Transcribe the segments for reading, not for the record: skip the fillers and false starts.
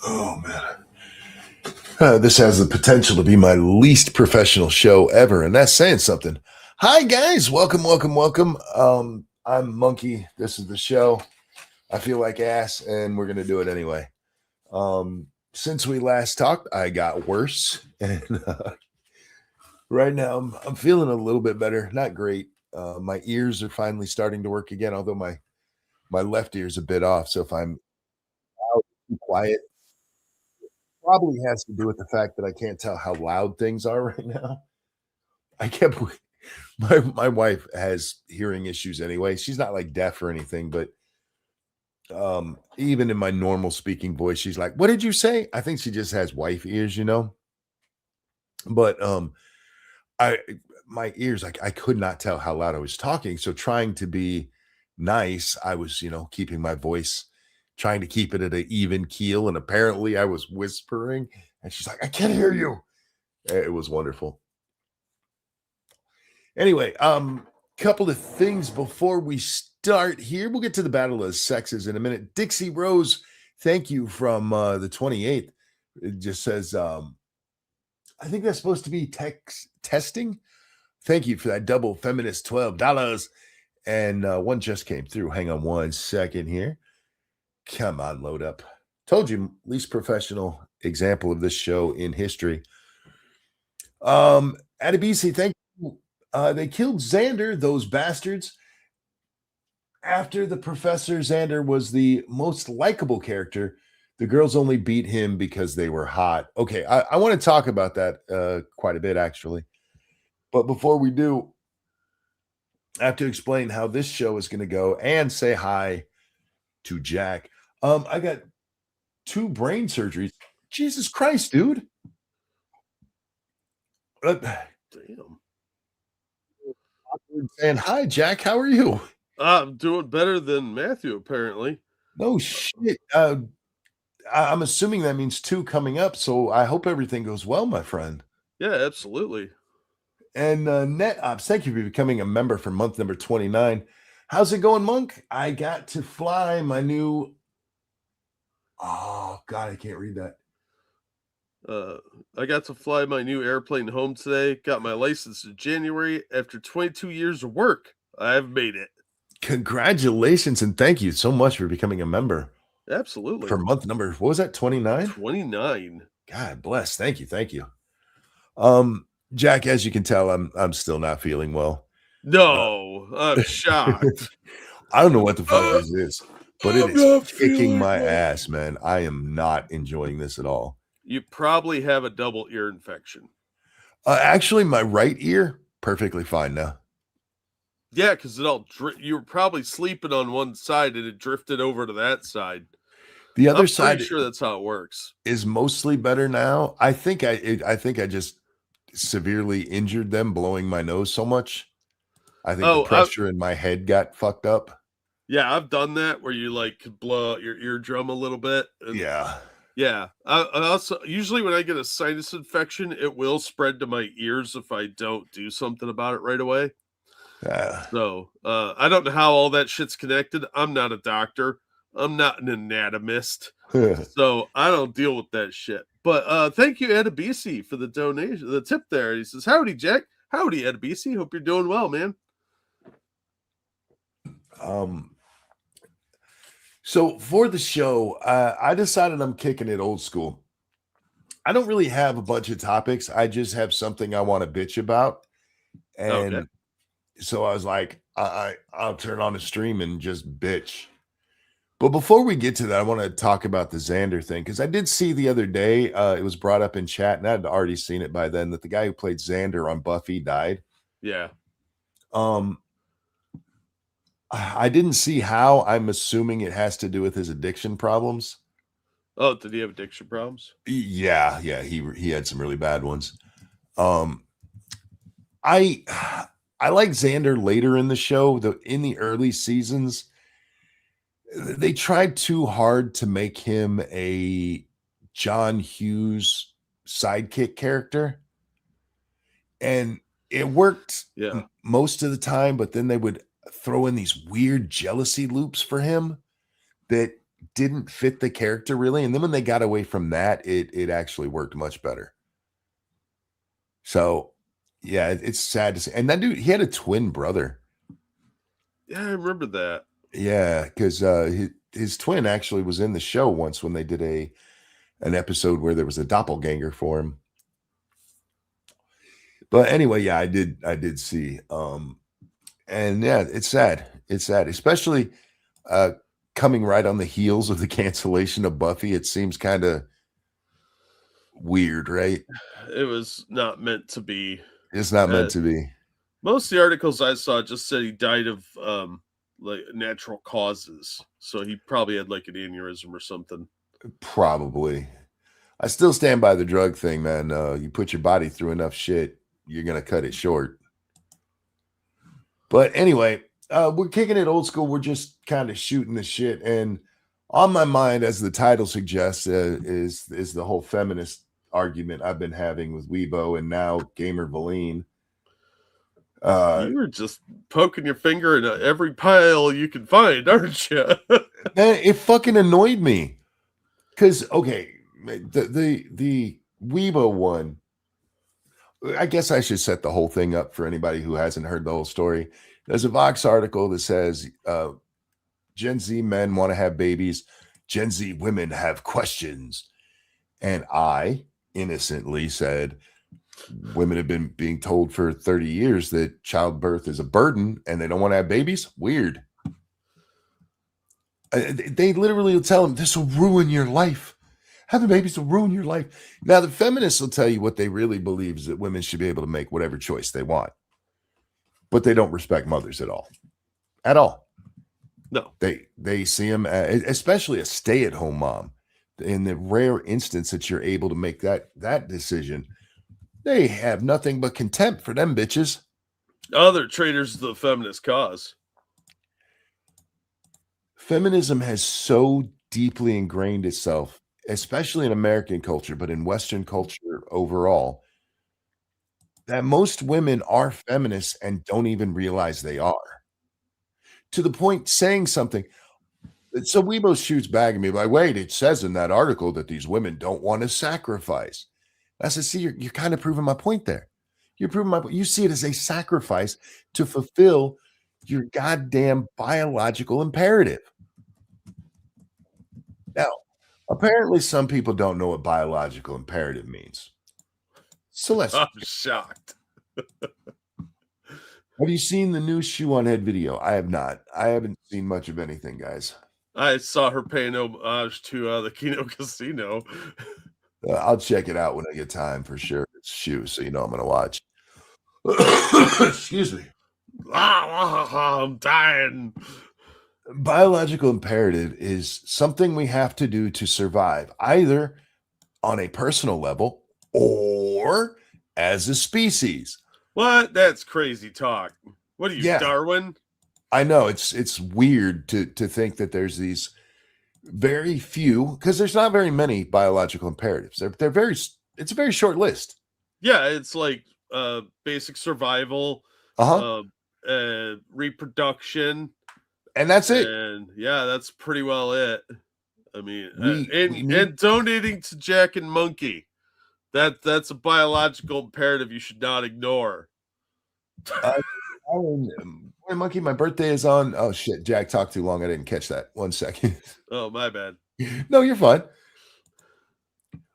Oh man, this has the potential to be my least professional show ever, and that's saying something. Hi guys, welcome, welcome, welcome. I'm Monkey. This is the show. I feel like ass, and we're gonna do it anyway. Since we last talked, I got worse, and right now I'm feeling a little bit better. Not great. My ears are finally starting to work again, although my left ear's a bit off. So if I'm out too quiet, probably has to do with the fact that I can't tell how loud things are right now. I can't believe my wife has hearing issues anyway. She's not like deaf or anything, but even in my normal speaking voice, she's like, "What did you say?" I think she just has wife ears. But I my ears, like I could not tell how loud I was talking. So trying to be nice, I was, keeping my voice, trying to keep it at an even keel. And apparently I was whispering, and she's like, "I can't hear you." It was wonderful. Anyway, couple of things before we start here. We'll get to the battle of sexes in a minute. Dixie Rose, thank you from the 28th. It just says, I think that's supposed to be testing. Thank you for that double feminist $12. And one just came through. Hang on one second here. Come on, load up. Told you, least professional example of this show in history. Adibisi, thank you. They killed Xander, those bastards. After the professor, Xander was the most likable character. The girls only beat him because they were hot. Okay, I want to talk about that quite a bit, actually. But before we do, I have to explain how this show is going to go and say hi to Jack. I got 2 brain surgeries. Jesus Christ, dude. Damn. And hi, Jack. How are you? I'm doing better than Matthew, apparently. No shit. I'm assuming that means 2 coming up. So I hope everything goes well, my friend. Yeah, absolutely. And NetOps, thank you for becoming a member for month number 29. How's it going, Monk? I got to fly my new. Oh, God, I can't read that. I got to fly my new airplane home today. Got my license in January. After 22 years of work, I've made it. Congratulations and thank you so much for becoming a member Absolutely. for month number. What was that? 29? 29. God bless. Thank you. Thank you. Jack, as you can tell, I'm still not feeling well. No, I'm shocked. I don't know what the fuck this is, but it I'm is not kicking feeling my well. ass, man. I am not enjoying this at all. You probably have a double ear infection. Actually, my right ear, perfectly fine now. Yeah, because you were probably sleeping on one side and it drifted over to that side. The other I'm pretty side sure that's how it works. is mostly better now. I think I just severely injured them blowing my nose so much. I think the pressure in my head got fucked up. Yeah, I've done that where you like blow out your eardrum a little bit. Yeah. Yeah. I also usually when I get a sinus infection, it will spread to my ears if I don't do something about it right away. So I don't know how all that shit's connected. I'm not a doctor. I'm not an anatomist. So I don't deal with that shit. But thank you, Adibisi, for the donation, the tip there. He says, "Howdy, Jack. Howdy, Adibisi. Hope you're doing well, man." So for the show, I decided I'm kicking it old school. I don't really have a bunch of topics. I just have something I want to bitch about. And so I was like, I'll turn on the stream and just bitch. But before we get to that, I want to talk about the Xander thing because I did see the other day, it was brought up in chat, and I'd already seen it by then, that the guy who played Xander on Buffy died. Yeah. I didn't see how. I'm assuming it has to do with his addiction problems. Oh, did he have addiction problems? Yeah, he had some really bad ones. I like Xander later in the show. In the early seasons, they tried too hard to make him a John Hughes sidekick character, and it worked most of the time. But then they would throw in these weird jealousy loops for him that didn't fit the character really. And then when they got away from that, it actually worked much better. So yeah, it's sad to see. And that dude, he had a twin brother. Yeah, I remember that. Yeah, because his twin actually was in the show once when they did an episode where there was a doppelganger for him. But anyway, yeah, I did see. And yeah, it's sad. It's sad, especially coming right on the heels of the cancellation of Buffy. It seems kind of weird, right? It was not meant to be. It's not meant to be. Most of the articles I saw just said he died of like natural causes. So he probably had like an aneurysm or something. Probably. I still stand by the drug thing, man. You put your body through enough shit, you're gonna cut it short. But anyway, we're kicking it old school. We're just kind of shooting the shit. And on my mind, as the title suggests, is the whole feminist argument I've been having with Weibo and now Gamer Valine. You were just poking your finger in every pile you can find, aren't you? Man, it fucking annoyed me. Because, okay, the Weibo one, I guess I should set the whole thing up for anybody who hasn't heard the whole story. There's a Vox article that says Gen Z men want to have babies. Gen Z women have questions. And I innocently said, women have been being told for 30 years that childbirth is a burden and they don't want to have babies. Weird. They literally will tell them this will ruin your life. Having babies will ruin your life. Now, the feminists will tell you what they really believe is that women should be able to make whatever choice they want. But they don't respect mothers at all. At all. No. They see them, especially a stay-at-home mom. In the rare instance that you're able to make that decision, they have nothing but contempt for them bitches. Other traitors of the feminist cause. Feminism has so deeply ingrained itself, especially in American culture, but in Western culture overall, that most women are feminists and don't even realize they are. To the point saying something. So Weibo shoots back at me like, wait, it says in that article that these women don't want to sacrifice. I said, see, you're kind of proving my point there. You're proving my point. You see it as a sacrifice to fulfill your goddamn biological imperative. Now, apparently some people don't know what biological imperative means. So I'm shocked. Have you seen the new Shoe on Head video? I have not. I haven't seen much of anything, guys. I saw her paying homage to the Kino Casino. I'll check it out when I get time for sure. It's Shoe, so you know I'm going to watch. Excuse me. I'm dying. Biological imperative is something we have to do to survive, either on a personal level or as a species. What? That's crazy talk. What are you, Darwin? I know it's weird to think that there's these very few, because there's not very many biological imperatives. They're very, it's a very short list. Yeah, it's like basic survival, reproduction, and that's it. And yeah, that's pretty well it. I mean, and donating to Jack and Monkey. That's a biological imperative you should not ignore. Monkey, my birthday is on. Oh shit, Jack talked too long. I didn't catch that. 1 second. Oh, my bad. No, you're fine.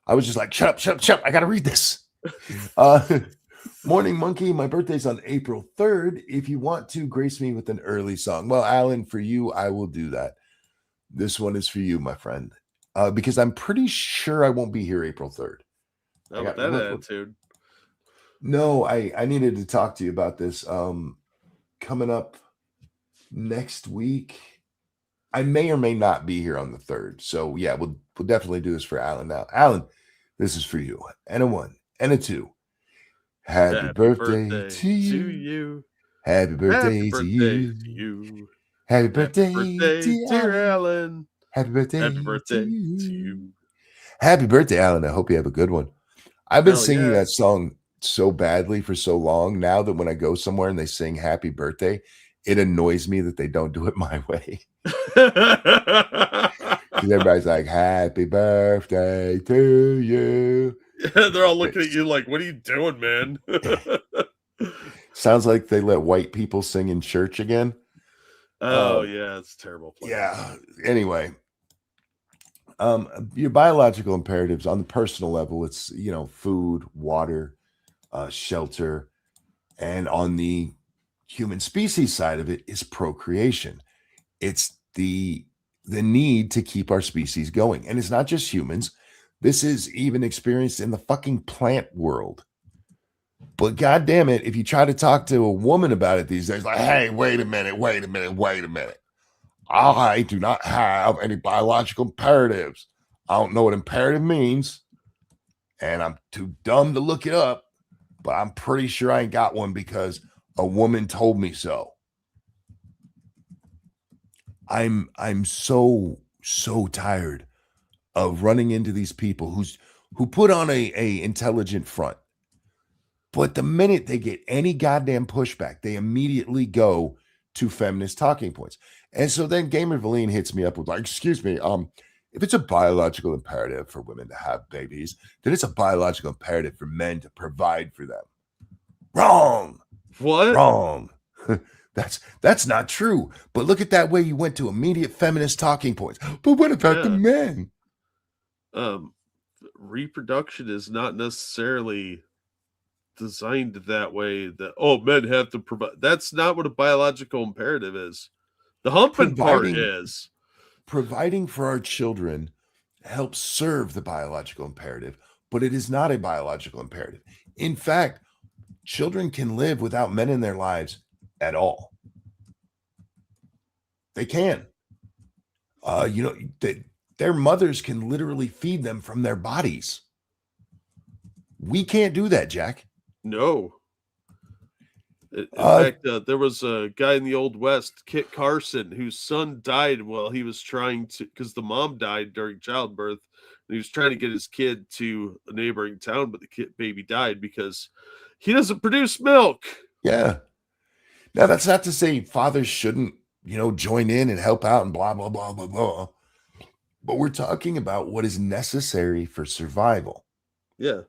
I was just like, shut up. I gotta read this. Morning, Monkey. My birthday's on April 3rd. If you want to grace me with an early song. Well, Alan, for you, I will do that. This one is for you, my friend. Because I'm pretty sure I won't be here April 3rd. How about that attitude? No, I needed to talk to you about this. Coming up next week, I may or may not be here on the 3rd. So yeah, we'll definitely do this for Alan now. Alan, this is for you. And a 1 and a 2. Happy birthday to you. Happy birthday to you. Happy birthday, dear Alan. Happy birthday to you. Happy birthday, Alan. I hope you have a good one. I've been singing that song so badly for so long now that when I go somewhere and they sing happy birthday, it annoys me that they don't do it my way. everybody's like, happy birthday to you. Yeah, they're all looking at you like, what are you doing, man? Sounds like they let white people sing in church again. Oh, yeah, it's terrible. Yeah. Anyway, your biological imperatives on the personal level, it's, food, water, shelter. And on the human species side of it is procreation. It's the need to keep our species going. And it's not just humans. This is even experienced in the fucking plant world. But God damn it, if you try to talk to a woman about it these days, like, hey, wait a minute. I do not have any biological imperatives. I don't know what imperative means. And I'm too dumb to look it up, but I'm pretty sure I ain't got one because a woman told me so. I'm so tired of running into these people who put on a intelligent front. But the minute they get any goddamn pushback, they immediately go to feminist talking points. And so then Gamer Valine hits me up with like, excuse me, if it's a biological imperative for women to have babies, then it's a biological imperative for men to provide for them. Wrong. What? Wrong. That's not true. But look at that way you went to immediate feminist talking points. But what about the men? Reproduction is not necessarily designed that way that men have to provide. That's not what a biological imperative is. The humping part is providing for our children helps serve the biological imperative, but it is not a biological imperative. In fact, children can live without men in their lives at all. They can. Their mothers can literally feed them from their bodies. We can't do that, Jack. No. In fact, there was a guy in the Old West, Kit Carson, whose son died while he was trying to, because the mom died during childbirth, and he was trying to get his kid to a neighboring town, but the baby died because he doesn't produce milk. Yeah. Now, that's not to say fathers shouldn't, join in and help out and blah, blah, blah, blah, blah. But we're talking about what is necessary for survival. Yeah.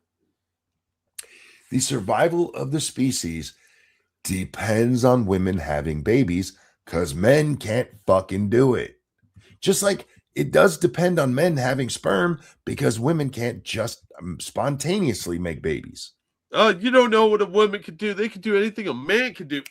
The survival of the species depends on women having babies because men can't fucking do it. Just like it does depend on men having sperm because women can't just spontaneously make babies. You don't know what a woman can do. They can do anything a man can do.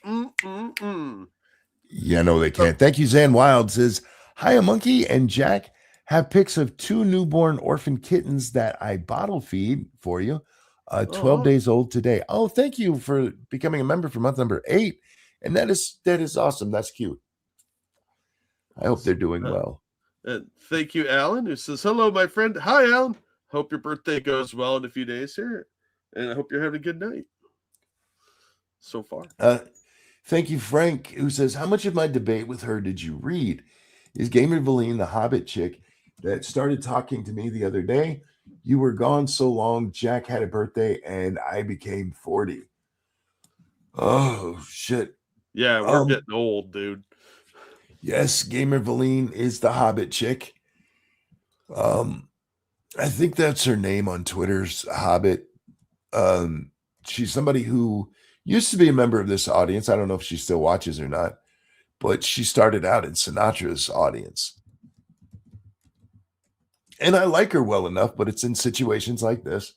Yeah, no, they can't. Thank you, Zan Wild says, hi, a monkey and Jack have pics of 2 newborn orphan kittens that I bottle feed for you. 12 days old today. Oh, thank you for becoming a member for month number 8. And that is awesome. That's cute. I hope they're doing well. Thank you, Alan, who says, hello, my friend. Hi, Alan. Hope your birthday goes well in a few days here. And I hope you're having a good night so far. Thank you, Frank, who says, how much of my debate with her did you read? Is Gamer Valine the Hobbit chick that started talking to me the other day? You were gone so long, Jack had a birthday, and I became 40. Oh, shit. Yeah, we're getting old, dude. Yes, Gamer Valine is the Hobbit chick. I think that's her name on Twitter's Hobbit. She's somebody who used to be a member of this audience. I don't know if she still watches or not, but she started out in Sinatra's audience. And I like her well enough, but it's in situations like this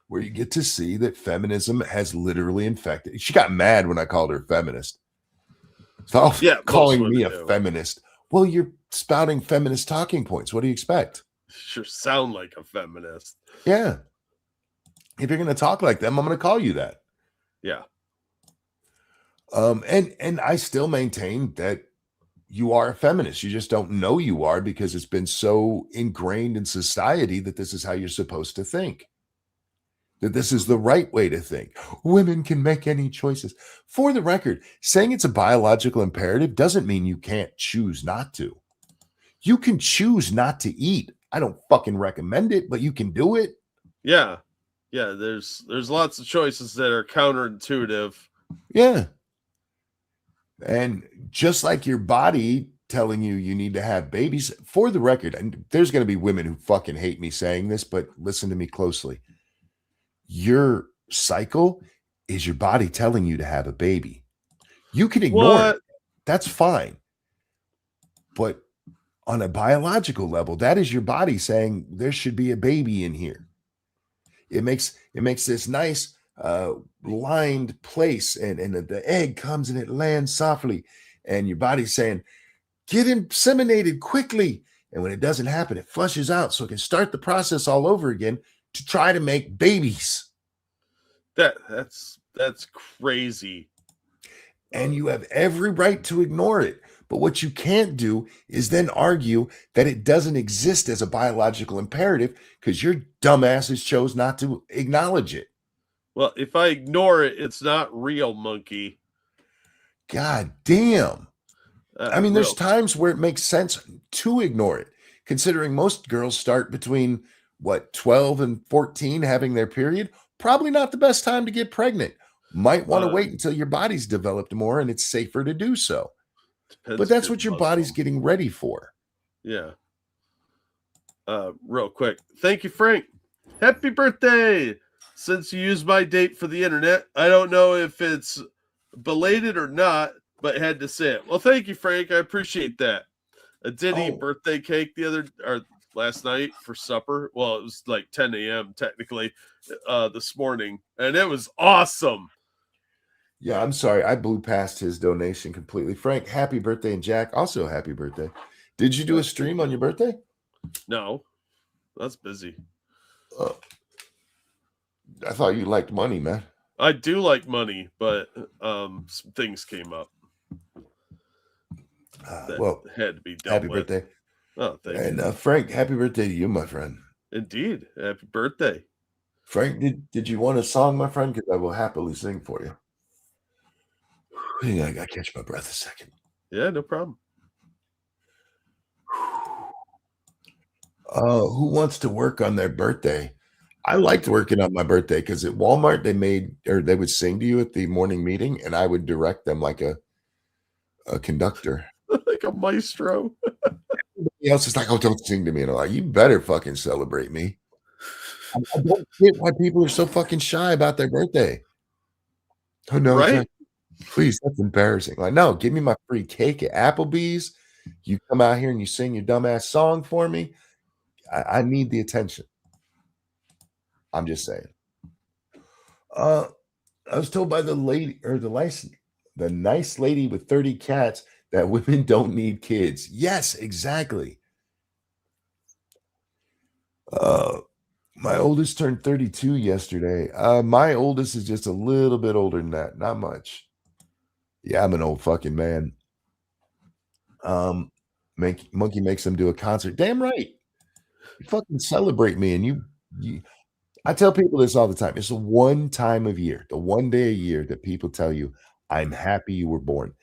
where you get to see that feminism has literally infected. She got mad when I called her feminist. So calling me a feminist. Well, you're spouting feminist talking points. What do you expect? Sure sound like a feminist. Yeah. If you're going to talk like them, I'm going to call you that. Yeah. And I still maintain that you are a feminist. You just don't know you are because it's been so ingrained in society that this is how you're supposed to think. That this is the right way to think. Women can make any choices. For the record, saying it's a biological imperative doesn't mean you can't choose not to. You can choose not to eat. I don't fucking recommend it, but you can do it. Yeah. Yeah, there's lots of choices that are counterintuitive. Yeah. And just like your body telling you need to have babies. For the record, and there's going to be women who fucking hate me saying this, but listen to me closely. Your cycle is your body telling you to have a baby. You can ignore it. That's fine. But on a biological level, that is your body saying there should be a baby in here. It makes this nice lined place, and the egg comes and it lands softly, and your body's saying, get inseminated quickly. And when it doesn't happen, it flushes out so it can start the process all over again to try to make babies. That's crazy. And you have every right to ignore it. But what you can't do is then argue that it doesn't exist as a biological imperative because your dumbasses chose not to acknowledge it. Well, if I ignore it, it's not real, monkey. God damn. I mean, there's times where it makes sense to ignore it, considering most girls start between, 12 and 14 having their period. Probably not the best time to get pregnant. Might want to wait until your body's developed more and it's safer to do so. But that's what your body's getting ready for. Yeah. Real quick. Thank you, Frank. Happy birthday. Since you used my date for the internet, I don't know if it's belated or not, but had to say it. Well, thank you, Frank. I appreciate that. I did eat birthday cake last night for supper. Well, it was like 10 a.m. technically this morning, and it was awesome. Yeah, I'm sorry. I blew past his donation completely. Frank, happy birthday. And Jack, also happy birthday. Did you do a stream on your birthday? No, that's busy. I thought you liked money, man. I do like money, but some things came up. Well, had to be dealt happy with. birthday. Oh, thank you. And Frank, happy birthday to you, my friend. Indeed. Happy birthday. Frank, did you want a song, my friend? Because I will happily sing for you. Hang on, I gotta catch my breath a second. Yeah, no problem. Who wants to work on their birthday? I liked working on my birthday because at Walmart they would sing to you at the morning meeting, and I would direct them like a conductor. Like a maestro. Everybody else is like, oh, don't sing to me. And I'm like, you better fucking celebrate me. I don't get why people are so fucking shy about their birthday. Oh, no, right? Please, that's embarrassing. Like, no, give me my free cake at Applebee's. You come out here and you sing your dumbass song for me. I need the attention. I'm just saying. I was told by the lady or the nice lady with 30 cats that women don't need kids. Yes, exactly. My oldest turned 32 yesterday. My oldest is just a little bit older than that. Not much. Yeah, I'm an old fucking man. Monkey makes them do a concert. Damn right. You fucking celebrate me. And you I tell people this all the time. It's the one time of year, the one day a year that people tell you, I'm happy you were born.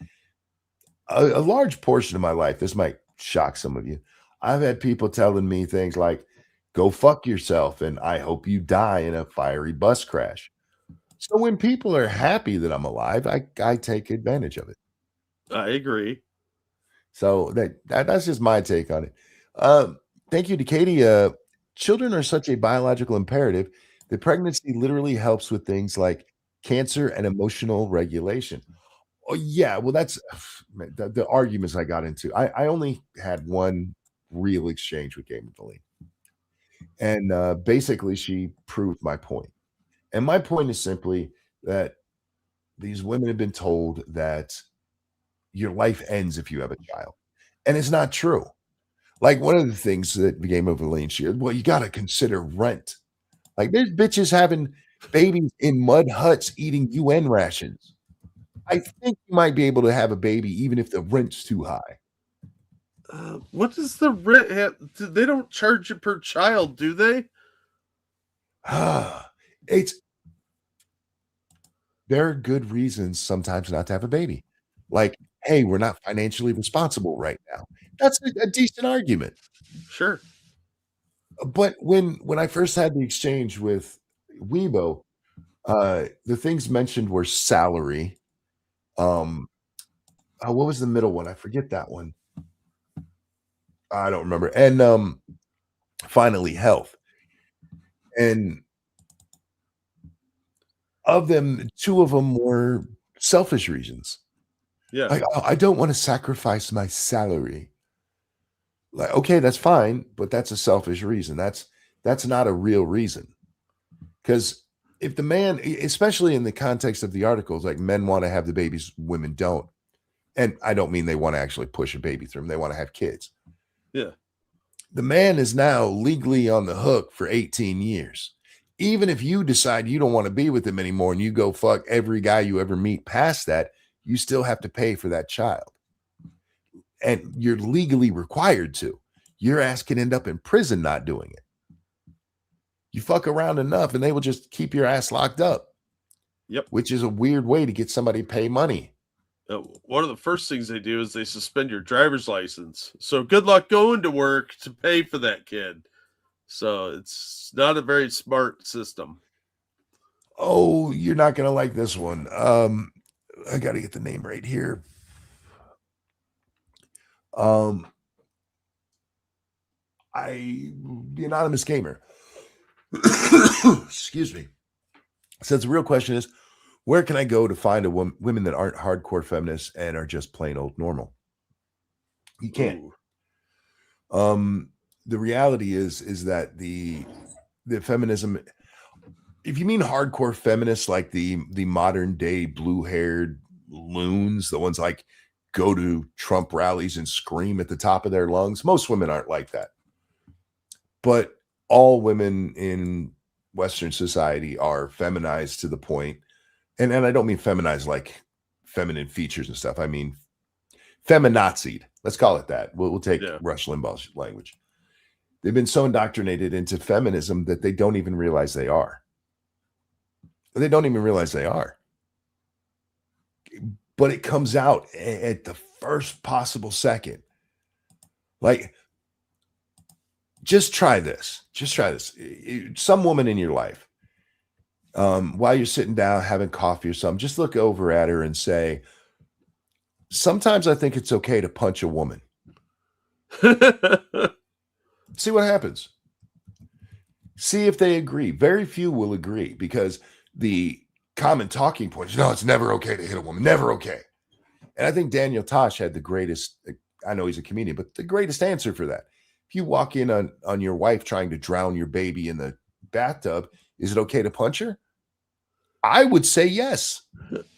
A large portion of my life, this might shock some of you. I've had people telling me things like, go fuck yourself, and I hope you die in a fiery bus crash. So when people are happy that I'm alive, I take advantage of it. I agree. So that's just my take on it. Thank you to Katie. Children are such a biological imperative that pregnancy literally helps with things like cancer and emotional regulation. Oh, yeah. Well, that's the arguments I got into. I only had one real exchange with Game of the League. And basically, she proved my point. And my point is simply that these women have been told that your life ends if you have a child. And it's not true. Like one of the things that the Game of the League shared, well, you got to consider rent. Like there's bitches having babies in mud huts eating UN rations. I think you might be able to have a baby even if the rent's too high. What does the rent have? They don't charge you per child, do they? There are good reasons sometimes not to have a baby. Like, hey, we're not financially responsible right now. That's a decent argument. Sure. But when I first had the exchange with Weibo, the things mentioned were salary. What was the middle one? I forget that one. I don't remember. And finally, health. And of them, two of them were selfish reasons. Yeah. Like, "Oh, I don't wanna sacrifice my salary." Like, okay, that's fine, but that's a selfish reason. That's not a real reason. Because if the man, especially in the context of the articles, like men wanna have the babies, women don't. And I don't mean they wanna actually push a baby through them, they wanna have kids. Yeah. The man is now legally on the hook for 18 years. Even if you decide you don't want to be with him anymore and you go fuck every guy you ever meet past that, you still have to pay for that child. And you're legally required to. Your ass can end up in prison not doing it. You fuck around enough and they will just keep your ass locked up. Yep. Which is a weird way to get somebody to pay money. One of the first things they do is they suspend your driver's license. So good luck going to work to pay for that kid. So it's not a very smart system. Oh, you're not gonna like this one. I gotta get the name right here. The anonymous gamer. Excuse me. Says the real question is, where can I go to find a women that aren't hardcore feminists and are just plain old normal? You can't. The reality is that the feminism, if you mean hardcore feminists like the modern day blue-haired loons, the ones like go to Trump rallies and scream at the top of their lungs, most women aren't like that. But all women in Western society are feminized to the point, and I don't mean feminized like feminine features and stuff. I mean feminazied. Let's call it that. We'll take Rush Limbaugh's language. They've been so indoctrinated into feminism that they don't even realize they are. They don't even realize they are. But it comes out at the first possible second. Like, just try this. Just try this. Some woman in your life, while you're sitting down having coffee or something, just look over at her and say, sometimes I think it's okay to punch a woman. See what happens. See if they agree. Very few will agree because the common talking point is, no, it's never okay to hit a woman. Never okay. And I think Daniel Tosh had the greatest, I know he's a comedian, but the greatest answer for that. If you walk in on your wife trying to drown your baby in the bathtub, is it okay to punch her? I would say yes.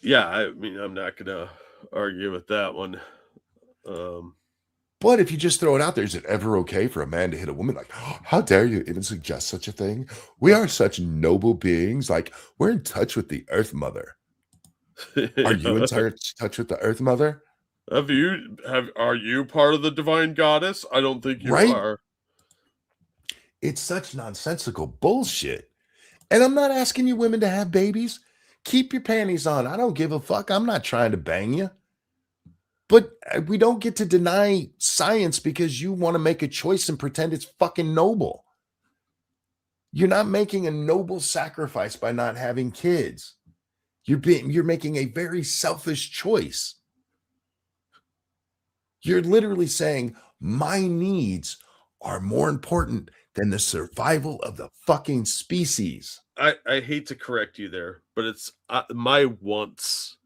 Yeah, I mean, I'm not going to argue with that one. But if you just throw it out there, is it ever okay for a man to hit a woman? Like, oh, how dare you even suggest such a thing? We are such noble beings. Like, we're in touch with the Earth Mother. Are you in touch with the Earth Mother? Are you part of the divine goddess? I don't think you are. It's such nonsensical bullshit. And I'm not asking you women to have babies. Keep your panties on. I don't give a fuck. I'm not trying to bang you. But we don't get to deny science because you want to make a choice and pretend it's fucking noble. You're not making a noble sacrifice by not having kids. You're making a very selfish choice. You're literally saying my needs are more important than the survival of the fucking species. I hate to correct you there, but it's my wants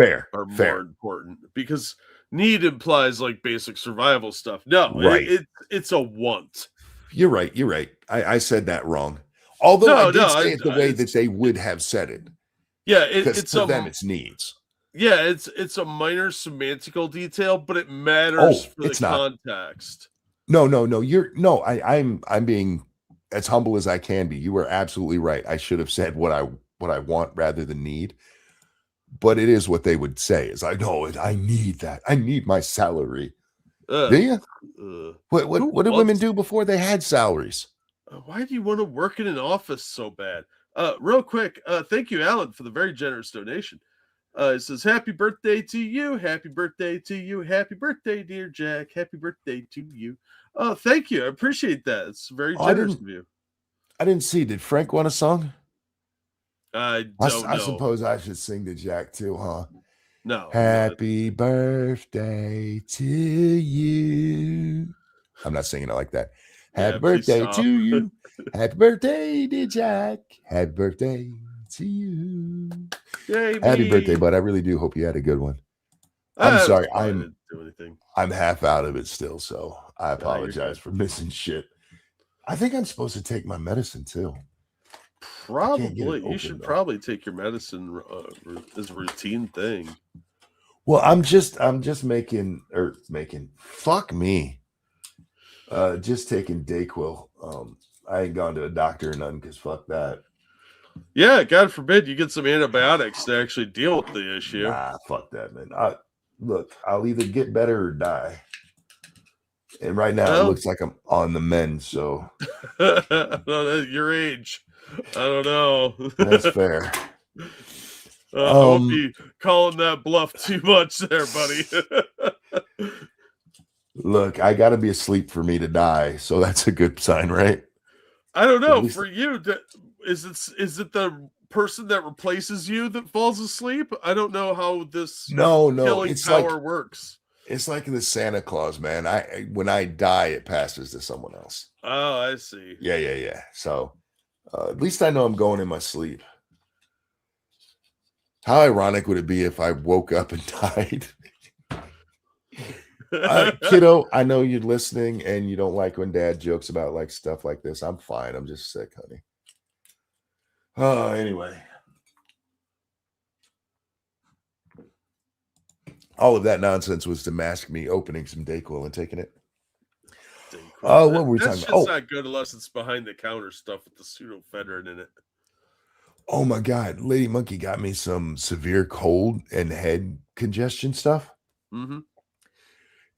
are more important because need implies like basic survival stuff. No, right. It's a want. You're right. I said that wrong. Although I did say it the way that they would have said it. Yeah, it's for them it's needs. Yeah, it's a minor semantical detail, but it matters for the context. No. I'm being as humble as I can be. You were absolutely right. I should have said what I want rather than need. But it is what they would say is I know it. I need that. I need my salary. Do you? What did women do before they had salaries? Why do you want to work in an office so bad? Real quick, thank you, Alan, for the very generous donation. It says, happy birthday to you. Happy birthday to you. Happy birthday, dear Jack. Happy birthday to you. Oh, thank you. I appreciate that. It's very generous of you. I didn't see. Did Frank want a song? I don't know. I suppose I should sing to Jack too, huh? No. Happy birthday to you. I'm not singing it like that. Yeah, Happy please birthday stop. to you. Happy birthday, dear Jack. Happy birthday to you. Yay, Happy birthday, me. bud. I really do hope you had a good one. I'm sorry. I didn't do anything. I'm half out of it still, so I You're apologize good. for missing shit. I think I'm supposed to take my medicine too. Probably. You should probably take your medicine as a routine thing. Well, I'm just making fuck me. Just taking Dayquil. I ain't gone to a doctor or nothing because fuck that. Yeah, God forbid you get some antibiotics to actually deal with the issue. Nah, fuck that, man. Look, I'll either get better or die. And right now it looks like I'm on the mend, so your age. I don't know. That's fair. I won't be calling that bluff too much there, buddy. Look, I got to be asleep for me to die, so that's a good sign, right? I don't know. For you, is it the person that replaces you that falls asleep? I don't know how this killing power works. It's like the Santa Claus, man. When I die, it passes to someone else. Oh, I see. Yeah. So at least I know I'm going in my sleep. How ironic would it be if I woke up and died? Kiddo, I know you're listening and you don't like when dad jokes about like stuff like this. I'm fine. I'm just sick, honey. Anyway. All of that nonsense was to mask me opening some Dayquil and taking it. Oh, what were we talking about? That's not good unless it's behind the counter stuff with the pseudoephedrine in it. Oh my God. Lady Monkey got me some severe cold and head congestion stuff. Mm-hmm.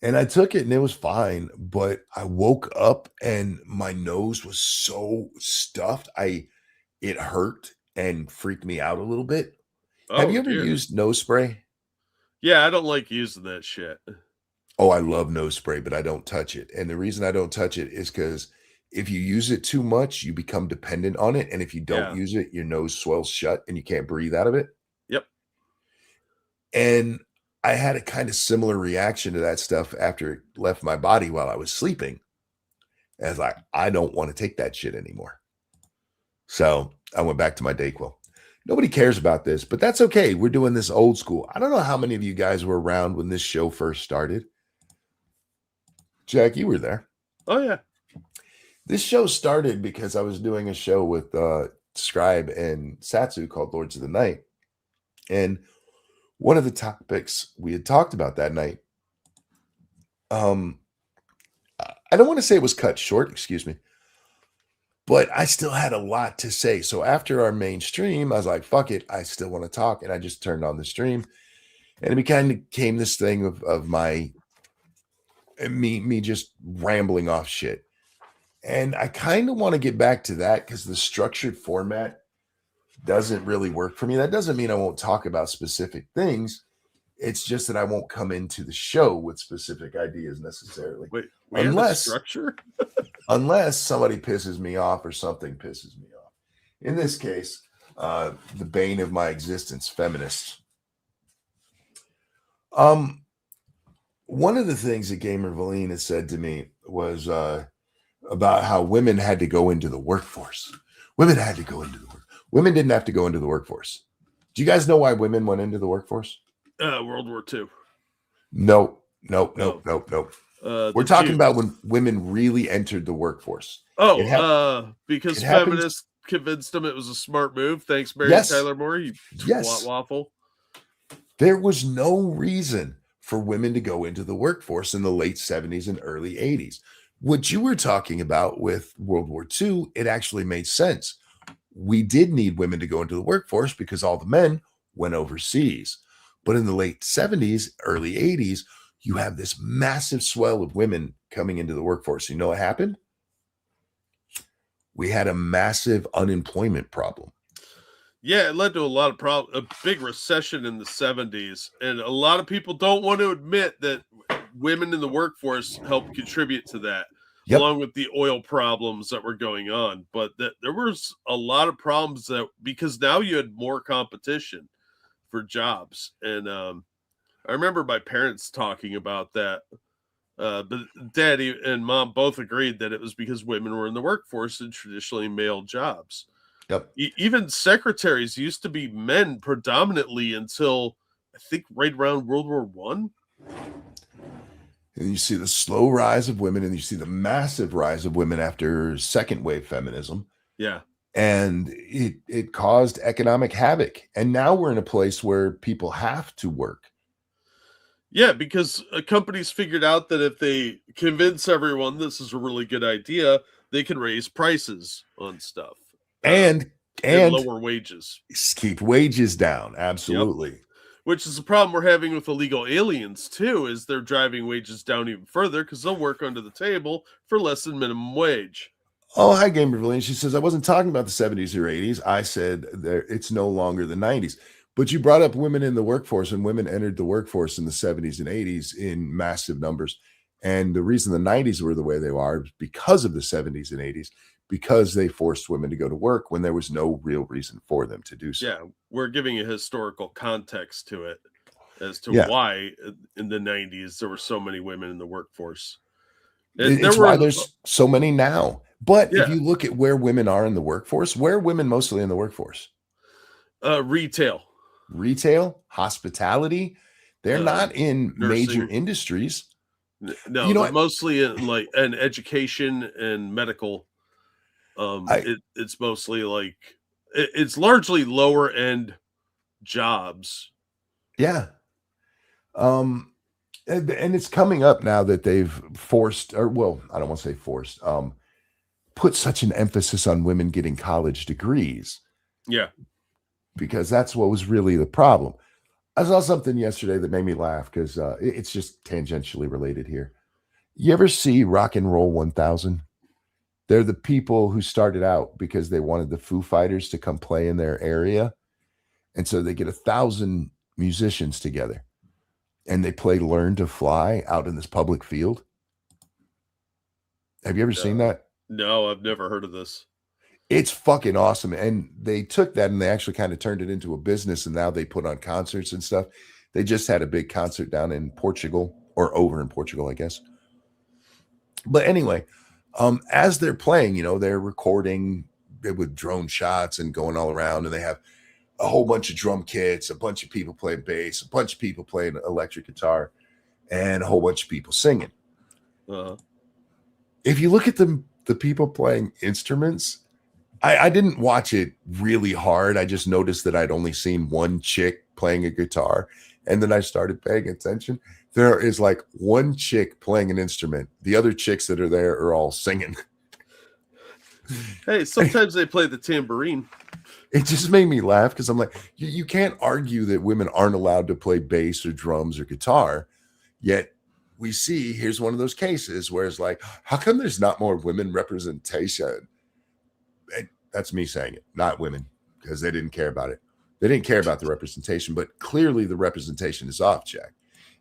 And I took it and it was fine, but I woke up and my nose was so stuffed. It hurt and freaked me out a little bit. Have you ever used nose spray? Yeah, I don't like using that shit. Oh, I love nose spray, but I don't touch it. And the reason I don't touch it is because if you use it too much, you become dependent on it. And if you don't use it, your nose swells shut and you can't breathe out of it. Yep. And I had a kind of similar reaction to that stuff after it left my body while I was sleeping. As I don't want to take that shit anymore. So I went back to my Dayquil. Nobody cares about this, but that's okay. We're doing this old school. I don't know how many of you guys were around when this show first started. Jack, you were there. Oh, yeah. This show started because I was doing a show with Scribe and Satsu called Lords of the Night. And one of the topics we had talked about that night, I don't want to say it was cut short, excuse me, but I still had a lot to say. So after our main stream, I was like, fuck it. I still want to talk. And I just turned on the stream. And it kind of became this thing of me just rambling off shit. And I kind of want to get back to that because the structured format doesn't really work for me. That doesn't mean I won't talk about specific things. It's just that I won't come into the show with specific ideas necessarily. Wait, unless structure? Unless somebody pisses me off or something pisses me off. In this case, the bane of my existence, feminists. One of the things that Gamer Valina said to me was about how women had to go into the workforce. Women had to go into the work. Women didn't have to go into the workforce. Do you guys know why women went into the workforce? World War II. Nope. We're talking about when women really entered the workforce. Because feminists convinced them it was a smart move. Thanks, Mary Tyler Moore. You twat waffle. There was no reason for women to go into the workforce in the late 70s and early 80s. What you were talking about with World War II, it actually made sense. We did need women to go into the workforce because all the men went overseas. But in the late 70s, early 80s, you have this massive swell of women coming into the workforce. You know what happened? We had a massive unemployment problem. Yeah, it led to a big recession in the 70s. And a lot of people don't want to admit that women in the workforce helped contribute to that, along with the oil problems that were going on. But there was a lot of problems because now you had more competition for jobs. And I remember my parents talking about that But Daddy and Mom both agreed that it was because women were in the workforce in traditionally male jobs. Yep. Even secretaries used to be men predominantly until I think right around World War One. And you see the slow rise of women, and you see the massive rise of women after second wave feminism. Yeah. And it caused economic havoc. And now we're in a place where people have to work. Yeah, because companies figured out that if they convince everyone this is a really good idea, they can raise prices on stuff and lower wages. Keep wages down. Absolutely. Yep. Which is the problem we're having with illegal aliens too, is they're driving wages down even further because they'll work under the table for less than minimum wage. Oh, hi, Gamer Villian. She says, I wasn't talking about the 70s or 80s. I said it's no longer the 90s. But you brought up women in the workforce, and women entered the workforce in the 70s and 80s in massive numbers. And the reason the 90s were the way they are is because of the 70s and 80s, because they forced women to go to work when there was no real reason for them to do so. Yeah, we're giving a historical context to it as to why in the 90s there were so many women in the workforce. And it's why there's so many now. But if you look at where women are in the workforce, where are women mostly in the workforce? Retail, hospitality. They're not in nursing, major industries. No, they're mostly in education and medical. It's mostly it's largely lower end jobs. Yeah. And it's coming up now that they've forced, or well, I don't want to say forced, put such an emphasis on women getting college degrees. Yeah. Because that's what was really the problem. I saw something yesterday that made me laugh because it's just tangentially related here. You ever see Rock and Roll 1000? They're the people who started out because they wanted the Foo Fighters to come play in their area. And so they get 1,000 musicians together and they play Learn to Fly out in this public field. Have you ever seen that? No, I've never heard of this. It's fucking awesome. And they took that and they actually kind of turned it into a business. And now they put on concerts and stuff. They just had a big concert down in Portugal, or over in Portugal, I guess. But anyway, as they're playing, they're recording with drone shots and going all around. And they have a whole bunch of drum kits, a bunch of people playing bass, a bunch of people playing electric guitar, and a whole bunch of people singing. If you look at the people playing instruments, I didn't watch it really hard. I just noticed that I'd only seen one chick playing a guitar. And then I started paying attention. There is like one chick playing an instrument. The other chicks that are there are all singing. Hey, sometimes they play the tambourine. It just made me laugh because I'm like, you can't argue that women aren't allowed to play bass or drums or guitar. Yet we see, here's one of those cases where it's like, how come there's not more women representation? And that's me saying it, not women, because they didn't care about it. They didn't care about the representation, but clearly the representation is off, Jack.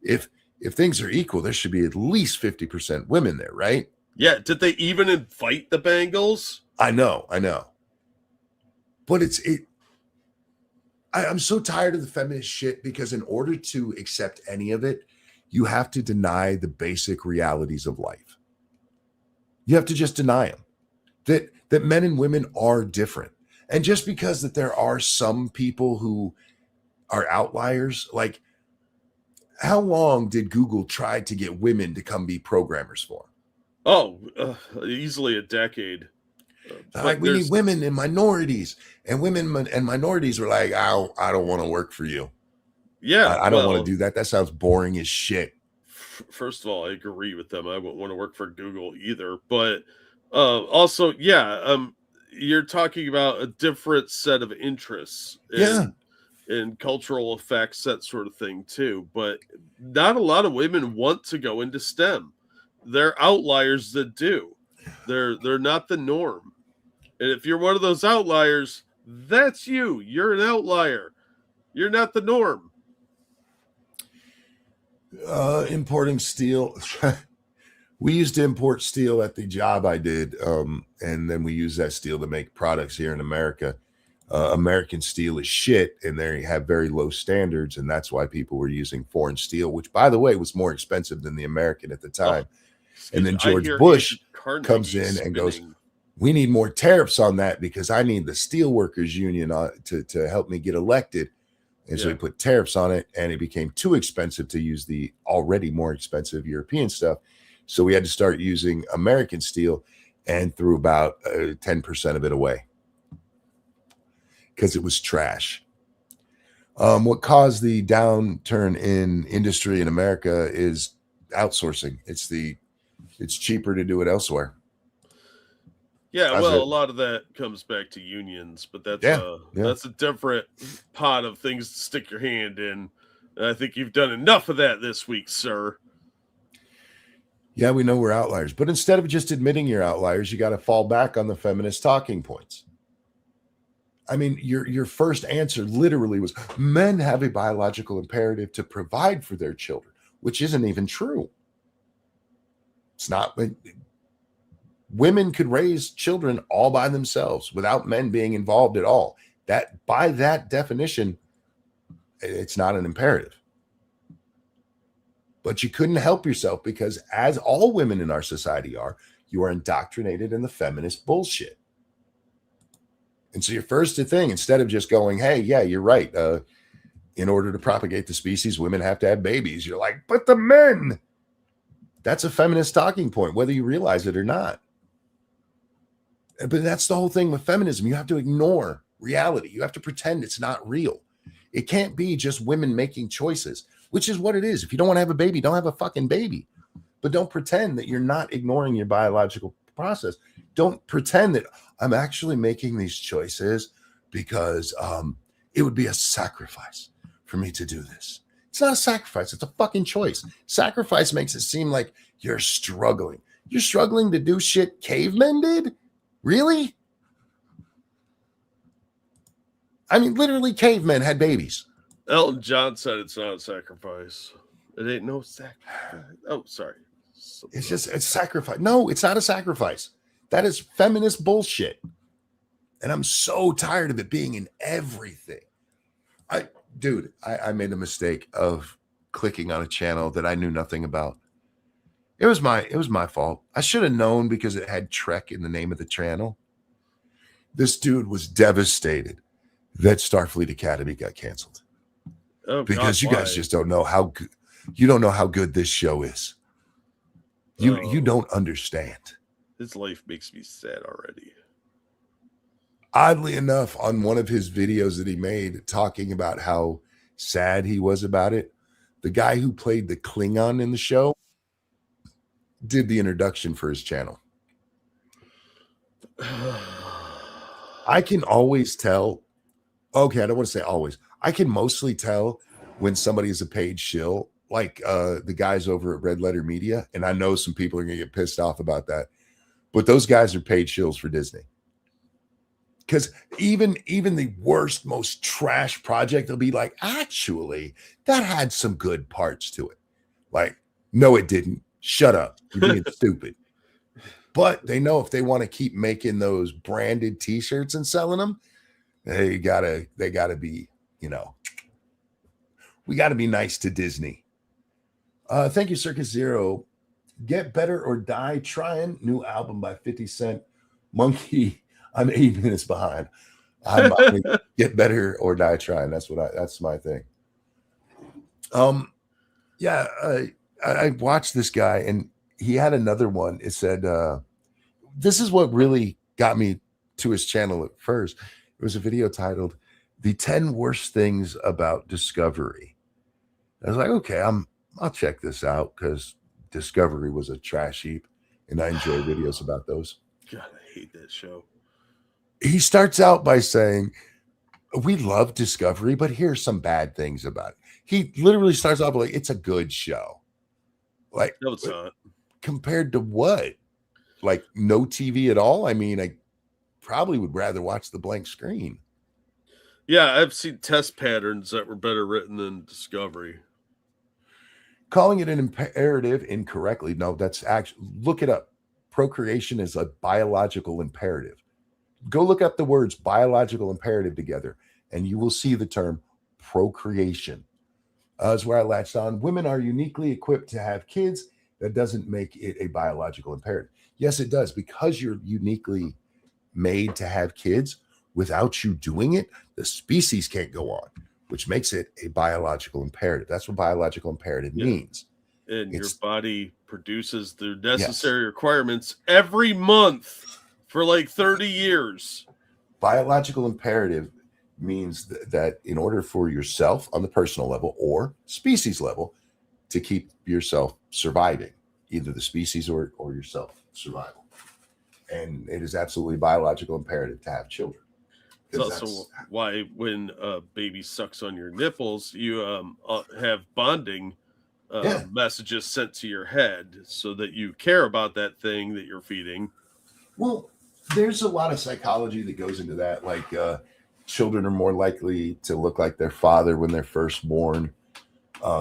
If things are equal, there should be at least 50% women there, right? Yeah. Did they even invite the Bengals? I know. But I'm so tired of the feminist shit because in order to accept any of it, you have to deny the basic realities of life. You have to just deny them. That men and women are different. And just because that there are some people who are outliers, like how long did Google try to get women to come be programmers for? Oh, easily a decade. Like we need women and minorities, and women and minorities were like, I don't want to work for you. Yeah, I don't want to do that. That sounds boring as shit. First of all, I agree with them. I wouldn't want to work for Google either. But also, you're talking about a different set of interests. And cultural effects, that sort of thing too. But not a lot of women want to go into STEM. They're outliers that do. They're not the norm. And if you're one of those outliers, that's you. You're an outlier. You're not the norm. Importing steel. We used to import steel at the job I did. And then we use that steel to make products here in America. American steel is shit, and they have very low standards, and that's why people were using foreign steel, which, by the way, was more expensive than the American at the time. And then George Bush comes in and goes, we need more tariffs on that because I need the Steelworkers Union to help me get elected. And so he put tariffs on it, and it became too expensive to use the already more expensive European stuff. So we had to start using American steel and threw about 10% of it away because it was trash. What caused the downturn in industry in America is outsourcing. It's cheaper to do it elsewhere. Yeah, well, a lot of that comes back to unions, but that's a different pot of things to stick your hand in. And I think you've done enough of that this week, sir. Yeah, we know we're outliers, but instead of just admitting you're outliers, you got to fall back on the feminist talking points. I mean, your first answer literally was men have a biological imperative to provide for their children, which isn't even true. It's not. Women could raise children all by themselves without men being involved at all. That, by that definition, it's not an imperative. But you couldn't help yourself because, as all women in our society are, you are indoctrinated in the feminist bullshit. And so your first thing, instead of just going, hey, yeah, you're right. In order to propagate the species, women have to have babies. You're like, but the men. That's a feminist talking point, whether you realize it or not. But that's the whole thing with feminism. You have to ignore reality. You have to pretend it's not real. It can't be just women making choices, which is what it is. If you don't want to have a baby, don't have a fucking baby. But don't pretend that you're not ignoring your biological process. Don't pretend that I'm actually making these choices because it would be a sacrifice for me to do this. It's not a sacrifice. It's a fucking choice. Sacrifice makes it seem like you're struggling. You're struggling to do shit cavemen did? Really? I mean, literally cavemen had babies. Elton John said it's not a sacrifice. It ain't no sacrifice. Oh, sorry. It's sacrifice. No, it's not a sacrifice. That is feminist bullshit. And I'm so tired of it being in everything. I made a mistake of clicking on a channel that I knew nothing about. It was my fault. I should have known because it had Trek in the name of the channel. This dude was devastated that Starfleet Academy got canceled. Oh, because you guys just don't know how good this show is. You don't understand. His life makes me sad already. Oddly enough, on one of his videos that he made talking about how sad he was about it, the guy who played the Klingon in the show did the introduction for his channel. I can always tell. Okay, I don't want to say always. I can mostly tell when somebody is a paid shill, like the guys over at Red Letter Media. And I know some people are going to get pissed off about that. But those guys are paid shills for Disney. Because even the worst, most trash project, they'll be like, actually, that had some good parts to it. Like, no, it didn't. Shut up. You're being stupid. But they know if they want to keep making those branded t-shirts and selling them, they gotta be, we gotta be nice to Disney. Thank you, Circus Zero. Get Better or Die Trying, new album by 50 Cent. Monkey, I'm 8 minutes behind. I'm Get Better or Die Trying. That's my thing. I watched this guy and he had another one. It said, this is what really got me to his channel at first. It was a video titled The 10 Worst Things About Discovery. I was like, okay, I'll check this out because Discovery was a trash heap and I enjoy videos about those. God, I hate that show. He starts out by saying, we love Discovery, but here's some bad things about it. He literally starts off like, it's a good show. Like, no, it's not. Compared to what? Like no TV at all? I mean, I probably would rather watch the blank screen. Yeah, I've seen test patterns that were better written than Discovery. Calling it an imperative incorrectly. No, that's actually, look it up. Procreation is a biological imperative. Go look up the words biological imperative together, and you will see the term procreation. That's where I latched on. Women are uniquely equipped to have kids. That doesn't make it a biological imperative. Yes, it does, because you're uniquely made to have kids. Without you doing it, the species can't go on, which makes it a biological imperative. That's what biological imperative means. And your body produces the necessary requirements every month for like 30 years. Biological imperative means that in order for yourself on the personal level or species level to keep yourself surviving, either the species or yourself survival. And it is absolutely biological imperative to have children. It's also why when a baby sucks on your nipples, you have bonding messages sent to your head so that you care about that thing that you're feeding. Well, there's a lot of psychology that goes into that. Like children are more likely to look like their father when they're first born,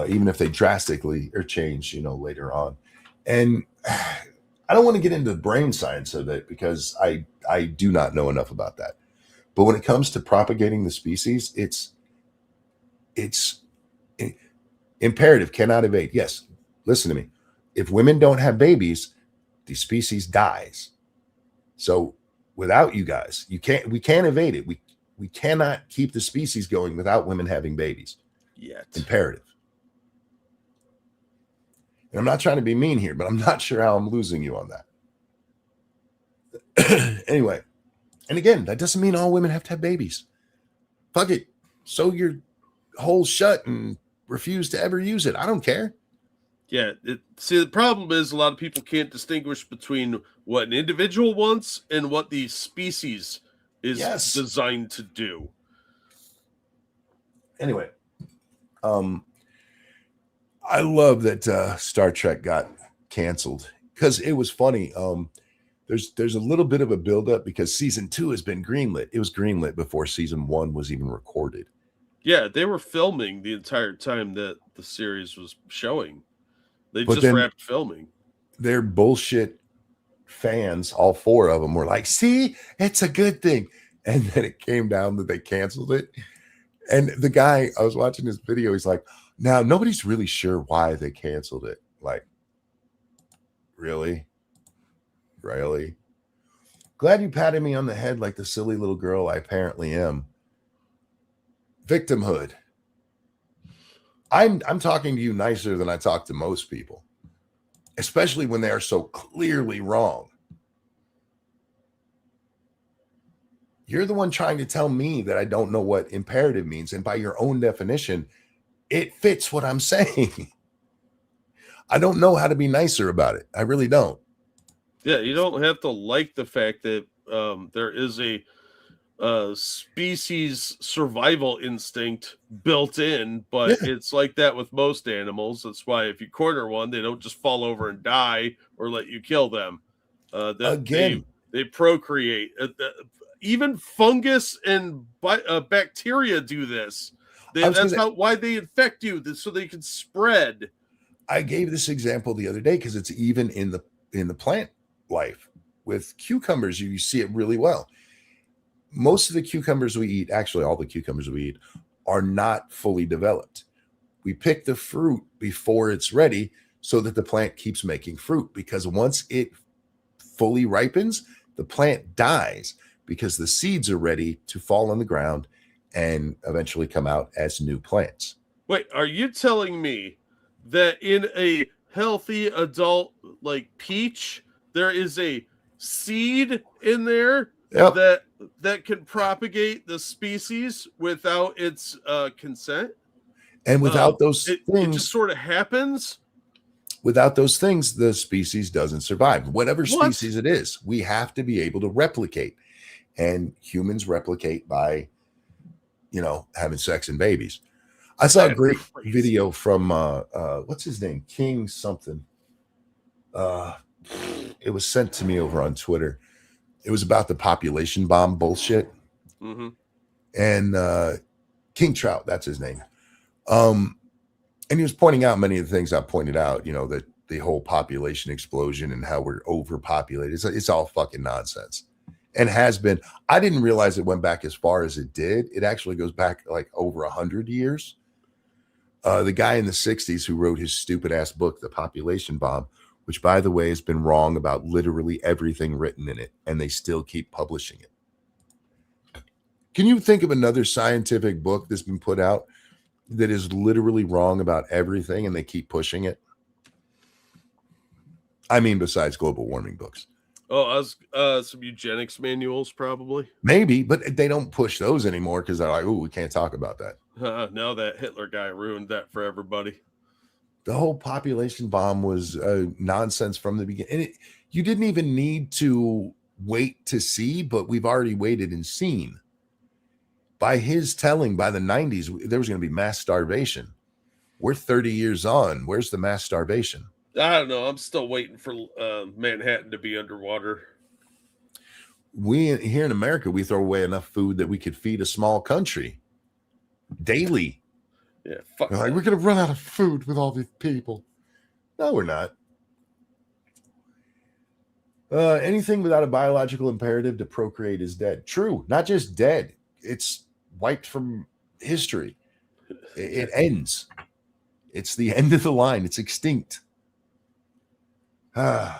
even if they drastically are changed, later on. And I don't want to get into the brain science of it because I do not know enough about that. But when it comes to propagating the species, it's imperative, cannot evade. Yes, listen to me. If women don't have babies, the species dies. So without you guys, we can't evade it. We cannot keep the species going without women having babies. Yet. Imperative. And I'm not trying to be mean here, but I'm not sure how I'm losing you on that. Anyway. And again, that doesn't mean all women have to have babies. Fuck it. Sew your hole shut and refuse to ever use it. I don't care. Yeah. See, the problem is a lot of people can't distinguish between what an individual wants and what the species is designed to do. Anyway. I love that Star Trek got canceled because it was funny. There's a little bit of a buildup because season 2 has been greenlit. It was greenlit before season 1 was even recorded. Yeah, they were filming the entire time that the series was showing. They just wrapped filming. Their bullshit fans, all 4 of them, were like, see, it's a good thing. And then it came down that they canceled it. And the guy, I was watching this video, he's like, now nobody's really sure why they canceled it. Like, really? Really? Glad you patted me on the head like the silly little girl I apparently am. Victimhood. I'm talking to you nicer than I talk to most people, especially when they are so clearly wrong. You're the one trying to tell me that I don't know what imperative means, and by your own definition, it fits what I'm saying. I don't know how to be nicer about it. I really don't. Yeah, you don't have to like the fact that there is a species survival instinct built in, but it's like that with most animals. That's why if you corner one, they don't just fall over and die or let you kill them. They procreate. Even fungus and bacteria do this. That's why they infect you, so they can spread. I gave this example the other day because it's even in the plant life. With cucumbers, you see it really well. Most of the cucumbers we eat, actually all the cucumbers we eat, are not fully developed. We pick the fruit before it's ready so that the plant keeps making fruit, because once it fully ripens, the plant dies because the seeds are ready to fall on the ground and eventually come out as new plants. Wait, are you telling me that in a healthy adult like peach, there is a seed in there that can propagate the species without its consent? And without those things, it just sort of happens. Without those things, the species doesn't survive. Whatever species it is, we have to be able to replicate. And humans replicate by, having sex and babies. I saw a great video from what's his name? King something. It was sent to me over on Twitter. It was about the population bomb bullshit. Mm-hmm. And King Trout, that's his name. And he was pointing out many of the things I pointed out, that the whole population explosion and how we're overpopulated. It's all fucking nonsense. and has been. I didn't realize it went back as far as it did. It actually goes back like over 100 years. The guy in the 60s who wrote his stupid ass book, The Population Bomb, which, by the way, has been wrong about literally everything written in it, and they still keep publishing it. Can you think of another scientific book that's been put out that is literally wrong about everything and they keep pushing it? I mean, besides global warming books. Oh, some eugenics manuals, probably. Maybe, but they don't push those anymore because they're like, oh, we can't talk about that. Now that Hitler guy ruined that for everybody. The whole population bomb was nonsense from the beginning. And you didn't even need to wait to see, but we've already waited and seen. By his telling, by the 90s, there was going to be mass starvation. We're 30 years on. Where's the mass starvation? I don't know. I'm still waiting for Manhattan to be underwater. We here in America, we throw away enough food that we could feed a small country daily. Yeah, fuck. Like, we're going to run out of food with all these people. No, we're not. Anything without a biological imperative to procreate is dead. True. Not just dead. It's wiped from history. It ends. It's the end of the line. It's extinct. I'm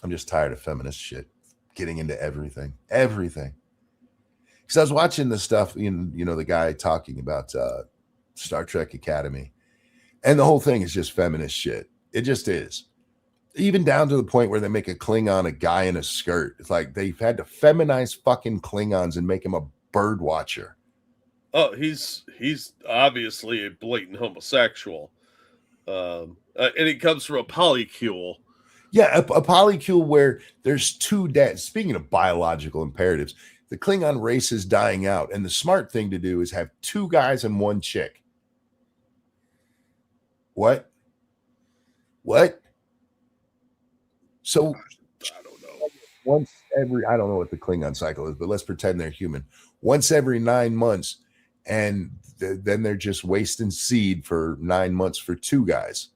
just tired of feminist shit. Getting into everything. Everything. Because I was watching the stuff, you know, the guy talking about Star Trek Academy. And the whole thing is just feminist shit. It just is. Even down to the point where they make a Klingon a guy in a skirt. It's like they've had to feminize fucking Klingons and make him a bird watcher. Oh, he's obviously a blatant homosexual. And it comes from a polycule. Yeah, a polycule where there's two dads. Speaking of biological imperatives, the Klingon race is dying out, and the smart thing to do is have two guys and one chick. What? So I don't know. Once every, I don't know what the Klingon cycle is, but let's pretend they're human. Once every 9 months, and then they're just wasting seed for 9 months for two guys.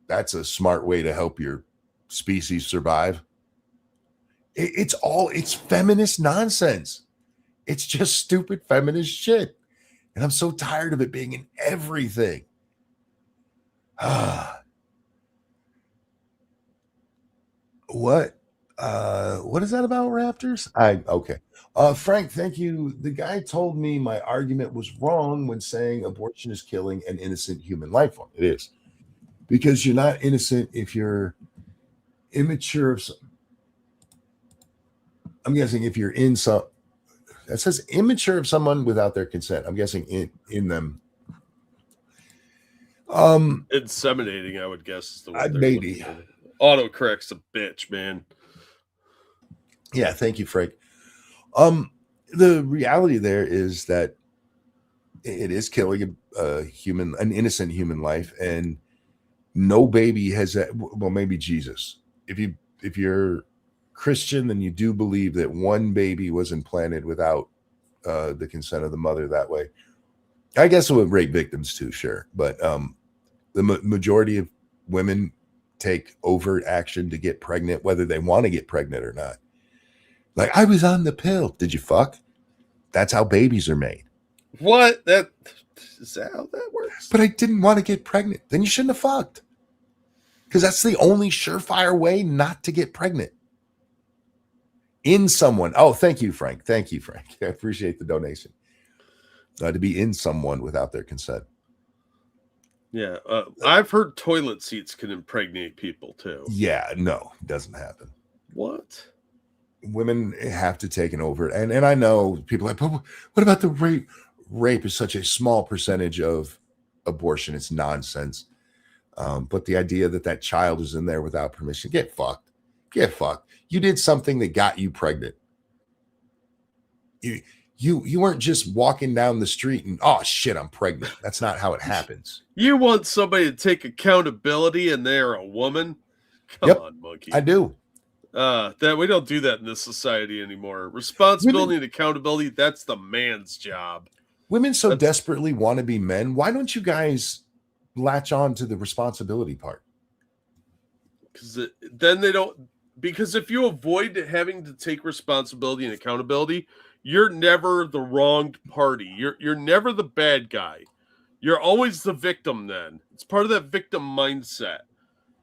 That's a smart way to help your species survive. It's feminist nonsense. It's just stupid feminist shit. And I'm so tired of it being in everything. What is that about raptors? Okay. Frank, thank you. The guy told me my argument was wrong when saying abortion is killing an innocent human life form. It is. Because you're not innocent if you're immature of some. I'm guessing if you're in some, that says immature of someone without their consent. I'm guessing in them. Inseminating, I would guess, is the word. Maybe. Autocorrect's a bitch, man. Yeah, thank you, Frank. The reality there is that it is killing an innocent human life, and no baby has that. Well, maybe Jesus. If you're Christian, then you do believe that one baby was implanted without the consent of the mother that way. I guess with rape victims too, sure, but the majority of women take overt action to get pregnant, whether they want to get pregnant or not. Like, I was on the pill. Did you fuck? That's how babies are made. What? Is that how that works? But I didn't want to get pregnant. Then you shouldn't have fucked. Because that's the only surefire way not to get pregnant. In someone. Oh, thank you, Frank. Thank you, Frank. I appreciate the donation. To be in someone without their consent. Yeah. I've heard toilet seats can impregnate people too. Yeah, no, it doesn't happen. What? Women have to take an overt. And I know people are like, but what about the rape? Rape is such a small percentage of abortion. It's nonsense. But the idea that child is in there without permission, get fucked. Get fucked. You did something that got you pregnant. You weren't just walking down the street and, oh shit, I'm pregnant. That's not how it happens. You want somebody to take accountability and they're a woman? Come on, monkey. I do. That we don't do that in this society anymore. Responsibility and accountability, that's the man's job. Women desperately want to be men. Why don't you guys latch on to the responsibility part? Because then they don't because if you avoid having to take responsibility and accountability, you're never the wronged party. You're never the bad guy. You're always the victim then. It's part of that victim mindset.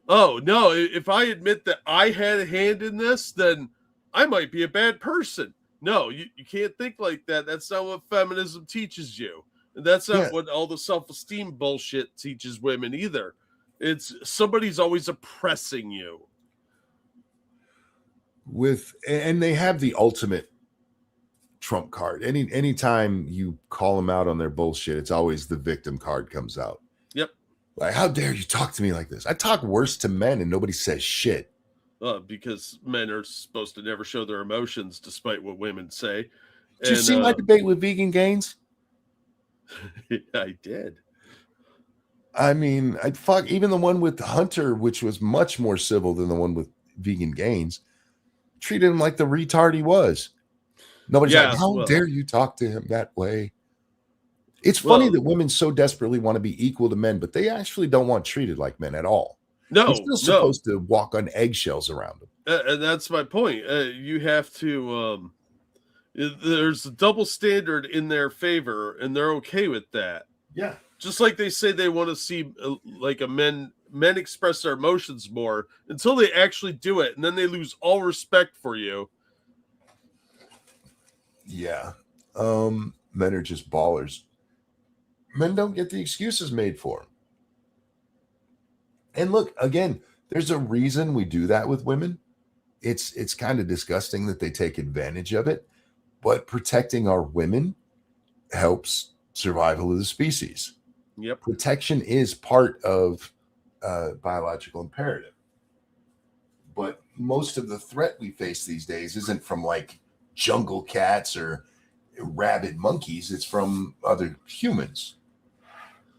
Oh, no, if I admit that I had a hand in this, then I might be a bad person. No, you can't think like that. That's not what feminism teaches you. And that's not what all the self-esteem bullshit teaches women either. It's somebody's always oppressing you. And they have the ultimate trump card. Anytime you call them out on their bullshit, it's always the victim card comes out. Yep. Like, how dare you talk to me like this? I talk worse to men and nobody says shit. Because men are supposed to never show their emotions despite what women say. Did you see my debate with Vegan Gains? I did. I mean, even the one with Hunter, which was much more civil than the one with Vegan Gains, treated him like the retard he was. Nobody's like, how dare you talk to him that way? It's funny that women so desperately want to be equal to men, but they actually don't want treated like men at all. No, you're still supposed to walk on eggshells around them. And that's my point. You have to. There's a double standard in their favor, and they're okay with that. Yeah. Just like they say they want to see men express their emotions more until they actually do it, and then they lose all respect for you. Yeah. Men are just ballers. Men don't get the excuses made for them. And look, again, there's a reason we do that with women. It's kind of disgusting that they take advantage of it, but protecting our women helps survival of the species. Yep. Protection is part of biological imperative. But most of the threat we face these days isn't from like jungle cats or rabid monkeys. It's from other humans.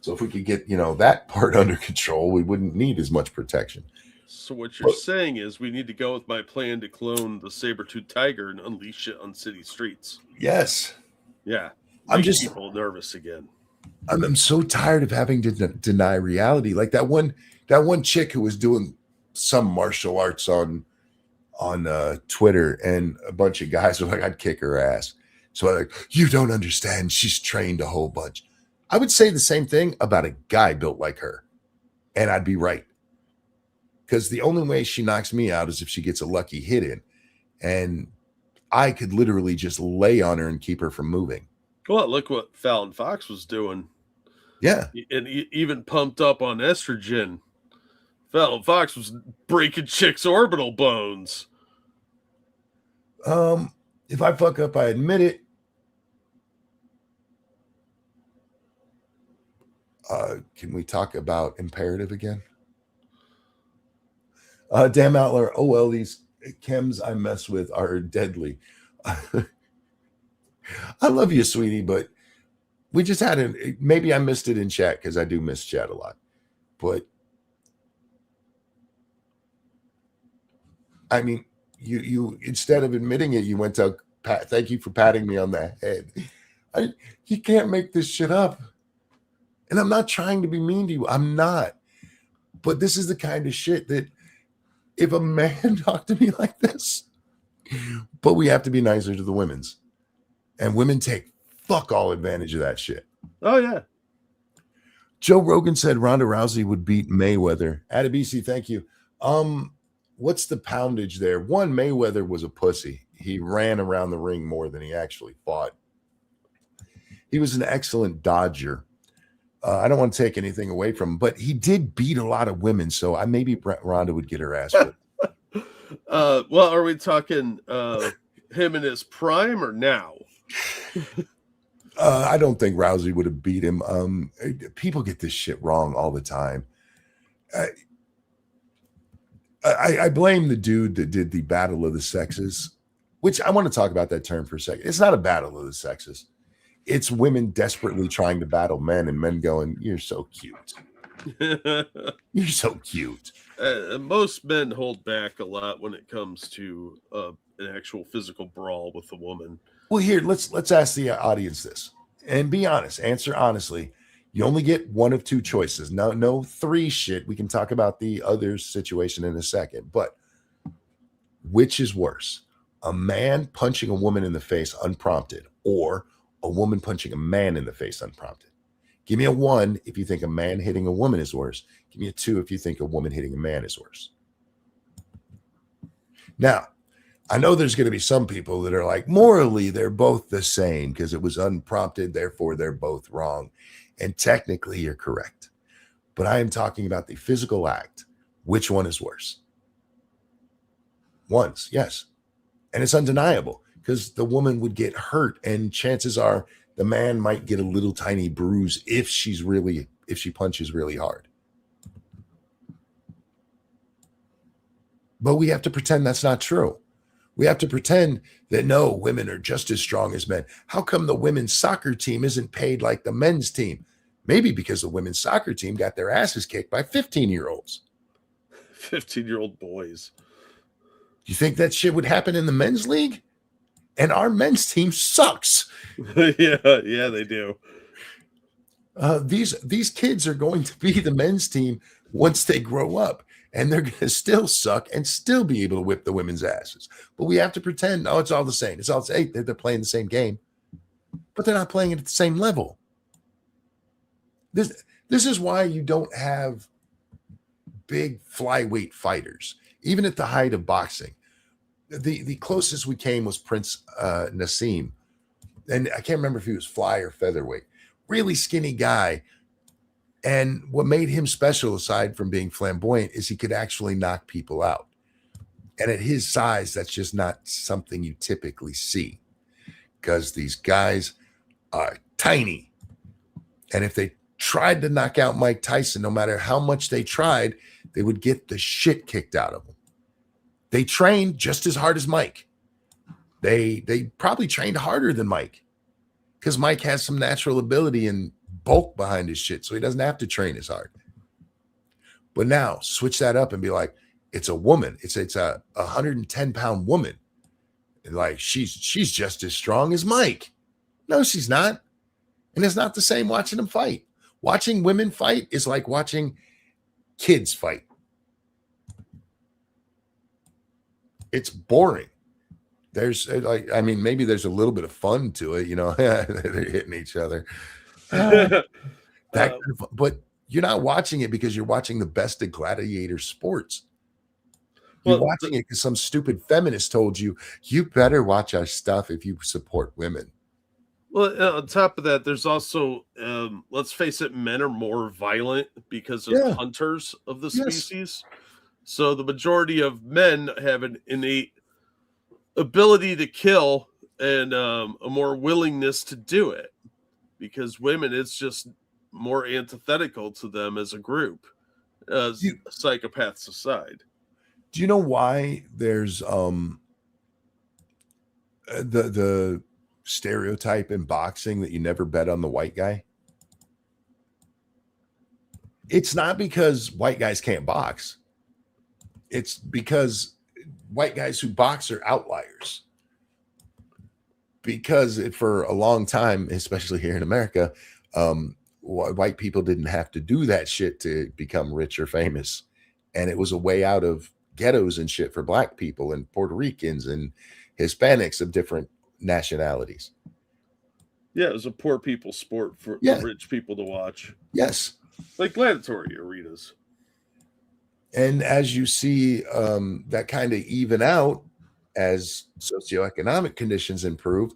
So if we could get, that part under control, we wouldn't need as much protection. So what you're saying is we need to go with my plan to clone the saber-toothed tiger and unleash it on city streets. Yes. Yeah. I'm just people nervous again. I'm so tired of having to deny reality. Like that one chick who was doing some martial arts on Twitter, and a bunch of guys were like, I'd kick her ass. So I'm like, you don't understand. She's trained a whole bunch. I would say the same thing about a guy built like her, and I'd be right. Because the only way she knocks me out is if she gets a lucky hit in, and I could literally just lay on her and keep her from moving. Well, look what Fallon Fox was doing. Yeah. And even pumped up on estrogen. Fallon Fox was breaking chicks' orbital bones. If I fuck up, I admit it. Can we talk about imperative again? Damn Outlaw. Oh, well, these chems I mess with are deadly. I love you, sweetie, but we just had maybe I missed it in chat because I do miss chat a lot. But I mean, you instead of admitting it, you went to thank you for patting me on the head. You can't make this shit up. And I'm not trying to be mean to you. I'm not. But this is the kind of shit that if a man talked to me like this, but we have to be nicer to the women's. And women take fuck all advantage of that shit. Oh, yeah. Joe Rogan said Ronda Rousey would beat Mayweather. Adebisi, thank you. What's the poundage there? One, Mayweather was a pussy. He ran around the ring more than he actually fought. He was an excellent dodger. I don't want to take anything away from him, but he did beat a lot of women, so maybe Ronda would get her ass whipped. Well, are we talking him in his prime or now? I don't think Rousey would have beat him. People get this shit wrong all the time. I blame the dude that did the Battle of the Sexes, which I want to talk about that term for a second. It's not a battle of the sexes. It's women desperately trying to battle men and men going, you're so cute. You're so cute. Most men hold back a lot when it comes to an actual physical brawl with a woman. Well, here, let's ask the audience this and be honest. Answer honestly. You only get one of two choices. No three shit. We can talk about the other situation in a second. But Which is worse? A man punching a woman in the face unprompted, or a woman punching a man in the face unprompted? Give me a 1 if you think a man hitting a woman is worse. Give me a 2 if you think a woman hitting a man is worse. Now, I know there's going to be some people that are like, morally, they're both the same because it was unprompted, therefore they're both wrong. And technically, you're correct. But I am talking about the physical act. Which one is worse? Once, yes. And it's undeniable because the woman would get hurt, and chances are the man might get a little tiny bruise if she punches really hard. But we have to pretend that's not true. We have to pretend that no, women are just as strong as men. How come the women's soccer team isn't paid like the men's team? Maybe because the women's soccer team got their asses kicked by 15-year-olds. 15-year-old boys. You think that shit would happen in the men's league? And our men's team sucks. yeah, they do. These kids are going to be the men's team once they grow up, and they're going to still suck and still be able to whip the women's asses. But we have to pretend, oh, it's all the same. It's all the same. They're playing the same game, but they're not playing it at the same level. This is why you don't have big flyweight fighters, even at the height of boxing. The closest we came was Prince Nassim, and I can't remember if he was fly or featherweight. Really skinny guy, and what made him special, aside from being flamboyant, is he could actually knock people out. And at his size, that's just not something you typically see, because these guys are tiny. And if they tried to knock out Mike Tyson, no matter how much they tried, they would get the shit kicked out of them. They trained just as hard as Mike. They probably trained harder than Mike, because Mike has some natural ability and bulk behind his shit, so he doesn't have to train as hard. But now switch that up and be like, it's a woman. It's a 110-pound woman. And like she's just as strong as Mike. No, she's not. And it's not the same watching them fight. Watching women fight is like watching kids fight. It's boring. There's maybe there's a little bit of fun to it, they're hitting each other. But you're not watching it because you're watching the best of gladiator sports. You're watching it because some stupid feminist told you better watch our stuff if you support women. Well, on top of that, there's also, let's face it, men are more violent because of hunters of the species. So the majority of men have an innate ability to kill and a more willingness to do it, because women, it's just more antithetical to them as a group, as psychopaths aside. Do you know why there's the stereotype in boxing that you never bet on the white guy? It's not because white guys can't box. It's because white guys who box are outliers. Because for a long time, especially here in America, white people didn't have to do that shit to become rich or famous. And it was a way out of ghettos and shit for black people and Puerto Ricans and Hispanics of different nationalities. Yeah, it was a poor people's sport for rich people to watch. Yes. Like gladiatory arenas. And as you see that kind of even out as socioeconomic conditions improve,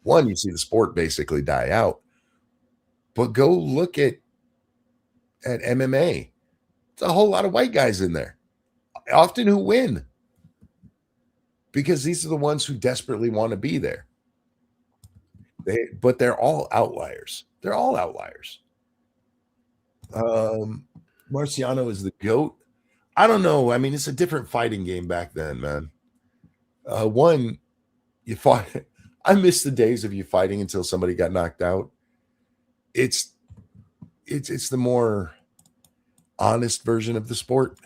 one, you see the sport basically die out. But go look at MMA. It's a whole lot of white guys in there, often who win, because these are the ones who desperately want to be there. But they're all outliers. They're all outliers. Marciano is the GOAT. I don't know. I mean, it's a different fighting game back then, man. One, you fought. I miss the days of you fighting until somebody got knocked out. It's the more honest version of the sport.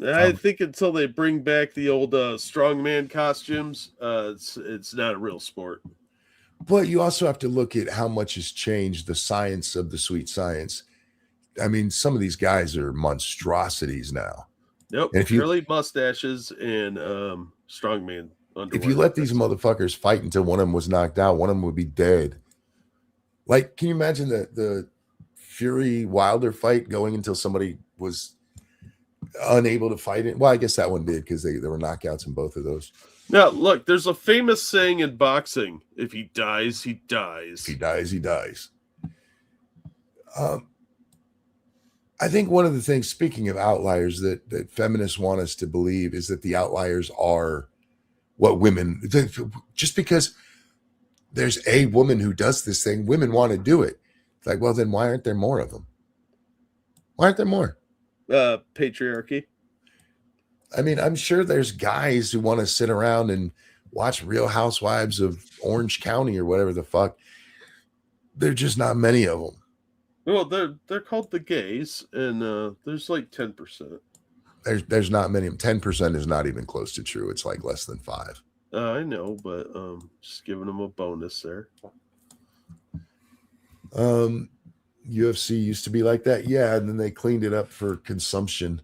I think until they bring back the old strongman costumes, it's not a real sport. But you also have to look at how much has changed the science of the sweet science. I mean, some of these guys are monstrosities now. Nope, And curly mustaches and strongman underwear. If you let these motherfuckers fight until one of them was knocked out, one of them would be dead. Like, can you imagine the Fury Wilder fight going until somebody was unable to fight it? Well, I guess that one did because there were knockouts in both of those. Now, look, there's a famous saying in boxing: if he dies, he dies. If he dies, he dies. I think one of the things, speaking of outliers, that feminists want us to believe is that the outliers are what women, just because there's a woman who does this thing, women want to do it. It's like, well, then why aren't there more of them? Why aren't there more? Patriarchy. I mean, I'm sure there's guys who want to sit around and watch Real Housewives of Orange County or whatever the fuck. There're just not many of them. Well, they're called the gays, and there's like 10%. There's not many. 10% is not even close to true. It's like less than 5. I know, but just giving them a bonus there. UFC used to be like that, yeah, and then they cleaned it up for consumption.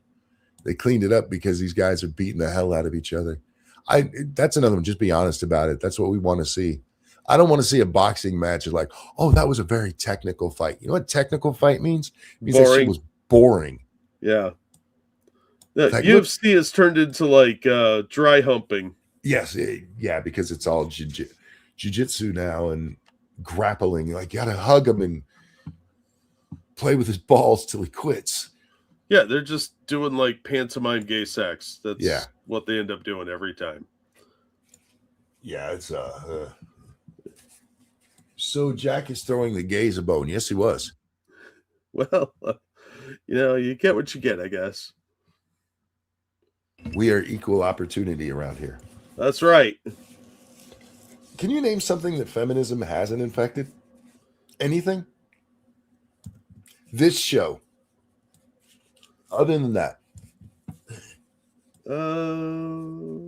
They cleaned it up because these guys are beating the hell out of each other. That's another one. Just be honest about it. That's what we want to see. I don't want to see a boxing match like, oh, that was a very technical fight. You know what technical fight means? It means that shit was boring. Yeah. UFC has turned into like dry humping. Yes, yeah, because it's all jiu-jitsu now and grappling. Like, you got to hug him and play with his balls till he quits. Yeah, they're just doing like pantomime gay sex. That's what they end up doing every time. Yeah, it's So Jack is throwing the gays a bone. Yes, he was. Well, you get what you get, I guess. We are equal opportunity around here. That's right. Can you name something that feminism hasn't infected? Anything? This show. Other than that. No,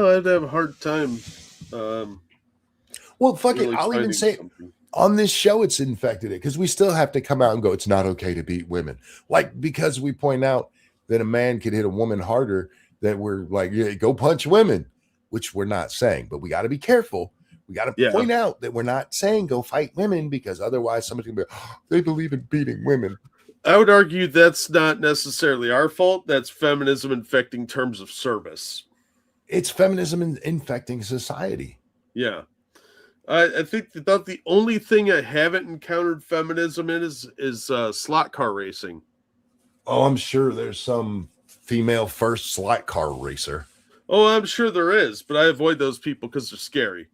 I'd have a hard time. Well, fuck it. I'll even say on this show, it's infected it because we still have to come out and go, it's not okay to beat women. Like, because we point out that a man could hit a woman harder, that we're like, yeah, go punch women, which we're not saying, but we got to be careful. We got to point out that we're not saying go fight women because otherwise somebody's going to be, oh, they believe in beating women. I would argue that's not necessarily our fault. That's feminism infecting terms of service. It's feminism infecting society. Yeah. I think about the only thing I haven't encountered feminism in is slot car racing. Oh, I'm sure there's some female first slot car racer. Oh, I'm sure there is, but I avoid those people because they're scary.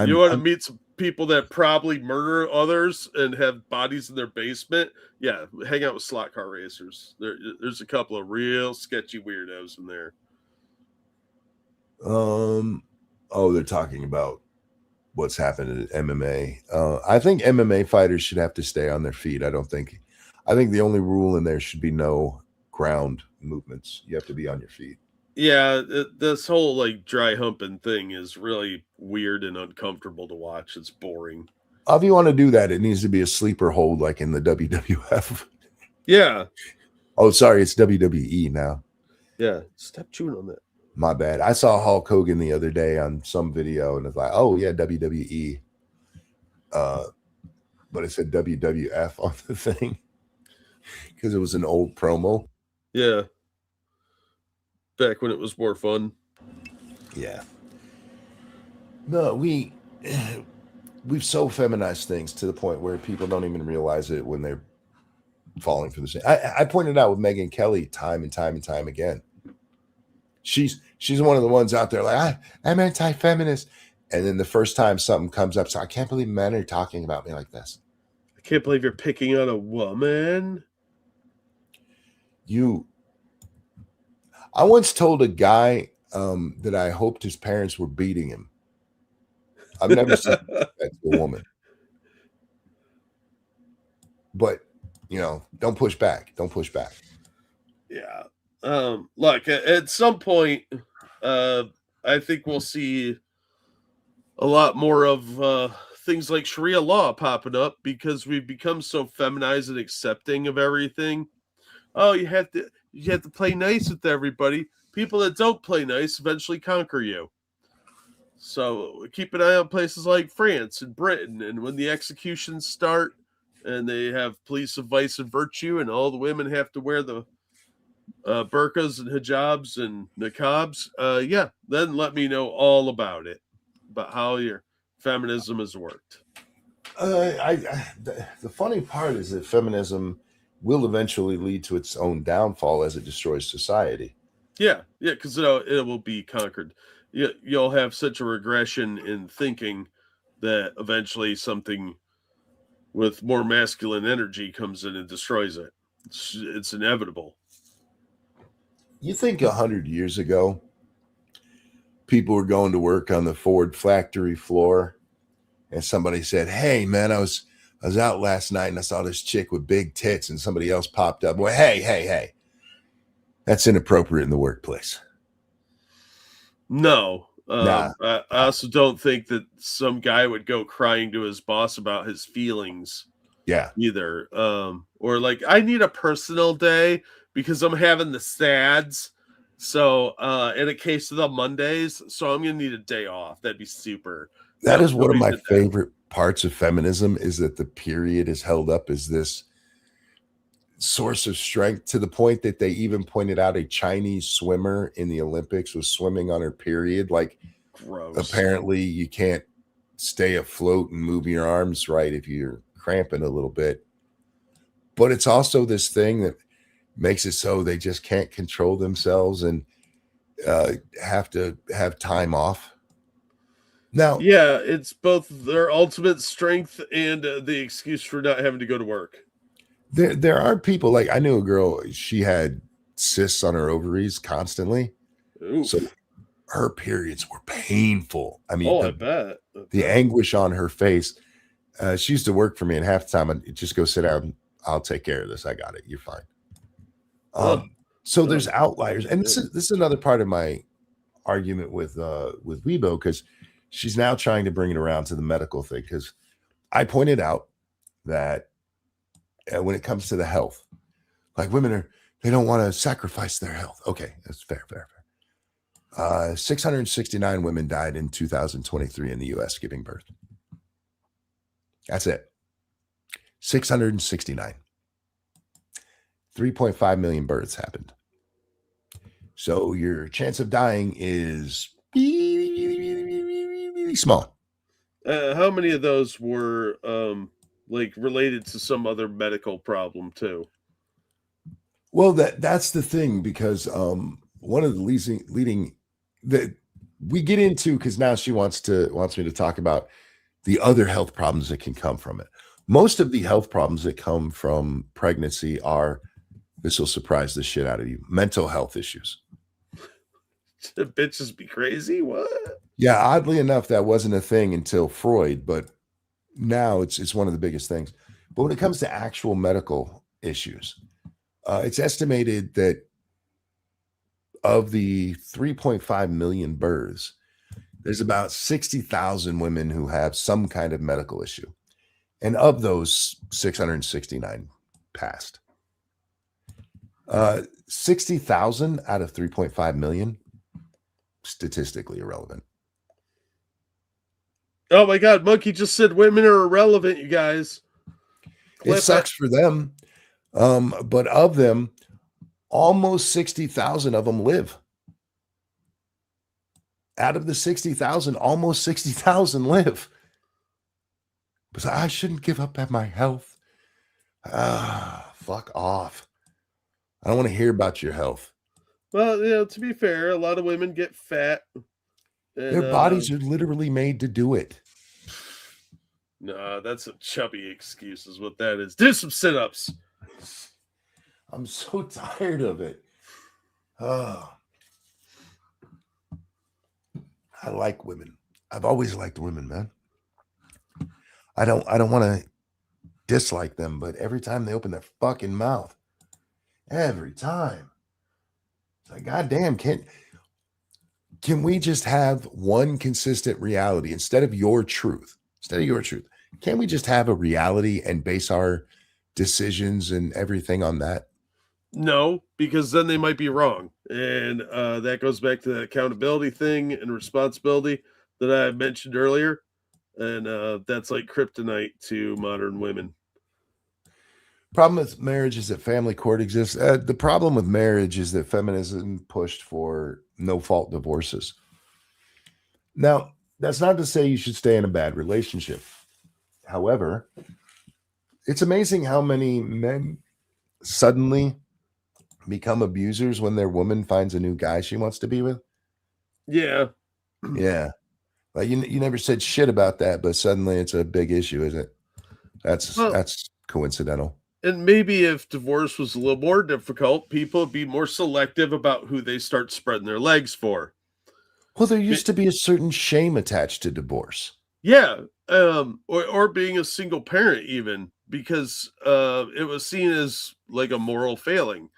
You want to meet some people that probably murder others and have bodies in their basement? Yeah, hang out with slot car racers. There's a couple of real sketchy weirdos in there. They're talking about what's happened at MMA. I think MMA fighters should have to stay on their feet. I think the only rule in there should be no ground movements. You have to be on your feet. Yeah, this whole like dry humping thing is really weird and uncomfortable to watch. It's boring. If you want to do that, it needs to be a sleeper hold like in the WWF. Yeah. Oh, sorry, it's WWE now. Yeah, stop chewing on that. My bad. I saw Hulk Hogan the other day on some video and it's like, oh yeah, WWE. But it said WWF on the thing because it was an old promo. Yeah. Back when it was more fun. Yeah. No, we've so feminized things to the point where people don't even realize it when they're falling for the same. I pointed out with Megyn Kelly time and time and time again. She's one of the ones out there like, I'm anti-feminist. And then the first time something comes up, so I can't believe men are talking about me like this. I can't believe you're picking on a woman. I once told a guy that I hoped his parents were beating him. I've never said that to a woman. But, don't push back. Don't push back. Yeah. Look, at some point, I think we'll see a lot more of things like Sharia law popping up because we've become so feminized and accepting of everything. Oh, you have to You have to play nice with everybody. People that don't play nice eventually conquer you. So keep an eye on places like France and Britain, and when the executions start and they have police of vice and virtue and all the women have to wear the burqas and hijabs and niqabs, then let me know all about it, about how your feminism has worked. The funny part is that feminism will eventually lead to its own downfall as it destroys society. Yeah, because it will be conquered. You'll have such a regression in thinking that eventually something with more masculine energy comes in and destroys it. It's inevitable. You think 100 years ago, people were going to work on the Ford factory floor, and somebody said, "Hey, man, I was out last night and I saw this chick with big tits," and somebody else popped up. Well, hey, that's inappropriate in the workplace. No. Nah. I also don't think that some guy would go crying to his boss about his feelings. Yeah. Either. Or like, I need a personal day because I'm having the sads. So, in a case of the Mondays, so I'm going to need a day off. That'd be super. That is one of my favorite parts of feminism, is that the period is held up as this source of strength, to the point that they even pointed out a Chinese swimmer in the Olympics was swimming on her period. Like, gross. Apparently you can't stay afloat and move your arms right if you're cramping a little bit. But it's also this thing that makes it so they just can't control themselves and have to have time off. Now, yeah, it's both their ultimate strength and the excuse for not having to go to work. There are people, like I knew a girl, she had cysts on her ovaries constantly. Oof. So her periods were painful. I mean, I bet. The anguish on her face. She used to work for me, and half the time I'd just go sit down. I'll take care of this. I got it. You're fine. So there's outliers. And this is another part of my argument with Weibo, because she's now trying to bring it around to the medical thing, because I pointed out that when it comes to the health, like women they don't want to sacrifice their health. Okay, that's fair. 669 women died in 2023 in the U.S. giving birth. That's it. 669. 3.5 million births happened. So your chance of dying is really small. How many of those were like related to some other medical problem too? Well, that's the thing, because one of the leading that we get into, because now she wants me to talk about the other health problems that can come from it. Most of the health problems that come from pregnancy are, this will surprise the shit out of you, mental health issues. The bitches be crazy. What? Yeah, oddly enough, that wasn't a thing until Freud, but now it's one of the biggest things. But when it comes to actual medical issues, it's estimated that of the 3.5 million births, there's about 60,000 women who have some kind of medical issue. And of those, 669 passed. 60,000 out of 3.5 million, statistically irrelevant. Oh my God, Monkey just said women are irrelevant, you guys. It sucks for them. But of them, almost 60,000 of them live. Out of the 60,000, almost 60,000 live. But I shouldn't give up at my health. Fuck off. I don't want to hear about your health. Well, to be fair, a lot of women get fat. And, their bodies are literally made to do it. No, that's a chubby excuse is what that is. Do some sit-ups. I'm so tired of it. I like women. I've always liked women, man. I don't want to dislike them, but every time they open their fucking mouth, every time, it's like, goddamn, can we just have one consistent reality instead of your truth? Can't we just have a reality and base our decisions and everything on that? No, because then they might be wrong. And that goes back to the accountability thing and responsibility that I mentioned earlier. And that's like kryptonite to modern women. Problem with marriage is that family court exists. The problem with marriage is that feminism pushed for no-fault divorces. Now, that's not to say you should stay in a bad relationship. However, it's amazing how many men suddenly become abusers when their woman finds a new guy she wants to be with. Yeah. Yeah. Like you never said shit about that, but suddenly it's a big issue, is it? That's coincidental. And maybe if divorce was a little more difficult, people would be more selective about who they start spreading their legs for. Well, there used to be a certain shame attached to divorce. Yeah. Or being a single parent, even, because it was seen as like a moral failing.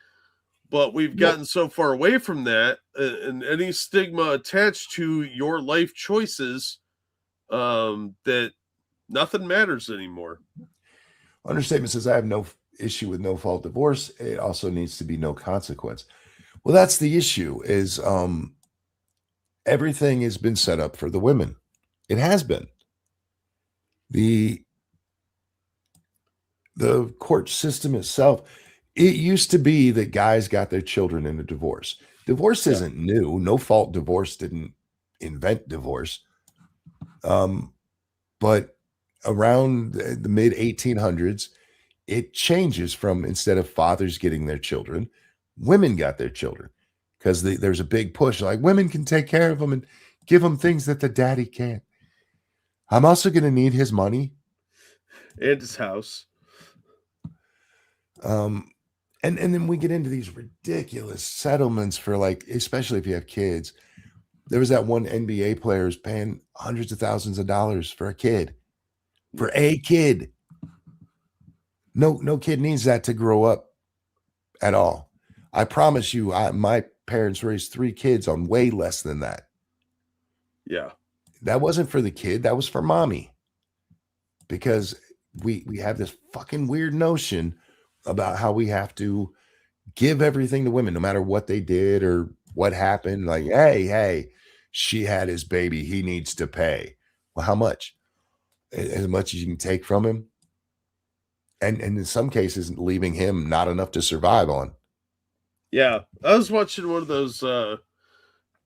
But we've gotten so far away from that, and any stigma attached to your life choices, that nothing matters anymore. Understatement says, I have no issue with no fault divorce. It also needs to be no consequence. Well, that's the issue is everything has been set up for the women. It has been. The court system itself, it used to be that guys got their children in a divorce. Divorce isn't new. No fault divorce didn't invent divorce. But around the mid 1800s, it changes from instead of fathers getting their children, women got their children because there's a big push like women can take care of them and give them things that the daddy can't. I'm also going to need his money and his house. And then we get into these ridiculous settlements for like, especially if you have kids. There was that one NBA player who's paying hundreds of thousands of dollars for a kid. For a kid. No kid needs that to grow up at all. I promise you, my parents raised 3 kids on way less than that. Yeah. That wasn't for the kid. That was for mommy. Because we have this fucking weird notion about how we have to give everything to women, no matter what they did or what happened. Like, hey, she had his baby. He needs to pay. Well, how much? As much as you can take from him. And in some cases, leaving him not enough to survive on. Yeah. I was watching one of those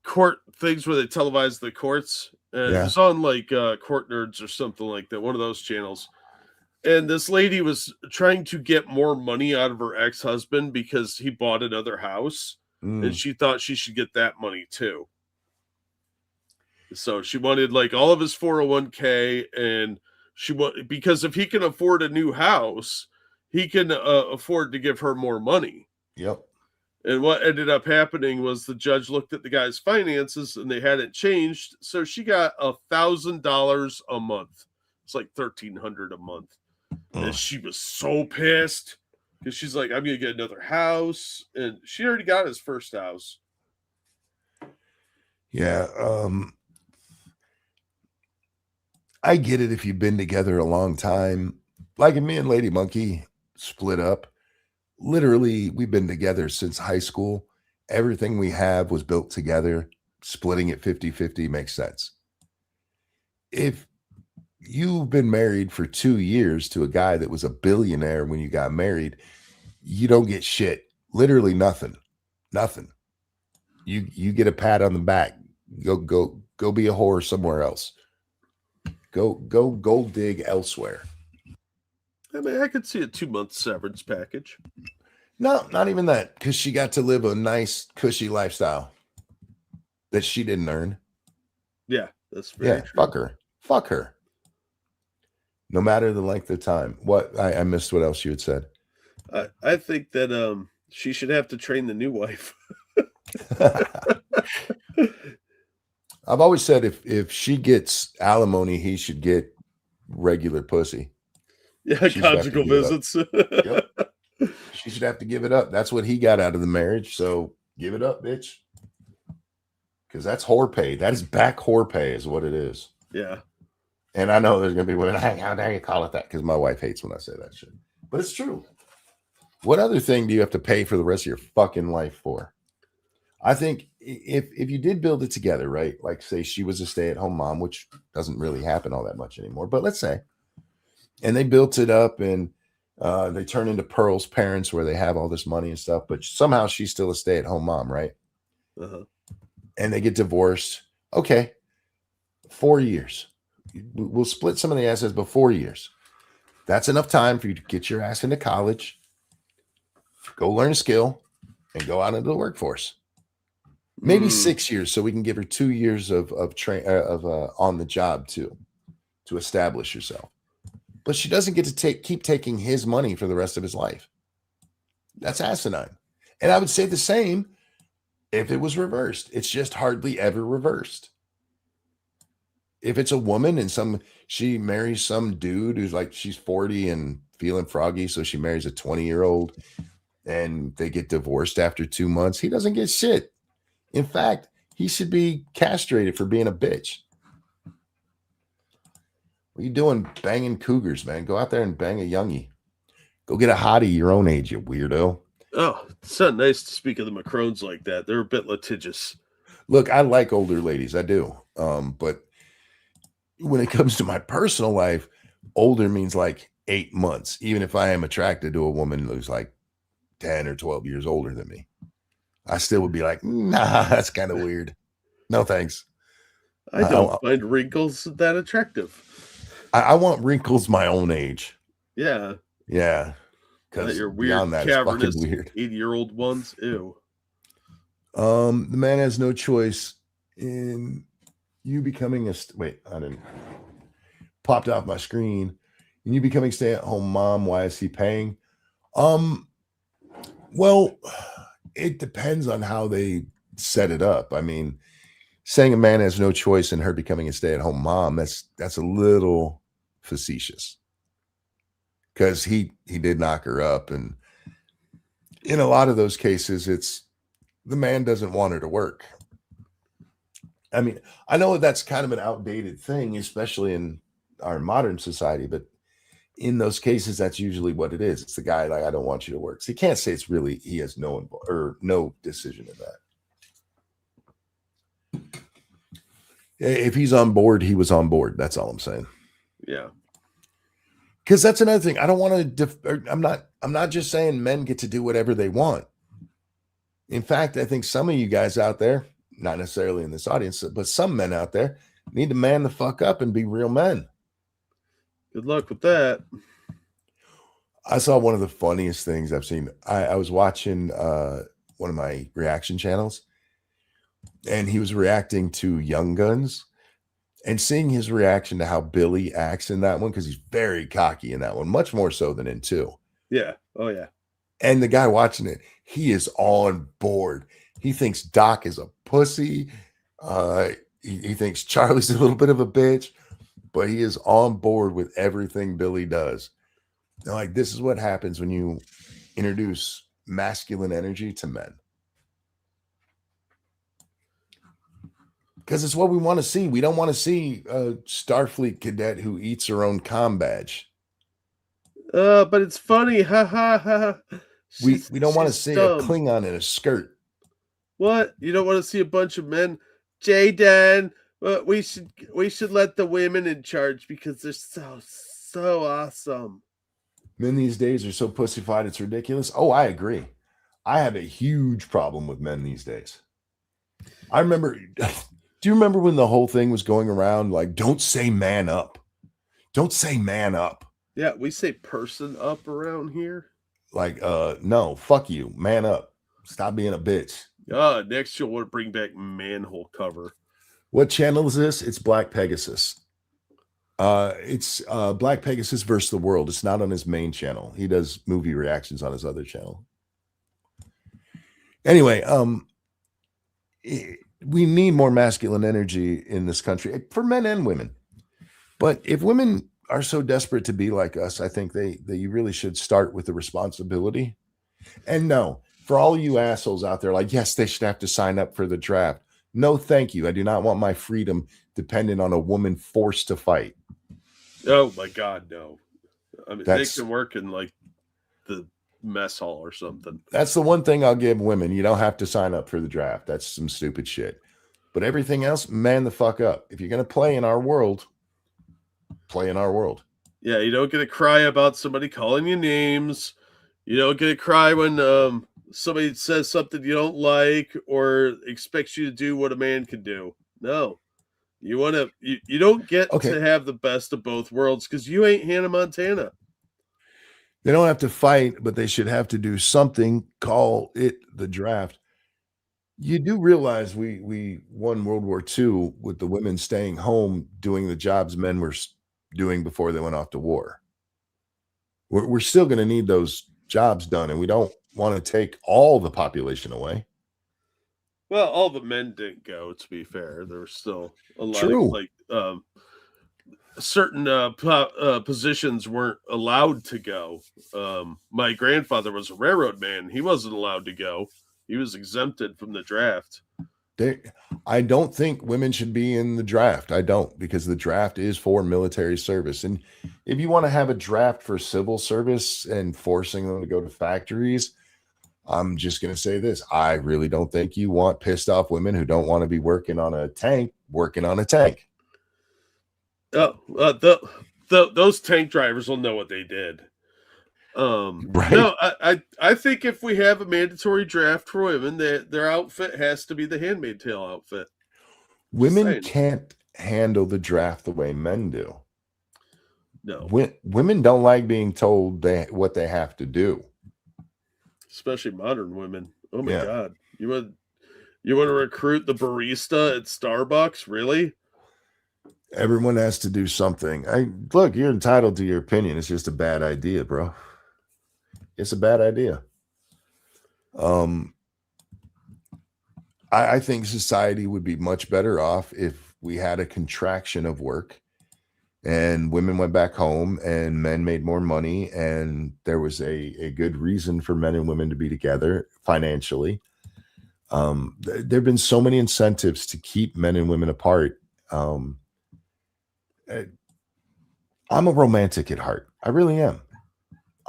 court things where they televise the courts. And it was on like Court Nerds or something like that, one of those channels. And this lady was trying to get more money out of her ex-husband because he bought another house. And she thought she should get that money too. So she wanted like all of his 401k, and because if he can afford a new house, he can afford to give her more money. Yep. And what ended up happening was the judge looked at the guy's finances and they hadn't changed. So she got $1,000 a month. It's like $1,300 a month. And she was so pissed because she's like, I'm going to get another house. And she already got his first house. Yeah. I get it if you've been together a long time. Like me and Lady Monkey split up. Literally, we've been together since high school. Everything we have was built together. Splitting it 50-50 makes sense. If you've been married for 2 years to a guy that was a billionaire when you got married, you don't get shit. Literally nothing. Nothing. You get a pat on the back. Go be a whore somewhere else. Go gold dig elsewhere. I mean, I could see a 2-month severance package. No, not even that, because she got to live a nice, cushy lifestyle that she didn't earn. Yeah, that's very true. Fuck her. No matter the length of time. What I missed what else you had said. I think that she should have to train the new wife. I've always said if she gets alimony, he should get regular pussy. Yeah, conjugal visits. Yep. She should have to give it up. That's what he got out of the marriage. So give it up, bitch. Because that's whore pay. That is back whore pay is what it is. Yeah. And I know there's going to be women, how dare you call it that? Because my wife hates when I say that shit. But it's true. What other thing do you have to pay for the rest of your fucking life for? I think if you did build it together, right? Like say she was a stay-at-home mom, which doesn't really happen all that much anymore, but let's say, and they built it up and they turn into Pearl's parents where they have all this money and stuff, but somehow she's still a stay-at-home mom, right? Uh-huh. And they get divorced. Okay, 4 years. We'll split some of the assets, but 4 years. That's enough time for you to get your ass into college, go learn a skill, and go out into the workforce. Maybe 6 years, so we can give her 2 years of on the job too, to establish herself. But she doesn't get to keep taking his money for the rest of his life. That's asinine. And I would say the same if it was reversed. It's just hardly ever reversed. If it's a woman and she marries some dude who's like, she's 40 and feeling froggy, so she marries a 20-year-old and they get divorced after 2 months, he doesn't get shit. In fact, he should be castrated for being a bitch. What are you doing banging cougars, man? Go out there and bang a youngie. Go get a hottie your own age, you weirdo. Oh, it's not nice to speak of the Macrones like that. They're a bit litigious. Look, I like older ladies. I do. But when it comes to my personal life, older means like 8 months, even if I am attracted to a woman who's like 10 or 12 years older than me. I still would be like, nah, that's kind of weird. No, thanks. I don't find wrinkles that attractive. I want wrinkles my own age. Yeah. Yeah. Because your weird, cavernous 80-year-old ones. Ew. The man has no choice in you becoming wait, I didn't popped off my screen. And you becoming stay-at-home mom, why is he paying? Well, it depends on how they set it up. I mean, saying a man has no choice in her becoming a stay-at-home mom, that's a little facetious. Because he did knock her up. And in a lot of those cases, it's the man doesn't want her to work. I mean, I know that's kind of an outdated thing, especially in our modern society, but in those cases, that's usually what it is. It's the guy like, I don't want you to work. So you can't say it's really, he has no decision in that. If he's on board, he was on board. That's all I'm saying. Yeah. Because that's another thing. I don't want to, I'm not just saying men get to do whatever they want. In fact, I think some of you guys out there, not necessarily in this audience, but some men out there need to man the fuck up and be real men. Good luck with that. I saw one of the funniest things I've seen. I was watching one of my reaction channels, and he was reacting to Young Guns, and seeing his reaction to how Billy acts in that one, because he's very cocky in that one, much more so than in 2. Yeah. Oh, yeah. And the guy watching it, he is on board. He thinks Doc is a pussy. He thinks Charlie's a little bit of a bitch, but he is on board with everything Billy does. Now, like, this is what happens when you introduce masculine energy to men. Because it's what we want to see. We don't want to see a Starfleet cadet who eats her own comm badge. But it's funny. Ha ha ha. We don't want to see a Klingon in a skirt. What? You don't want to see a bunch of men? Jaden, we should let the women in charge because they're so awesome. Men these days are so pussyfied, it's ridiculous. Oh, I agree. I have a huge problem with men these days. I remember, do you remember when the whole thing was going around like, don't say man up. Don't say man up. Yeah, we say person up around here. Like, no, fuck you. Man up. Stop being a bitch. Next you'll want to bring back manhole cover. What channel is this? It's Black Pegasus. It's Black Pegasus versus the World. It's not on his main channel. He does movie reactions on his other channel. Anyway, we need more masculine energy in this country for men and women. But if women are so desperate to be like us, I think they really should start with the responsibility. And no, for all you assholes out there, like, yes, they should have to sign up for the draft. No, thank you. I do not want my freedom dependent on a woman forced to fight. Oh my God, no. I mean, they can work in like the mess hall or something. That's the one thing I'll give women. You don't have to sign up for the draft. That's some stupid shit. But everything else, man the fuck up. If you're going to play in our world, play in our world. Yeah, you don't get to cry about somebody calling you names. You don't get to cry when somebody says something you don't like or expects you to do what a man can do. No. You don't get to have the best of both worlds because you ain't Hannah Montana. They don't have to fight, but they should have to do something. Call it the draft. You do realize we won World War II with the women staying home doing the jobs men were doing before they went off to war. We're still going to need those jobs done, and we don't want to take all the population away. Well, all the men didn't go, to be fair. There were still a lot True. of certain positions weren't allowed to go. My grandfather was a railroad man. He wasn't allowed to go. He was exempted from the draft. I don't think women should be in the draft. I don't, because the draft is for military service. And if you want to have a draft for civil service and forcing them to go to factories, I'm just going to say this. I really don't think you want pissed off women who don't want to be working on a tank. Those tank drivers will know what they did. Right. No, I think if we have a mandatory draft for women, their outfit has to be the Handmaid's Tale outfit. Women can't handle the draft the way men do. No. Women don't like being told what they have to do. Especially modern women. Oh my God. You want to recruit the barista at Starbucks? Really? Everyone has to do something. Look, you're entitled to your opinion. It's just a bad idea, bro. It's a bad idea. I think society would be much better off if we had a contraction of work and women went back home and men made more money and there was a good reason for men and women to be together financially. There have been so many incentives to keep men and women apart. I'm a romantic at heart. I really am.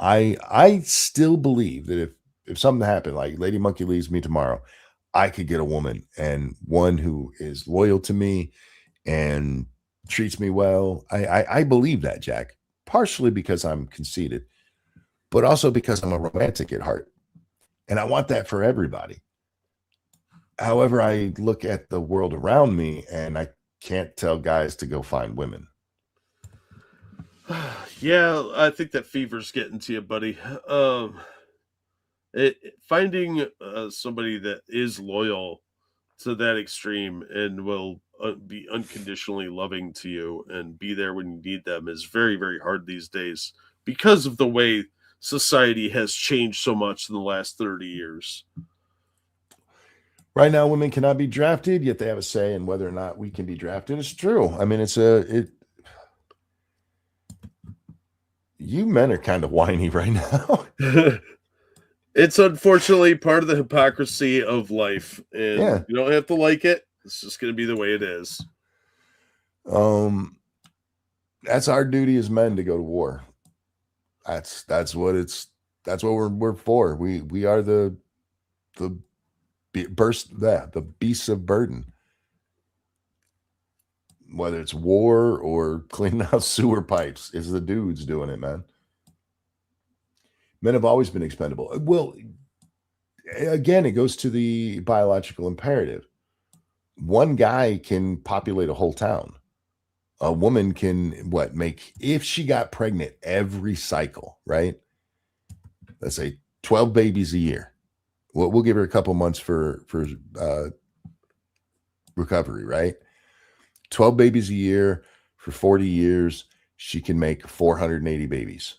I still believe that if something happened, like Lady Monkey leaves me tomorrow, I could get a woman, and one who is loyal to me and treats me well. I believe that, Jack, partially because I'm conceited, but also because I'm a romantic at heart. And I want that for everybody. However, I look at the world around me and I can't tell guys to go find women. Yeah, I think that fever's getting to you, buddy. Finding somebody that is loyal to that extreme and will be unconditionally loving to you and be there when you need them is very, very hard these days because of the way society has changed so much in the last 30 years. Right now, women cannot be drafted, yet they have a say in whether or not we can be drafted. It's true. I mean, you men are kind of whiny right now. It's unfortunately part of the hypocrisy of life, and you don't have to like it. It's just going to be the way it is. That's our duty as men to go to war. That's what we're for. We are the beasts of burden. Whether it's war or cleaning out sewer pipes, it's the dudes doing it, man. Men have always been expendable. Well, again, it goes to the biological imperative. One guy can populate a whole town. A woman can if she got pregnant every cycle, right? Let's say 12 babies a year. We'll give her a couple months for recovery, right? 12 babies a year for 40 years, she can make 480 babies.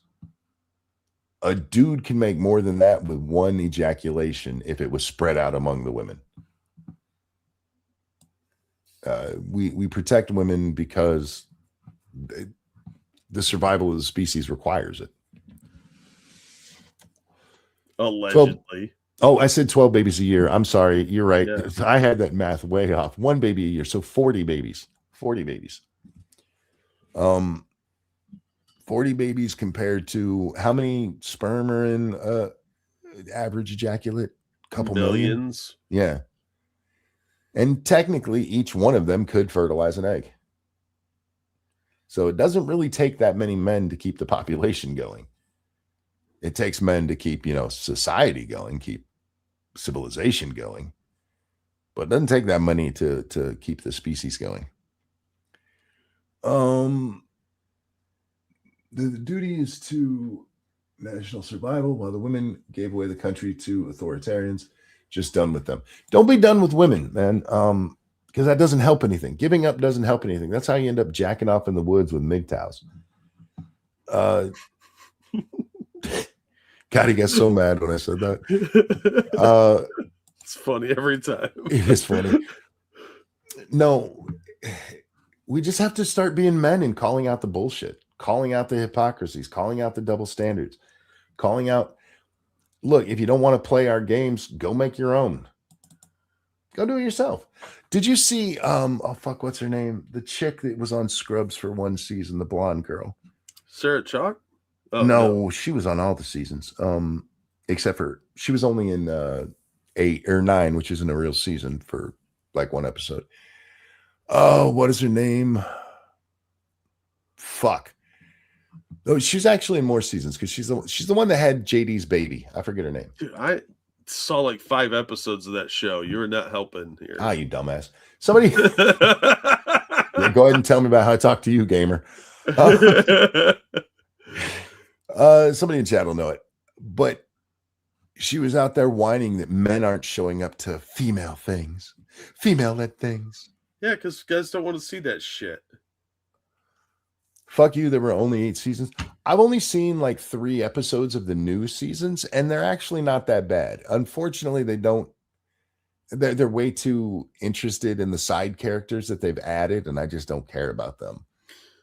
A dude can make more than that with one ejaculation if it was spread out among the women. We protect women because the survival of the species requires it. Allegedly. I said 12 babies a year. I'm sorry. You're right. Yeah. I had that math way off. 1 baby a year. So 40 babies. 40 babies. 40 babies compared to how many sperm are in average ejaculate? Couple Millions. million? Yeah. And technically, each one of them could fertilize an egg. So it doesn't really take that many men to keep the population going. It takes men to keep, society going, keep civilization going. But it doesn't take that many to keep the species going. The duty is to national survival, while the women gave away the country to authoritarians. Just done with them. Don't be done with women, man. Because that doesn't help anything. Giving up doesn't help anything. That's how you end up jacking off in the woods with MGTOWs. God, he gets so mad when I said that. It's funny every time. It is funny. No, we just have to start being men and calling out the bullshit, calling out the hypocrisies, calling out the double standards, calling out, look, if you don't want to play our games, go make your own. Go do it yourself. Did you see, what's her name? The chick that was on Scrubs for one season, the blonde girl. Sarah Chalk? Oh, no, she was on all the seasons. Except for, she was only in 8 or 9, which isn't a real season, for like one episode. Oh, what is her name? Fuck. Oh, she's actually in more seasons because she's the one that had JD's baby. I forget her name. Dude, I saw like 5 episodes of that show. You were not helping here. Ah, you dumbass. Somebody yeah, go ahead and tell me about how I talk to you, gamer. Somebody in chat will know it. But she was out there whining that men aren't showing up to female-led things. Yeah, because guys don't want to see that shit. Fuck you, there were only 8 seasons. I've only seen like 3 episodes of the new seasons, and they're actually not that bad. Unfortunately, they're way too interested in the side characters that they've added, and I just don't care about them.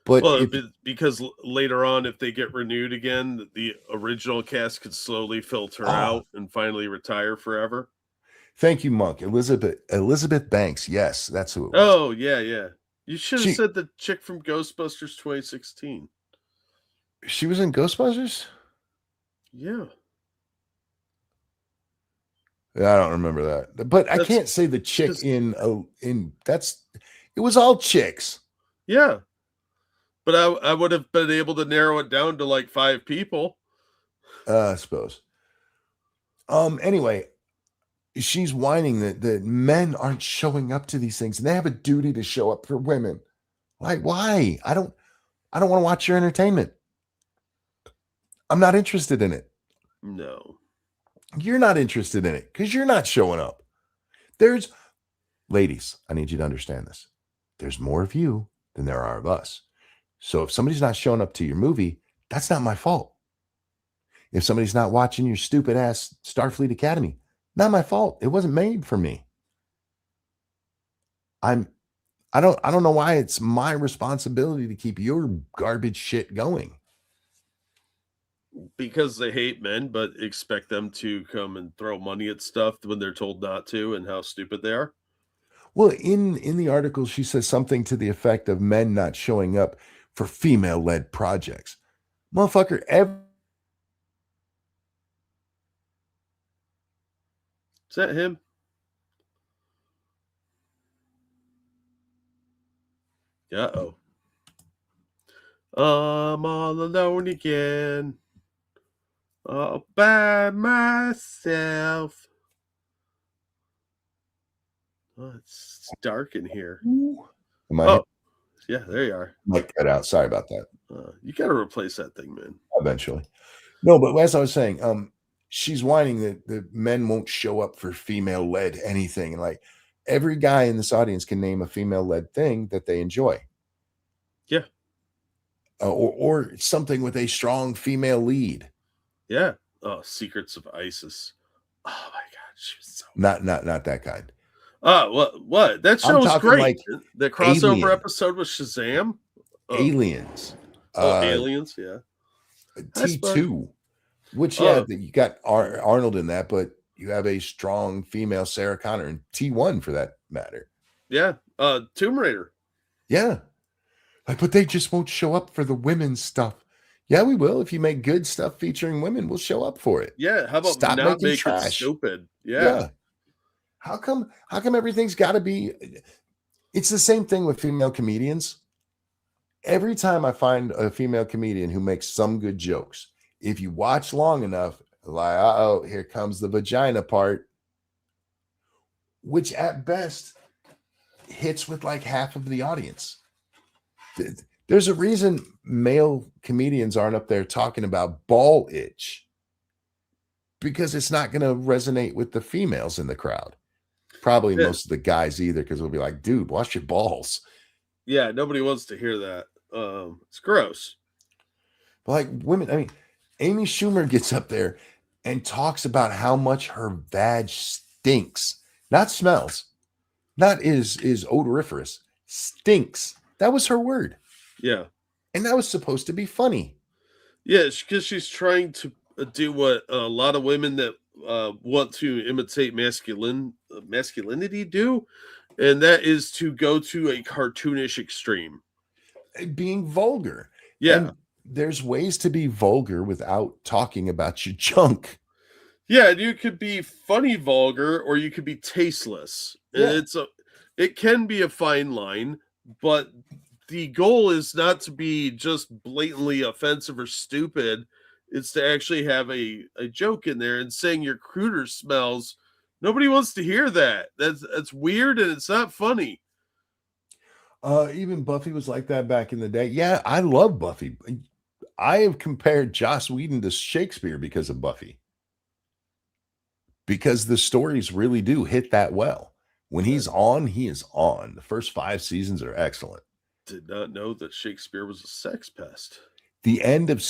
But because later on, if they get renewed again, the original cast could slowly filter out and finally retire forever. Thank you, Monk. Elizabeth Banks. Yes, that's who it was. Oh, yeah. You should have said the chick from Ghostbusters 2016. She was in Ghostbusters? Yeah. I don't remember that. But I can't say the chick it was all chicks. Yeah. But I would have been able to narrow it down to like 5 people. I suppose. Anyway, she's whining that men aren't showing up to these things, and they have a duty to show up for women. Like, why? I don't want to watch your entertainment. I'm not interested in it. No. You're not interested in it because you're not showing up. Ladies, I need you to understand this. There's more of you than there are of us. So if somebody's not showing up to your movie, that's not my fault. If somebody's not watching your stupid ass Starfleet Academy, not my fault. It wasn't made for me. I don't know why it's my responsibility to keep your garbage shit going. Because they hate men, but expect them to come and throw money at stuff when they're told not to, and how stupid they are. Well, in the article, she says something to the effect of men not showing up for female-led projects. Motherfucker, Is that him? Uh-oh. I'm all alone again. All by myself. Oh, it's dark in here. Yeah, there you are. Might cut out. Sorry about that. You got to replace that thing, man. Eventually. No, but as I was saying, she's whining that men won't show up for female-led anything. And like every guy in this audience can name a female-led thing that they enjoy. Yeah. Or something with a strong female lead. Yeah. Oh, Secrets of ISIS. Oh my God, she was so not that kind. What? That show was great. Like the crossover episode with Shazam. Aliens. Aliens. Yeah. T2, which you got Arnold in that, but you have a strong female Sarah Connor, and T1 for that matter. Yeah. Tomb Raider. Yeah. Like, but they just won't show up for the women's stuff. Yeah, we will. If you make good stuff featuring women, we'll show up for it. Yeah, how about Stop not making make it trash. stupid? Yeah. Yeah. How come everything's got to be it's the same thing with female comedians. Every time I find a female comedian who makes some good jokes, if you watch long enough, like, uh-oh, here comes the vagina part, which at best hits with like half of the audience. There's a reason male comedians aren't up there talking about ball itch because it's not going to resonate with the females in the crowd. Probably Yeah. most of the guys either, because they'll be like, dude, wash your balls. Yeah, nobody wants to hear that. It's gross. But like women, I mean, Amy Schumer gets up there and talks about how much her vag stinks, not smells, not is odoriferous, stinks. That was her word. Yeah. And that was supposed to be funny. Yeah, because she's trying to do what a lot of women that want to imitate masculinity do, and that is to go to a cartoonish extreme. Being vulgar. Yeah. And there's ways to be vulgar without talking about your junk. Yeah, and you could be funny vulgar or you could be tasteless. Yeah. It can be a fine line, but the goal is not to be just blatantly offensive or stupid. It's to actually have a joke in there, and saying your cruder smells. Nobody wants to hear that. That's weird and it's not funny. Even Buffy was like that back in the day. Yeah, I love Buffy. I have compared Joss Whedon to Shakespeare because of Buffy. Because the stories really do hit that well. When he's on, he is on. The first 5 seasons are excellent. Did not know that Shakespeare was a sex pest. The end of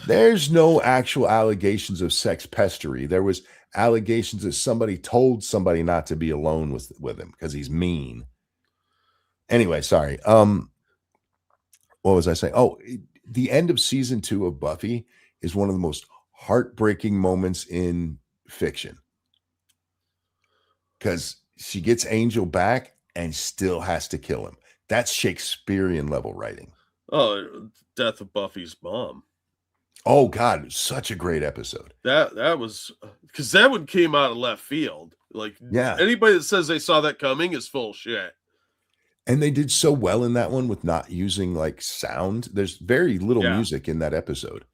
there's no actual allegations of sex pestery. There was allegations that somebody told somebody not to be alone with him because he's mean. Anyway, sorry. What was I saying? Oh, the end of season 2 of Buffy is one of the most heartbreaking moments in fiction. Because she gets Angel back and still has to kill him. That's Shakespearean level writing. Oh, death of Buffy's mom. Oh God, such a great episode. That was because that one came out of left field. Like, yeah, anybody that says they saw that coming is full of shit. And they did so well in that one with not using like sound. There's very little music in that episode.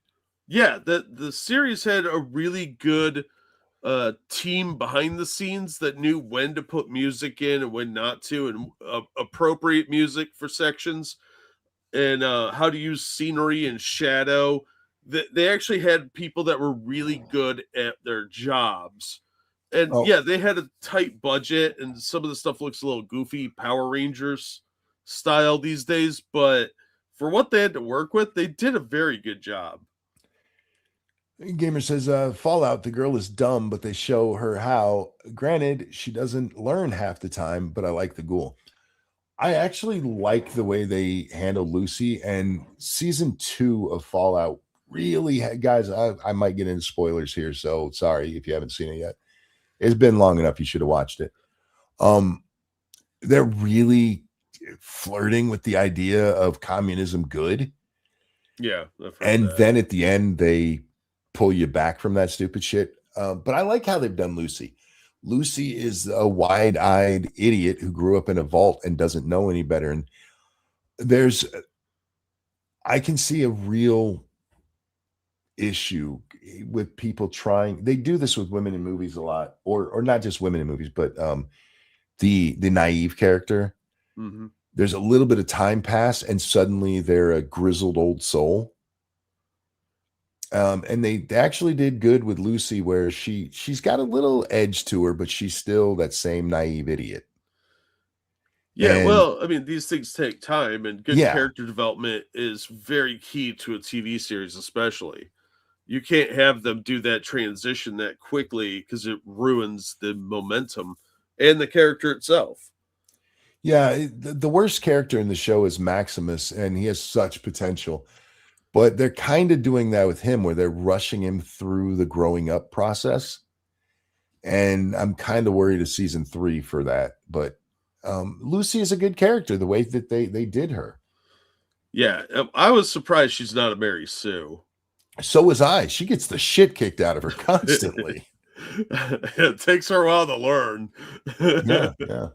Yeah, the series had a really good team behind the scenes that knew when to put music in and when not to, and appropriate music for sections, and how to use scenery and shadow. They actually had people that were really good at their jobs. And yeah, they had a tight budget, and some of the stuff looks a little goofy, Power Rangers style these days, but for what they had to work with, they did a very good job. Gamer says, Fallout, the girl is dumb, but they show her how. Granted, she doesn't learn half the time, but I like the ghoul. I actually like the way they handle Lucy, and season 2 of Fallout really had, guys, I might get into spoilers here, so sorry if you haven't seen it yet. It's been long enough. You should have watched it. They're really flirting with the idea of communism good. Yeah. And then at the end, they pull you back from that stupid shit. But I like how they've done Lucy. Lucy is a wide-eyed idiot who grew up in a vault and doesn't know any better. And I can see a real issue with people trying. They do this with women in movies a lot, or not just women in movies, but the naive character. Mm-hmm. There's a little bit of time pass, and suddenly they're a grizzled old soul. And they actually did good with Lucy, where she's got a little edge to her, but she's still that same naive idiot. Yeah, well, I mean, these things take time, and good character development is very key to a TV series, especially. You can't have them do that transition that quickly because it ruins the momentum and the character itself. Yeah, the worst character in the show is Maximus, and he has such potential. But they're kind of doing that with him, where they're rushing him through the growing up process. And I'm kind of worried of season 3 for that. But Lucy is a good character, the way that they did her. Yeah, I was surprised she's not a Mary Sue. So was I. She gets the shit kicked out of her constantly. It takes her a while to learn. Yeah.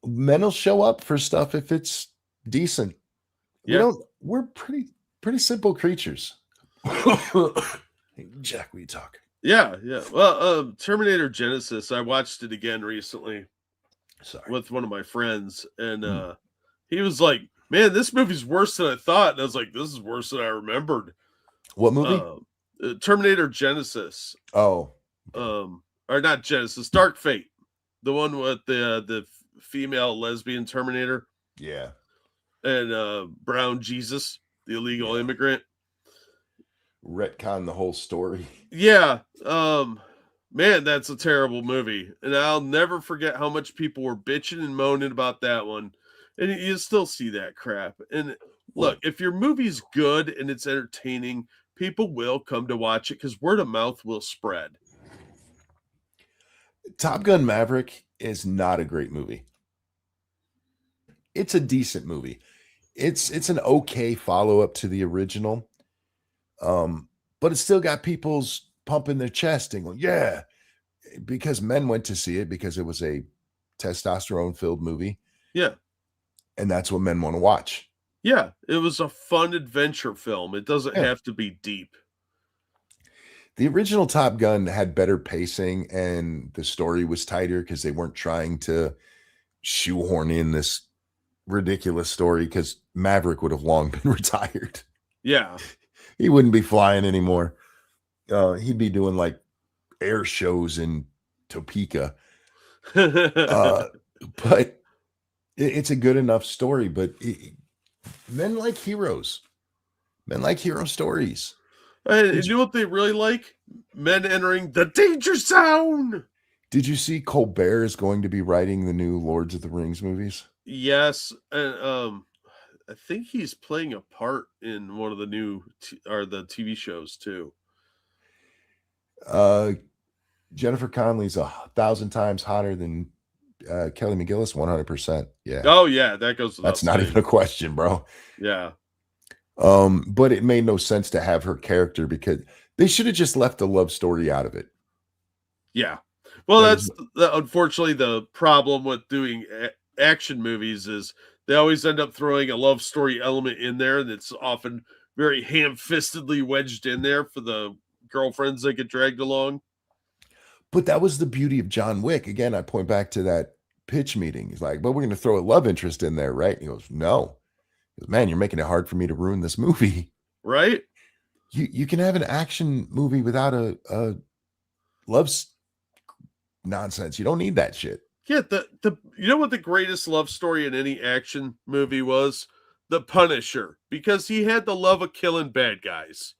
Men will show up for stuff if it's decent. Yeah. We're pretty simple creatures. Hey, Jack, what are you talking? Yeah. Well, Terminator Genesis, I watched it again recently. Sorry. With one of my friends, and he was like, "Man, this movie's worse than I thought." And I was like, "This is worse than I remembered." What movie? Terminator Genesis. Oh, or not Genesis, Dark Fate, the one with the female lesbian Terminator. Yeah. And Brown Jesus, the illegal immigrant. Retcon the whole story. Yeah. Man, that's a terrible movie. And I'll never forget how much people were bitching and moaning about that one. And you still see that crap. And look, if your movie's good and it's entertaining, people will come to watch it because word of mouth will spread. Top Gun Maverick is not a great movie. It's a decent movie. It's an okay follow-up to the original. But it's still got people's pumping their chest and going, yeah, because men went to see it because it was a testosterone-filled movie. Yeah. And that's what men want to watch. Yeah, it was a fun adventure film. It doesn't have to be deep. The original Top Gun had better pacing and the story was tighter because they weren't trying to shoehorn in this ridiculous story because Maverick would have long been retired. Yeah. He wouldn't be flying anymore. He'd be doing like air shows in Topeka. But it's a good enough story. But men like heroes. Men like hero stories. And you know what they really like? Men entering the danger zone. Did you see Colbert is going to be writing the new Lords of the Rings movies? Yes, and I think he's playing a part in one of the new the TV shows too. Jennifer Connelly's 1,000 times hotter than Kelly McGillis. 100%. Yeah. Oh yeah, that goes. That's not even a question, bro. Yeah. But it made no sense to have her character because they should have just left the love story out of it. Yeah. Well, that's unfortunately the problem with doing action movies is they always end up throwing a love story element in there, and it's often very ham-fistedly wedged in there for the girlfriends that get dragged along. But that was the beauty of John Wick. Again, I point back to that pitch meeting. He's like, but we're going to throw a love interest in there, right? And he goes, no. He goes, man, you're making it hard for me to ruin this movie. Right? You can have an action movie without a love nonsense. You don't need that shit. Yeah, the you know what the greatest love story in any action movie was? The Punisher, because he had the love of killing bad guys.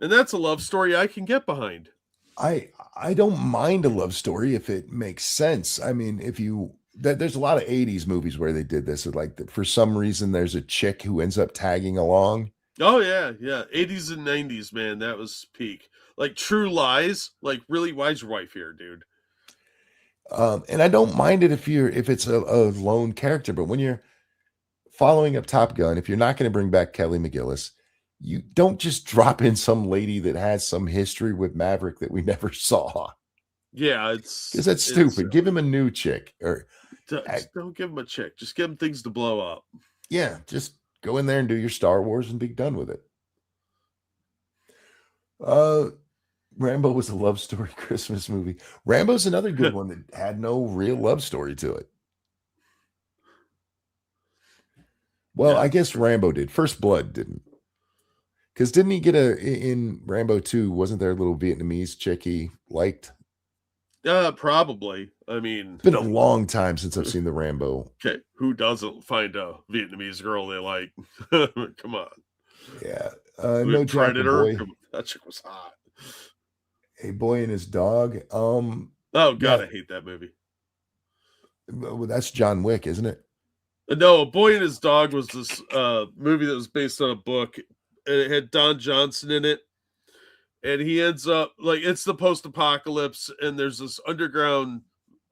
And that's a love story I can get behind. I don't mind a love story if it makes sense. I mean, there's a lot of 80s movies where they did this. Like for some reason, there's a chick who ends up tagging along. Oh yeah. 80s and 90s, man, that was peak. Like True Lies, like really, why's your wife here, dude? And I don't mind it if it's a lone character, but when you're following up Top Gun, if you're not going to bring back Kelly McGillis, you don't just drop in some lady that has some history with Maverick that we never saw. Yeah, it's because that's stupid. Give him a new chick, or don't give him a chick. Just give him things to blow up. Yeah, just go in there and do your Star Wars and be done with it. Rambo was a love story Christmas movie. Rambo's another good one that had no real love story to it. Well, yeah, I guess Rambo did. First Blood didn't. Because didn't he get in Rambo 2, wasn't there a little Vietnamese chick he liked? Probably. I mean, it's been a long time since I've seen the Rambo. Okay, who doesn't find a Vietnamese girl they like? Come on. Yeah. No Predator. That chick was hot. A Boy and His Dog. Oh God, yeah. I hate that movie. Well, that's John Wick, isn't it? No, A Boy and His Dog was this movie that was based on a book, and it had Don Johnson in it. And he ends up like it's the post-apocalypse, and there's this underground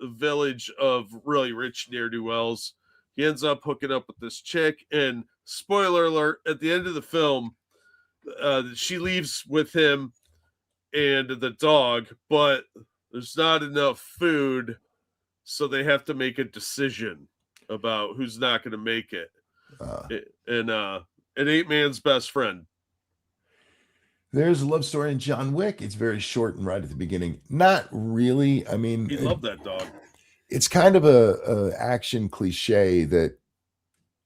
village of really rich ne'er-do-wells, he ends up hooking up with this chick, and spoiler alert, at the end of the film, she leaves with him and the dog, but there's not enough food, so they have to make a decision about who's not going to make it. And it ain't man's best friend. There's a love story in John Wick. It's very short and right at the beginning. Not really. I mean, he loved that dog. It's kind of a action cliche that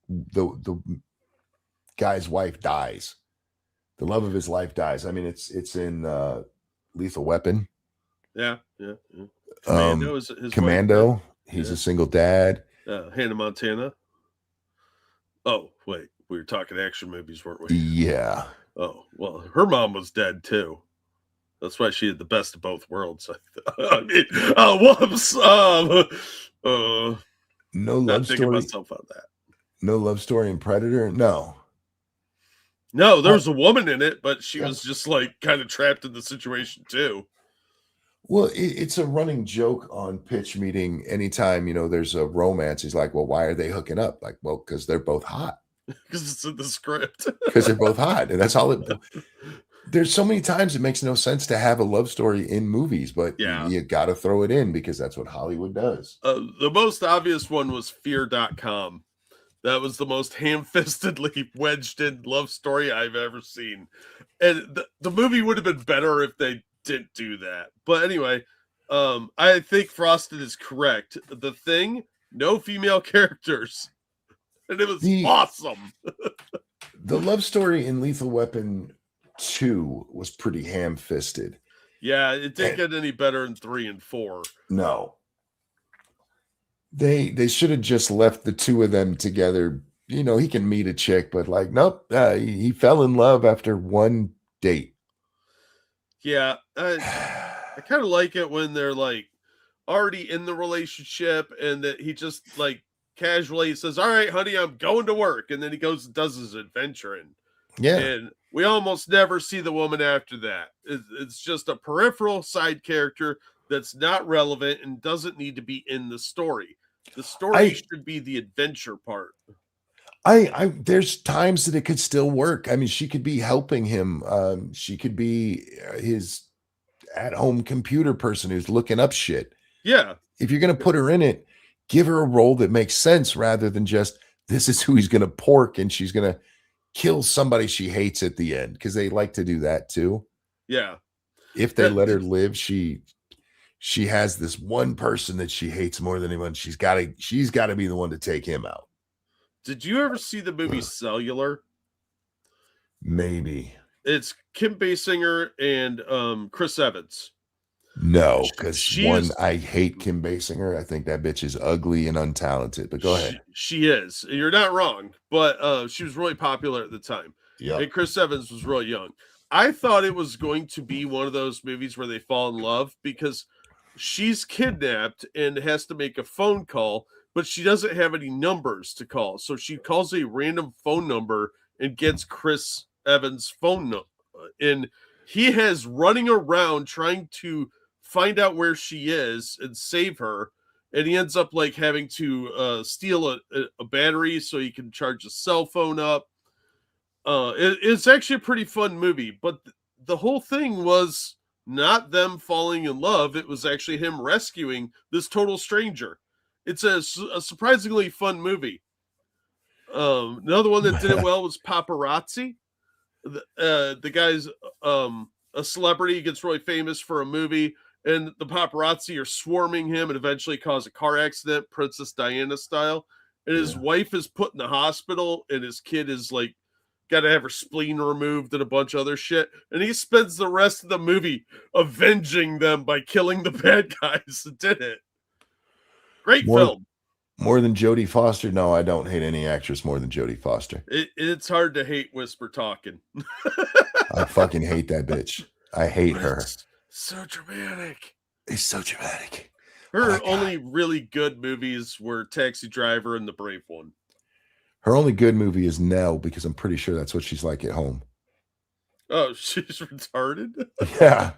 the guy's wife dies. The love of his life dies. I mean, it's in Lethal Weapon. Yeah. Commando is his Commando. Wife, he's a single dad. Hannah Montana. Oh, wait. We were talking action movies, weren't we? Yeah. Oh, well, her mom was dead too. That's why she had the best of both worlds. I mean, whoops. No love story. Myself on that. No love story in Predator. No, there was a woman in it, but she was just like kind of trapped in the situation too. Well, it's a running joke on Pitch Meeting. Anytime there's a romance, he's like, "Well, why are they hooking up?" Like, well, because they're both hot. Because it's in the script. Because they're both hot, and that's all it. There's so many times it makes no sense to have a love story in movies, but you got to throw it in because that's what Hollywood does. The most obvious one was Fear.com. That was the most ham-fistedly wedged in love story I've ever seen. And the movie would have been better if they didn't do that. But anyway, I think Frosted is correct. The Thing, no female characters. And it was awesome. The love story in Lethal Weapon 2 was pretty ham-fisted. Yeah, it didn't get any better in 3 and 4. No. They should have just left the two of them together. He can meet a chick, but like, nope, he fell in love after one date. Yeah, I kind of like it when they're like already in the relationship and that he just like casually says, "All right, honey, I'm going to work," and then he goes and does his adventuring. Yeah, and we almost never see the woman after that. It's just a peripheral side character that's not relevant and doesn't need to be in the story. The story should be the adventure part. There's times that it could still work. I mean, she could be helping him. She could be his at-home computer person who's looking up shit. Yeah. If you're going to put her in it, give her a role that makes sense rather than just, this is who he's going to pork and she's going to kill somebody she hates at the end, because they like to do that too. Yeah. If they let her live, she has this one person that she hates more than anyone. She's got to be the one to take him out. Did you ever see the movie Cellular? Maybe. It's Kim Basinger and Chris Evans. No, because I hate Kim Basinger. I think that bitch is ugly and untalented. But go ahead. She is. You're not wrong. But she was really popular at the time. Yeah. And Chris Evans was really young. I thought it was going to be one of those movies where they fall in love because she's kidnapped and has to make a phone call, but she doesn't have any numbers to call. So she calls a random phone number and gets Chris Evans' phone number. And he has running around trying to find out where she is and save her. And he ends up like having to steal a battery so he can charge a cell phone up. It's actually a pretty fun movie, but the whole thing was not them falling in love. It was actually him rescuing this total stranger. It's a surprisingly fun movie. Another one that did it well was Paparazzi. The guy's a celebrity, gets really famous for a movie, and the paparazzi are swarming him and eventually cause a car accident, Princess Diana style. And his wife is put in the hospital, and his kid is like got to have her spleen removed and a bunch of other shit. And he spends the rest of the movie avenging them by killing the bad guys that did it. Great film. More than Jodie Foster? No, I don't hate any actress more than Jodie Foster. It's hard to hate Whisper Talking. I fucking hate that bitch. I hate her. So dramatic. It's so dramatic. Her only really good movies were Taxi Driver and The Brave One. Her only good movie is Nell, because I'm pretty sure that's what she's like at home. Oh, she's retarded? Yeah.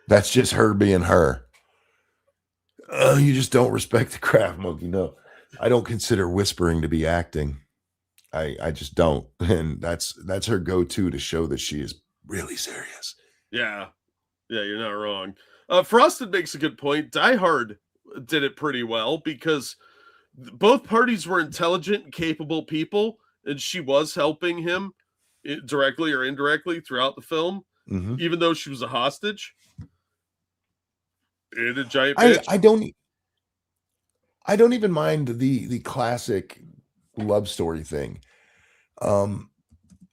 That's just her being her. You just don't respect the craft, monkey. No. I don't consider whispering to be acting. I just don't. And that's her go-to to show that she is really serious. Yeah. Yeah, you're not wrong. Frosted makes a good point. Die Hard did it pretty well because both parties were intelligent and capable people, and she was helping him directly or indirectly throughout the film, even though she was a hostage and a giant bitch. I don't even mind the classic love story thing.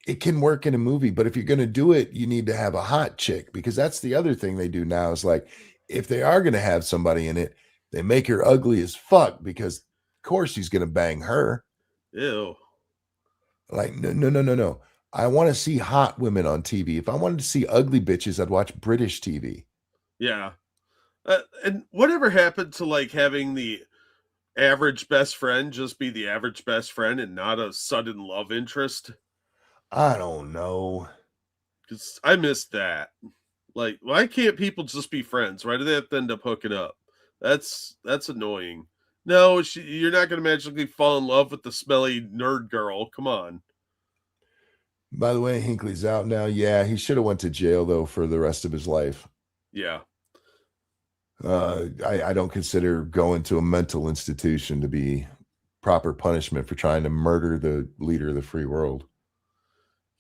It can work in a movie, but if you're going to do it, you need to have a hot chick, because that's the other thing they do now is like, if they are going to have somebody in it, they make her ugly as fuck because of course he's going to bang her. Ew. Like, no. I want to see hot women on TV. If I wanted to see ugly bitches, I'd watch British TV. Yeah. And whatever happened to like having the average best friend just be the average best friend and not a sudden love interest? I don't know. Because I missed that. Like, why can't people just be friends? Why do they have to end up hooking up? That's annoying. No, you're not going to magically fall in love with the smelly nerd girl. Come on. By the way, Hinckley's out now. Yeah, he should have went to jail though for the rest of his life. Yeah. I don't consider going to a mental institution to be proper punishment for trying to murder the leader of the free world.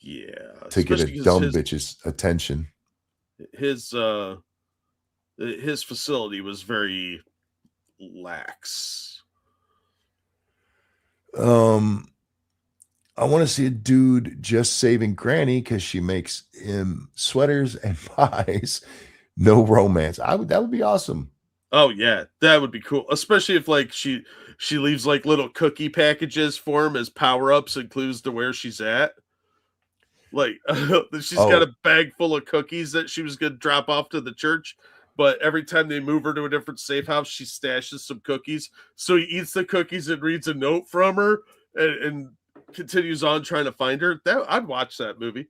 Yeah. To get a dumb bitch's attention. His facility was very lax. I want to see a dude just saving Granny because she makes him sweaters and pies. No romance. That would be awesome. Oh yeah, that would be cool. Especially if like she leaves like little cookie packages for him as power-ups and clues to where she's at. Like she's got a bag full of cookies that she was gonna drop off to the church, but every time they move her to a different safe house, she stashes some cookies. So he eats the cookies and reads a note from her and continues on trying to find her. I'd watch that movie.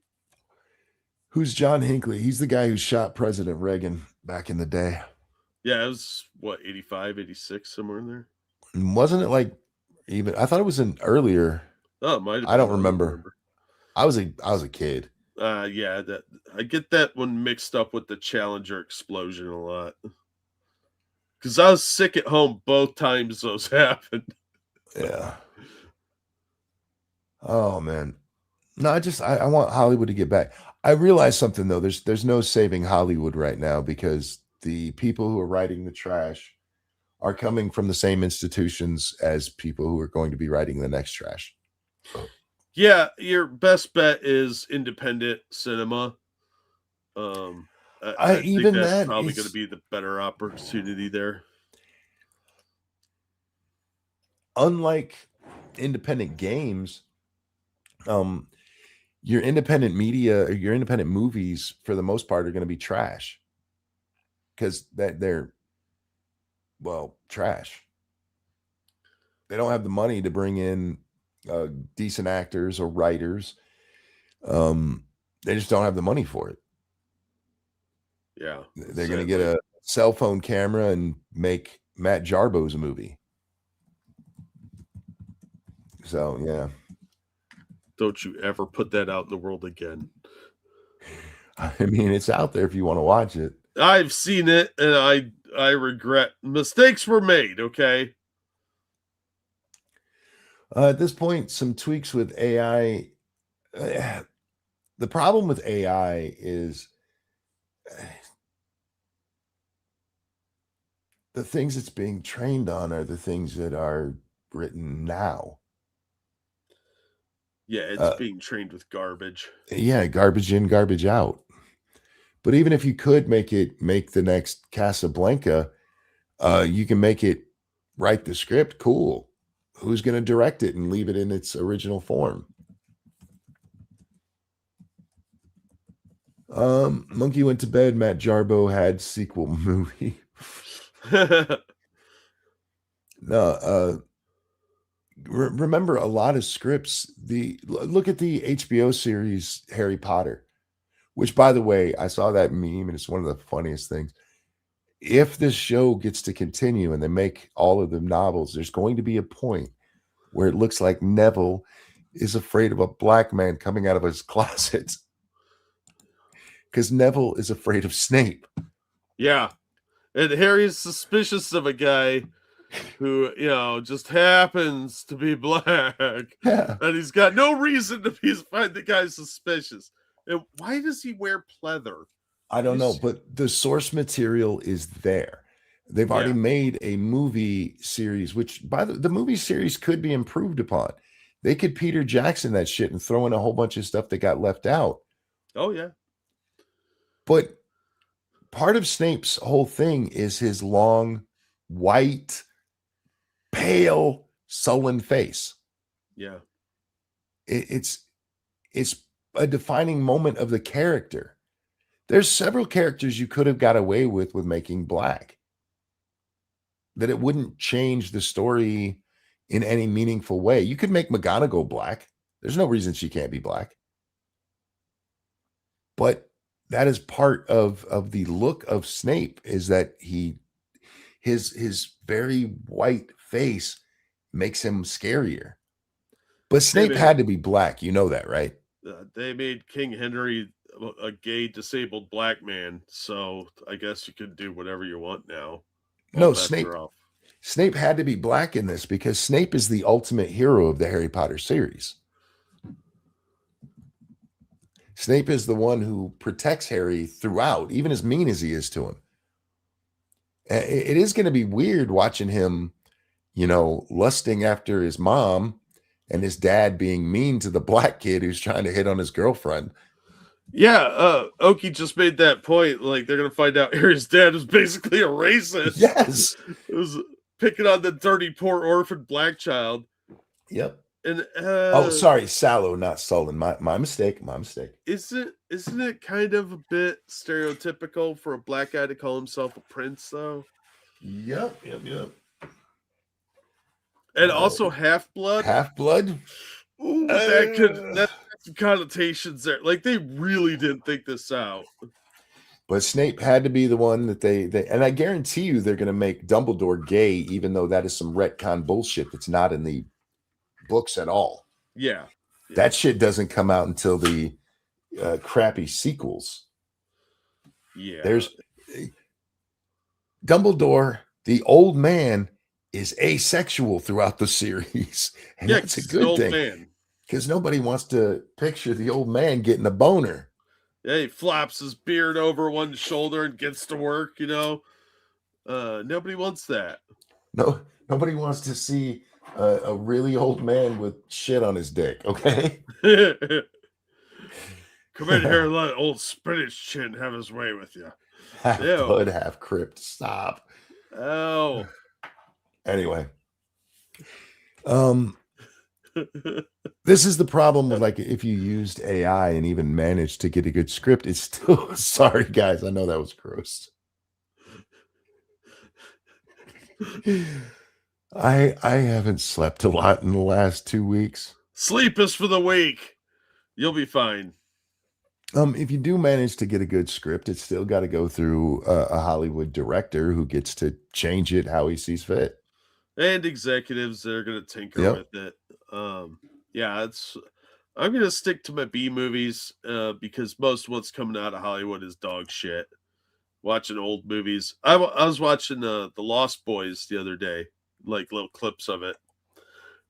Who's John Hinckley? He's the guy who shot President Reagan back in the day. Yeah, it was what, 85, 86, somewhere in there. Wasn't it like even? I thought it was an earlier. Oh, it might have been. I don't remember. I was a kid. Yeah, that I get that one mixed up with the Challenger explosion a lot. Because I was sick at home both times those happened. Yeah. Oh man. No, I want Hollywood to get back. I realize something though. There's no saving Hollywood right now because the people who are writing the trash are coming from the same institutions as people who are going to be writing the next trash. Yeah, your best bet is independent cinema. I think that's probably going to be the better opportunity there. Unlike independent games, your independent media or your independent movies, for the most part, are going to be trash because they're trash. They don't have the money to bring in decent actors or writers. They just don't have the money for it. Yeah, they're going to get a cell phone camera and make Matt Jarbo's movie. So yeah. Don't you ever put that out in the world again. I mean, it's out there if you want to watch it. I've seen it and I regret mistakes were made, okay? At this point, some tweaks with AI. The problem with AI is the things it's being trained on are the things that are written now. Yeah, it's being trained with garbage. Yeah, garbage in, garbage out. But even if you could make the next Casablanca, you can make it write the script. Cool. Who's going to direct it and leave it in its original form? Monkey went to bed. Matt Jarbo had sequel movie. No, remember a lot of scripts. Look at the HBO series Harry Potter, which, by the way, I saw that meme and it's one of the funniest things. if this show gets to continue and they make all of the novels, there's going to be a point where it looks like Neville is afraid of a black man coming out of his closet because Neville is afraid of Snape. Yeah. And Harry's suspicious of a guy who, just happens to be black. Yeah. And he's got no reason to find the guy suspicious. And why does he wear pleather? I don't know, but the source material is there. They've already made a movie series, which the movie series could be improved upon. They could Peter Jackson that shit and throw in a whole bunch of stuff that got left out. Oh, yeah. But part of Snape's whole thing is his long, white, pale, sullen face. Yeah. It's a defining moment of the character. There's several characters you could have got away with making black. That it wouldn't change the story in any meaningful way. You could make McGonagall black. There's no reason she can't be black. But that is part of the look of Snape, is that his very white face makes him scarier. But Snape had to be black. You know that, right? They made King Henry a gay, disabled black man. So I guess you could do whatever you want now. No, Snape had to be black in this because Snape is the ultimate hero of the Harry Potter series. Snape is the one who protects Harry throughout, even as mean as he is to him. It is going to be weird watching him, lusting after his mom and his dad being mean to the black kid who's trying to hit on his girlfriend. Yeah, Oki just made that point. Like, they're going to find out Harry's dad was basically a racist. Yes. It was picking on the dirty, poor orphan black child. Yep. And sorry, sallow, not sullen. My mistake. Isn't it kind of a bit stereotypical for a black guy to call himself a prince, though? Yep. And also half-blood. Half-blood? Ooh, that's connotations there. Like, they really didn't think this out. But Snape had to be the one that they and I guarantee you they're going to make Dumbledore gay, even though that is some retcon bullshit that's not in the books at all. Yeah. That shit doesn't come out until the crappy sequels. Yeah. There's Dumbledore, the old man, is asexual throughout the series. And that's a good thing. Because nobody wants to picture the old man getting a boner. Yeah, he flops his beard over one shoulder and gets to work, Nobody wants that. No, nobody wants to see a really old man with shit on his dick, okay? Come in here and let old spinach chin have his way with you. Half blood, half crypt. Stop. Oh. Anyway. This is the problem with, like, if you used AI and even managed to get a good script, it's still sorry guys, I know that was gross. I haven't slept a lot in the last 2 weeks. Sleep is for the weak. You'll be fine. If you do manage to get a good script, it's still got to go through a Hollywood director who gets to change it how he sees fit. And executives that are going to tinker with it. I'm going to stick to my B movies because most of what's coming out of Hollywood is dog shit. Watching old movies. I was watching The Lost Boys the other day, like little clips of it.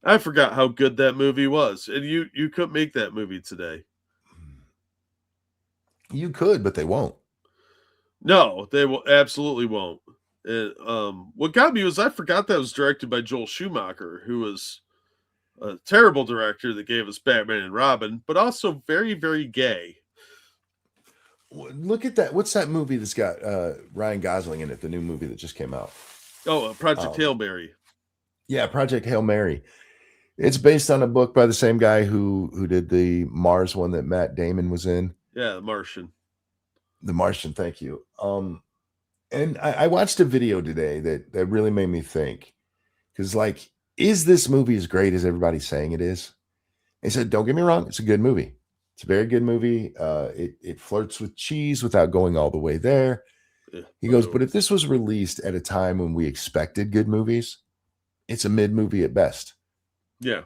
I forgot how good that movie was. And you couldn't make that movie today. You could, but they won't. No, they will absolutely won't. And, what got me was I forgot that was directed by Joel Schumacher, who was a terrible director that gave us Batman and Robin, but also very, very gay. Look at that. What's that movie that's got Ryan Gosling in it, the new movie that just came out? Oh, Project Hail Mary. Yeah, Project Hail Mary. It's based on a book by the same guy who did the Mars one that Matt Damon was in. Yeah, The Martian. The Martian, thank you. And I watched a video today that really made me think. Because, like, is this movie as great as everybody's saying it is? He said, don't get me wrong, it's a good movie. It's a very good movie. It flirts with cheese without going all the way there. He goes, but if this was released at a time when we expected good movies, it's a mid movie at best. Yeah.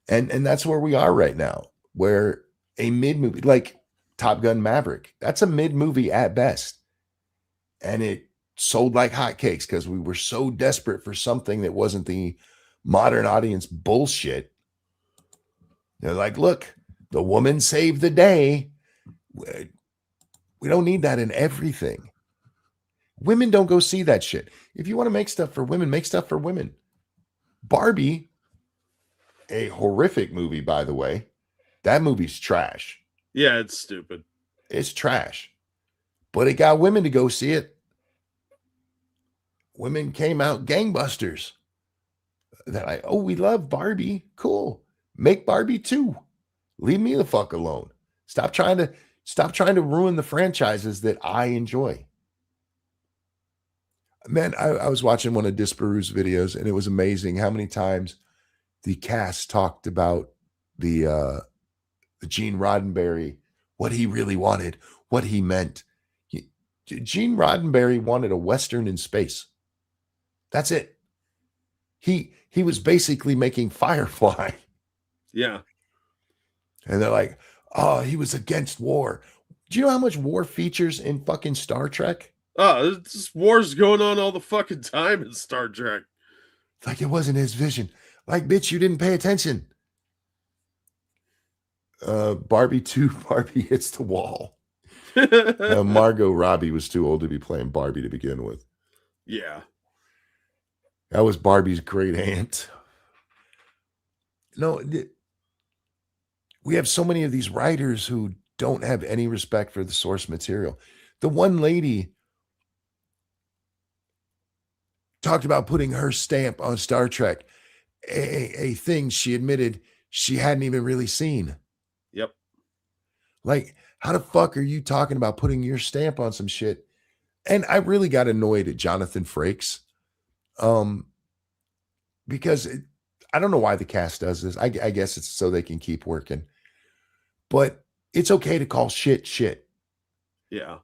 And that's where we are right now, where a mid movie like Top Gun Maverick, that's a mid movie at best. And it sold like hotcakes because we were so desperate for something that wasn't the modern audience bullshit. They're like, look, the woman saved the day. We don't need that in everything. Women don't go see that shit. If you want to make stuff for women, make stuff for women. Barbie, a horrific movie, by the way. That movie's trash. Yeah, it's stupid. It's trash. But it got women to go see it. Women came out gangbusters. They're like, oh, we love Barbie. Cool. Make Barbie 2. Leave me the fuck alone. Stop trying to ruin the franchises that I enjoy. Man, I was watching one of Disparu's videos, and it was amazing how many times the cast talked about the Gene Roddenberry, what he really wanted, what he meant. Gene Roddenberry wanted a Western in space. That's it. He was basically making Firefly. Yeah. And they're like, oh, he was against war. Do you know how much war features in fucking Star Trek? Oh, this war's going on all the fucking time in Star Trek. Like it wasn't his vision. Like, bitch, you didn't pay attention. Barbie 2, Barbie hits the wall. Margot Robbie was too old to be playing Barbie to begin with. Yeah. That was Barbie's great aunt. No, we have so many of these writers who don't have any respect for the source material. The one lady talked about putting her stamp on Star Trek, a thing she admitted she hadn't even really seen. Yep. Like, how the fuck are you talking about putting your stamp on some shit? And I really got annoyed at Jonathan Frakes. Because I don't know why the cast does this. I guess it's so they can keep working. But it's okay to call shit. Yeah.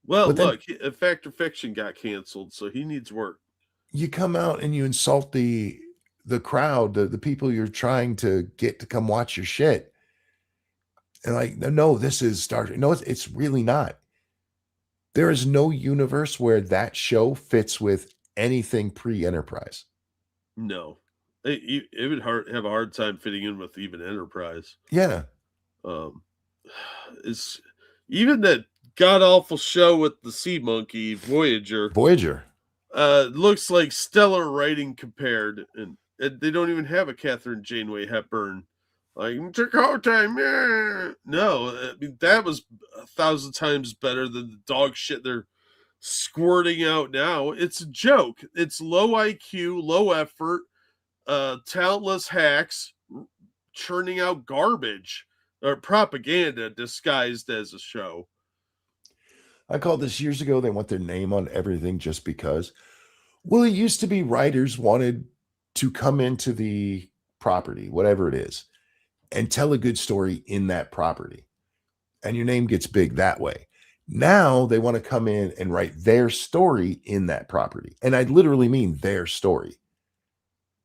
Well, but look, Fact or Fiction got canceled, so he needs work. You come out and you insult the crowd, the people you're trying to get to come watch your shit. And like, no, this is Star Trek. No, it's really not. There is no universe where that show fits with anything pre-Enterprise. No. It would have a hard time fitting in with even Enterprise. Yeah. It's even that god-awful show with the sea monkey, Voyager. Looks like stellar writing compared, and they don't even have a Catherine Janeway Hepburn. Like, Dakota, no, I mean, that was 1,000 times better than the dog shit they're squirting out now. It's a joke. It's low IQ, low effort, talentless hacks churning out garbage or propaganda disguised as a show. I called this years ago. They want their name on everything just because. Well, it used to be writers wanted to come into the property, whatever it is, and tell a good story in that property. And your name gets big that way. Now they want to come in and write their story in that property. And I literally mean their story.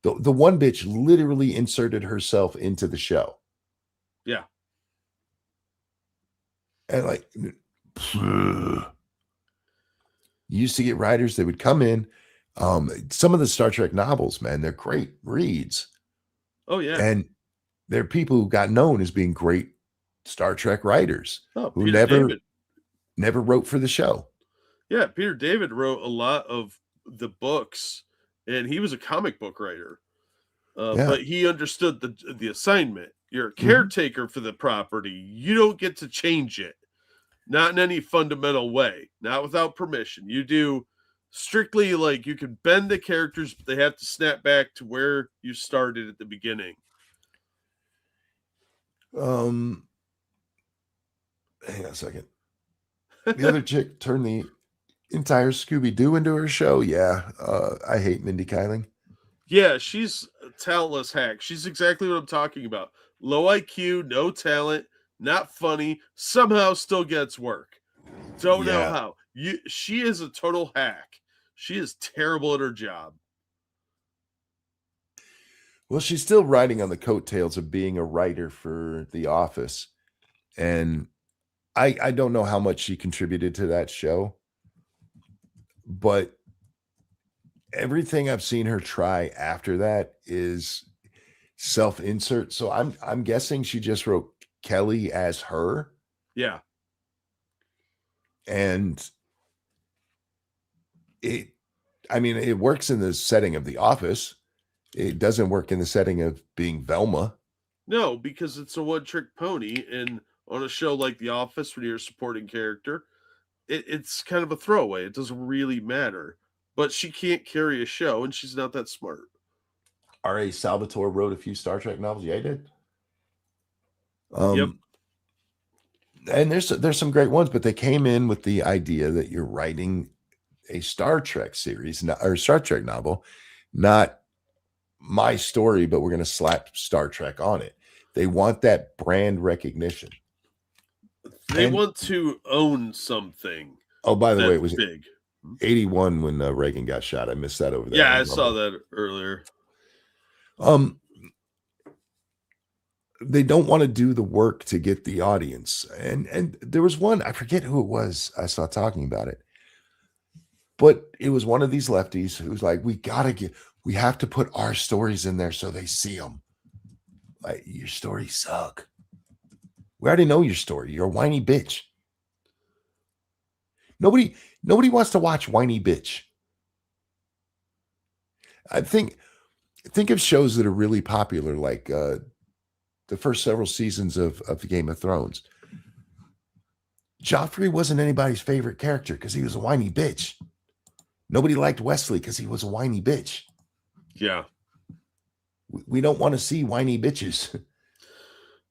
The one bitch literally inserted herself into the show. Yeah. And like, you used to get writers that would come in. Some of the Star Trek novels, man, they're great reads. Oh, yeah. And they're people who got known as being great Star Trek writers who never wrote for the show. Yeah, Peter David wrote a lot of the books, and he was a comic book writer. But he understood the assignment. You're a caretaker for the property. You don't get to change it. Not in any fundamental way. Not without permission. You do strictly like you can bend the characters, but they have to snap back to where you started at the beginning. Hang on a second. The other chick turned the entire Scooby-Doo into her show. Yeah. I hate Mindy Kaling. Yeah, she's a talentless hack. She's exactly what I'm talking about. Low IQ, no talent, not funny, somehow still gets work. Don't know how. She is a total hack. She is terrible at her job. Well, she's still riding on the coattails of being a writer for The Office. And I don't know how much she contributed to that show, but everything I've seen her try after that is self-insert. So I'm guessing she just wrote Kelly as her. Yeah. And it works in the setting of The Office. It doesn't work in the setting of being Velma. No, because it's a one-trick pony, and on a show like The Office, when you're a supporting character, it's kind of a throwaway. It doesn't really matter. But she can't carry a show, and she's not that smart. R.A. Salvatore wrote a few Star Trek novels. Yeah, he did. Yep. And there's some great ones, but they came in with the idea that you're writing a Star Trek series or Star Trek novel, not my story, but we're going to slap Star Trek on it. They want that brand recognition. They want to own something. Oh, by the way, it was big. 81 when Reagan got shot. I missed that over there. Yeah, I saw that earlier. They don't want to do the work to get the audience. And there was one, I forget who it was, I saw talking about it. But it was one of these lefties who's like, we have to put our stories in there so they see them. Like, your stories suck. We already know your story. You're a whiny bitch. Nobody wants to watch whiny bitch. I think of shows that are really popular, like the first several seasons of the Game of Thrones. Joffrey wasn't anybody's favorite character because he was a whiny bitch. Nobody liked Wesley because he was a whiny bitch. Yeah. We don't want to see whiny bitches.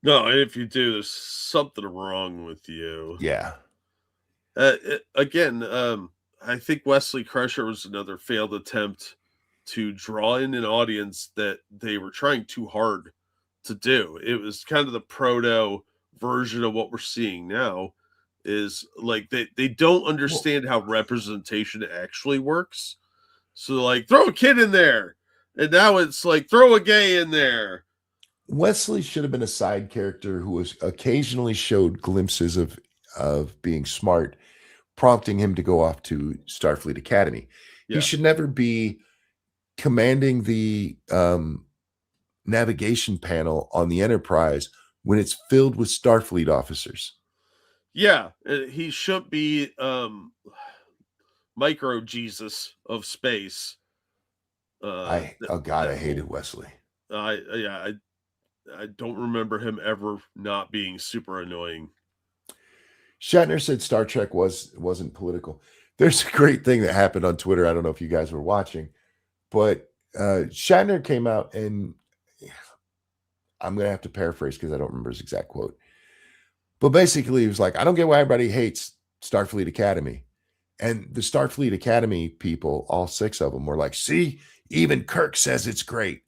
No, if you do, there's something wrong with you. Yeah. Again, I think Wesley Crusher was another failed attempt to draw in an audience that they were trying too hard to do. It was kind of the proto version of what we're seeing now, is like they don't understand how representation actually works. So like, throw a kid in there, and now it's like, throw a gay in there. Wesley should have been a side character who was occasionally showed glimpses of being smart, prompting him to go off to Starfleet Academy. Yeah. He should never be commanding the navigation panel on the Enterprise when it's filled with Starfleet officers. Yeah, he should be micro Jesus of space. I hated Wesley. I don't remember him ever not being super annoying. Shatner said Star Trek wasn't political. There's a great thing that happened on Twitter. I don't know if you guys were watching, but Shatner came out, and I'm going to have to paraphrase because I don't remember his exact quote. But basically, he was like, I don't get why everybody hates Starfleet Academy. And the Starfleet Academy people, all 6 of them, were like, see, even Kirk says it's great.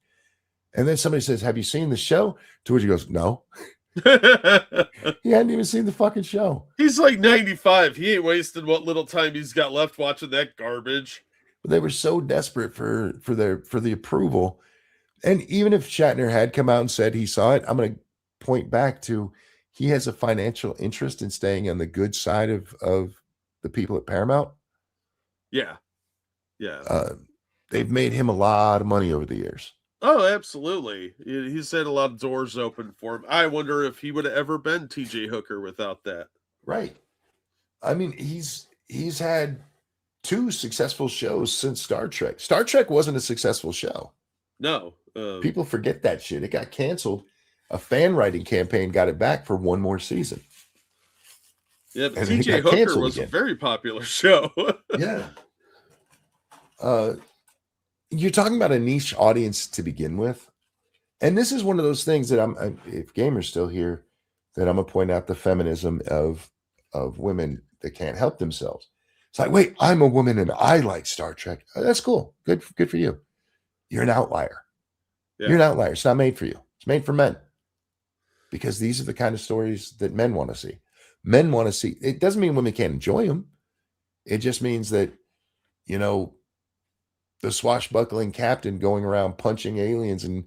And then somebody says, have you seen the show? To which he goes, no. He hadn't even seen the fucking show. He's like 95. He ain't wasted what little time he's got left watching that garbage. But they were so desperate for the approval. And even if Shatner had come out and said he saw it, I'm going to point back to, he has a financial interest in staying on the good side of the people at Paramount. Yeah. They've made him a lot of money over the years. Oh, absolutely. He's had a lot of doors open for him. I wonder if he would have ever been TJ Hooker without that. Right. I mean, he's had 2 successful shows since Star Trek. Star Trek wasn't a successful show. No. People forget that shit. It got canceled. A fan writing campaign got it back for 1 more season. Yeah, but TJ Hooker was a very popular show. Yeah. You're talking about a niche audience to begin with. And this is one of those things that if Gamer's still here, that I'm going to point out the feminism of women that can't help themselves. It's like, wait, I'm a woman and I like Star Trek. Oh, that's cool. Good for you. You're an outlier. Yeah. You're an outlier. It's not made for you. It's made for men. Because these are the kind of stories that men want to see. Men want to see. It doesn't mean women can't enjoy them. It just means that, the swashbuckling captain going around punching aliens and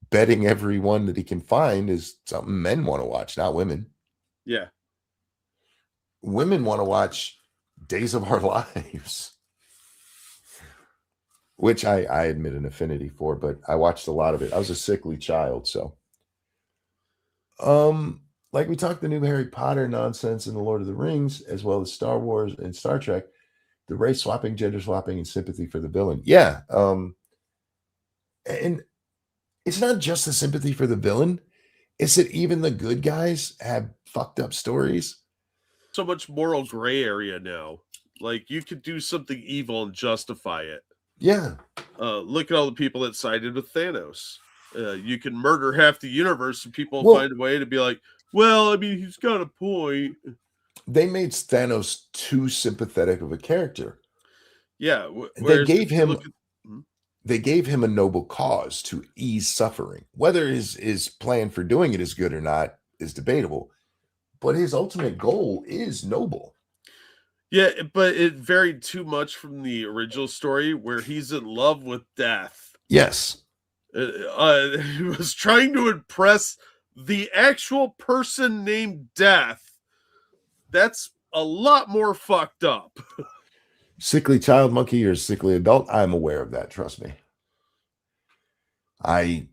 betting everyone that he can find is something men want to watch, not women. Yeah. Women want to watch Days of Our Lives, which I admit an affinity for, but I watched a lot of it. I was a sickly child, so. Like we talked the new Harry Potter nonsense and the Lord of the Rings, as well as Star Wars and Star Trek, the race swapping, gender swapping, and sympathy for the villain. Yeah. And it's not just the sympathy for the villain. It's that even the good guys have fucked up stories. So much moral gray area now. Like, you could do something evil and justify it. Yeah. Look at all the people that sided with Thanos. You can murder half the universe and people find a way to be like, well, I mean, he's got a point. They made Thanos too sympathetic of a character. Yeah. They gave him a noble cause to ease suffering. Whether his plan for doing it is good or not is debatable, but his ultimate goal is noble. Yeah, but it varied too much from the original story where he's in love with death. Yes. He was trying to impress the actual person named Death. That's a lot more fucked up. Sickly child monkey or sickly adult, I'm aware of that, trust me. I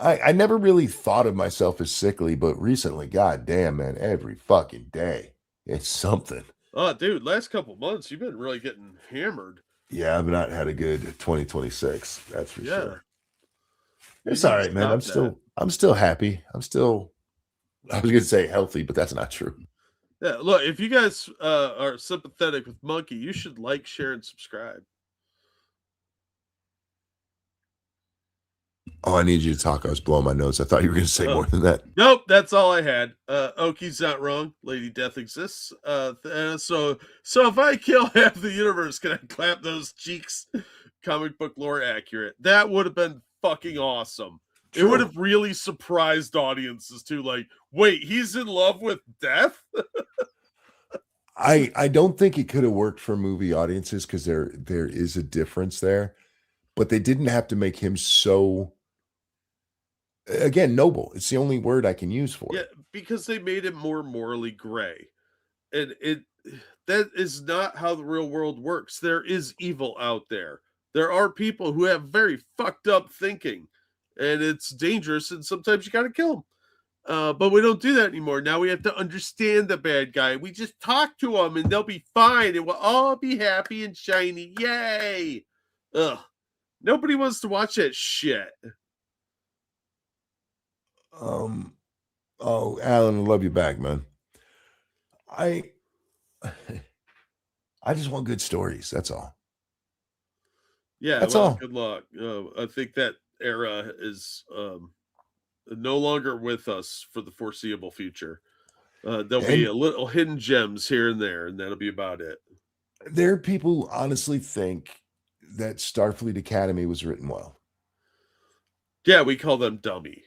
never really thought of myself as sickly, but recently, god damn, man, every fucking day, it's something. Oh, dude, last couple months, you've been really getting hammered. Yeah, I've not had a good 2026, that's for sure. It's You all right, man. I'm still happy. I was gonna say healthy, but that's not true. Yeah, look, if you guys are sympathetic with Monkey, you should like, share, and subscribe. Oh, I need you to talk. I was blowing my nose. I thought you were going to say more than that. Nope, that's all I had. Oki's not wrong. Lady Death exists. So if I kill half the universe, can I clap those cheeks? Comic book lore accurate. That would have been fucking awesome. True. It would have really surprised audiences too. Like, wait, he's in love with death? I don't think it could have worked for movie audiences because there is a difference there, but they didn't have to make him so. Again, noble. It's the only word I can use for it. Yeah, because they made him more morally gray. And that is not how the real world works. There is evil out there. There are people who have very fucked up thinking, and it's dangerous, and sometimes you got to kill them. But we don't do that anymore. Now we have to understand the bad guy. We just talk to them, and they'll be fine, and we'll all be happy and shiny. Yay! Ugh. Nobody wants to watch that shit. Oh, Alan, I love you back, man. I just want good stories. That's all. Yeah, that's all. Good luck. I think that era is no longer with us for the foreseeable future. There'll be a little hidden gems here and there, and that'll be about it. There are people who honestly think that Starfleet Academy was written well. Yeah, we call them dummy.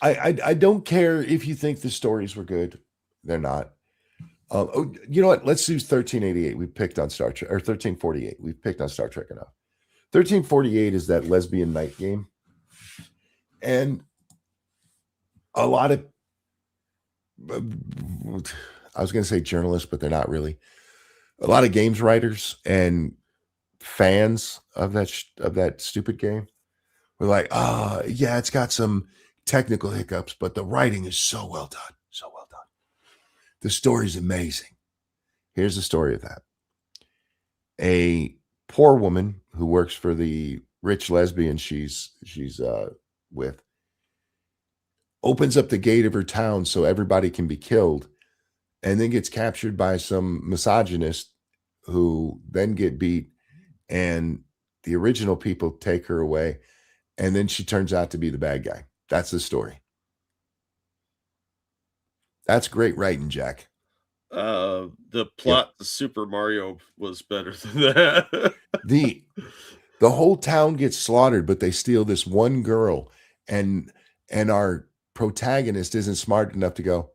I don't care if you think the stories were good. They're not. You know what? Let's do 1388. We picked on Star Trek, or 1348. We've picked on Star Trek enough. 1348 is that lesbian night game. And a lot of, I was going to say journalists, but they're not really. A lot of games writers and fans of that stupid game were like, yeah, it's got some technical hiccups, but the writing is so well done. So well done. The story's amazing. Here's the story of that. A poor woman who works for the rich lesbian she's with opens up the gate of her town so everybody can be killed, and then gets captured by some misogynist who then get beat, and the original people take her away, and then she turns out to be the bad guy. That's the story. That's great writing, Jack. The plot to Super Mario was better than that. The whole town gets slaughtered, but they steal this one girl, and our protagonist isn't smart enough to go,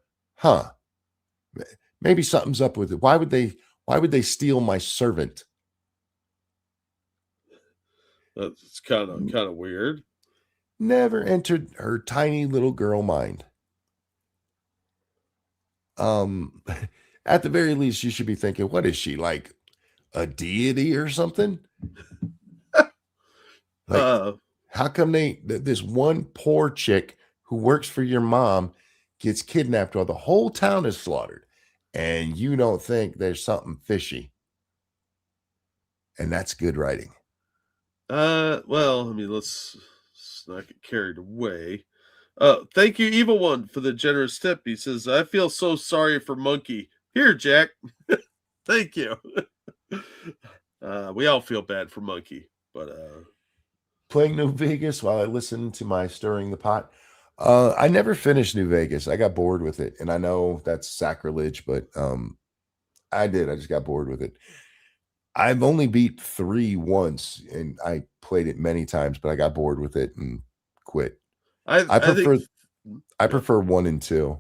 maybe something's up with it. Why would Why would they steal my servant? That's kind of weird. Never entered her tiny little girl mind. At the very least, you should be thinking, what is she, like a deity or something? Like, how come this one poor chick who works for your mom gets kidnapped while the whole town is slaughtered, and you don't think there's something fishy? And that's good writing. Well, I mean, let's not get carried away. Thank you, Evil One, for the generous tip. He says, I feel so sorry for Monkey. Here, Jack. Thank you. We all feel bad for Monkey, but playing New Vegas while I listen to my stirring the pot. I never finished New Vegas. I got bored with it. And I know that's sacrilege, but I did. I just got bored with it. I've only beat 3 once, and I played it many times, but I got bored with it and quit. I prefer 1 and 2.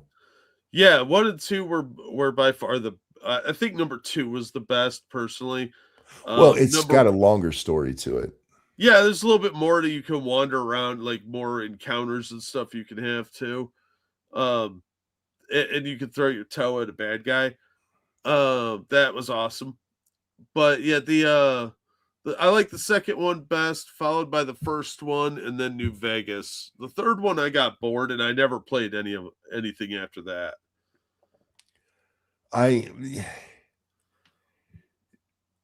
Yeah, 1 and 2 were by far the. I think number 2 was the best, personally. Well, it's got a longer story to it. Yeah, there's a little bit more that you can wander around, like more encounters and stuff you can have too. And you can throw your toe at a bad guy. That was awesome. But yeah, I like the second one best, followed by the first one, and then New Vegas. The third one I got bored, and I never played anything after that.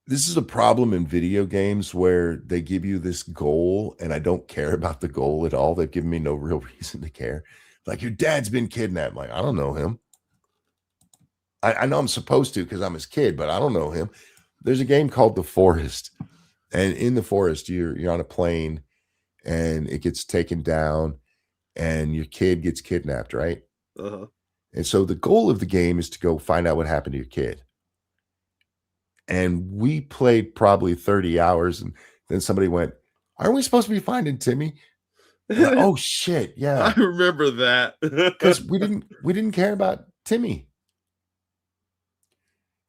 This is a problem in video games where they give you this goal, and I don't care about the goal at all. They've given me no real reason to care. Like, your dad's been kidnapped. I'm like, I don't know him. I know I'm supposed to because I'm his kid, but I don't know him. There's a game called The Forest, and in the forest, you're on a plane, and it gets taken down, and your kid gets kidnapped, right? Uh-huh. And so the goal of the game is to go find out what happened to your kid. And we played probably 30 hours, and then somebody went, aren't we supposed to be finding Timmy? Like, oh shit, yeah. I remember that. Because we didn't care about Timmy.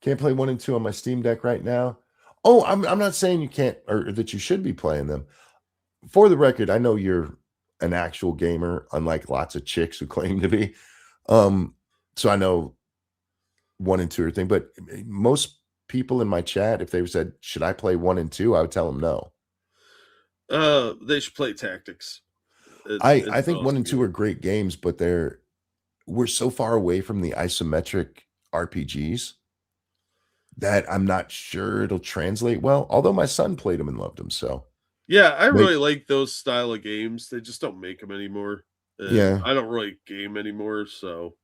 Can't play 1 and 2 on my Steam Deck right now. Oh, I'm not saying you can't, or that you should be playing them. For the record, I know you're an actual gamer, unlike lots of chicks who claim to be. So I know 1 and 2 are a thing, but most people in my chat, if they said, should I play 1 and 2, I would tell them no. They should play Tactics. I think 1 and 2 are great games, but we're so far away from the isometric RPGs that I'm not sure it'll translate well. Although my son played them and loved them, so yeah, I really like those style of games. They just don't make them anymore. Yeah, I don't really game anymore. So,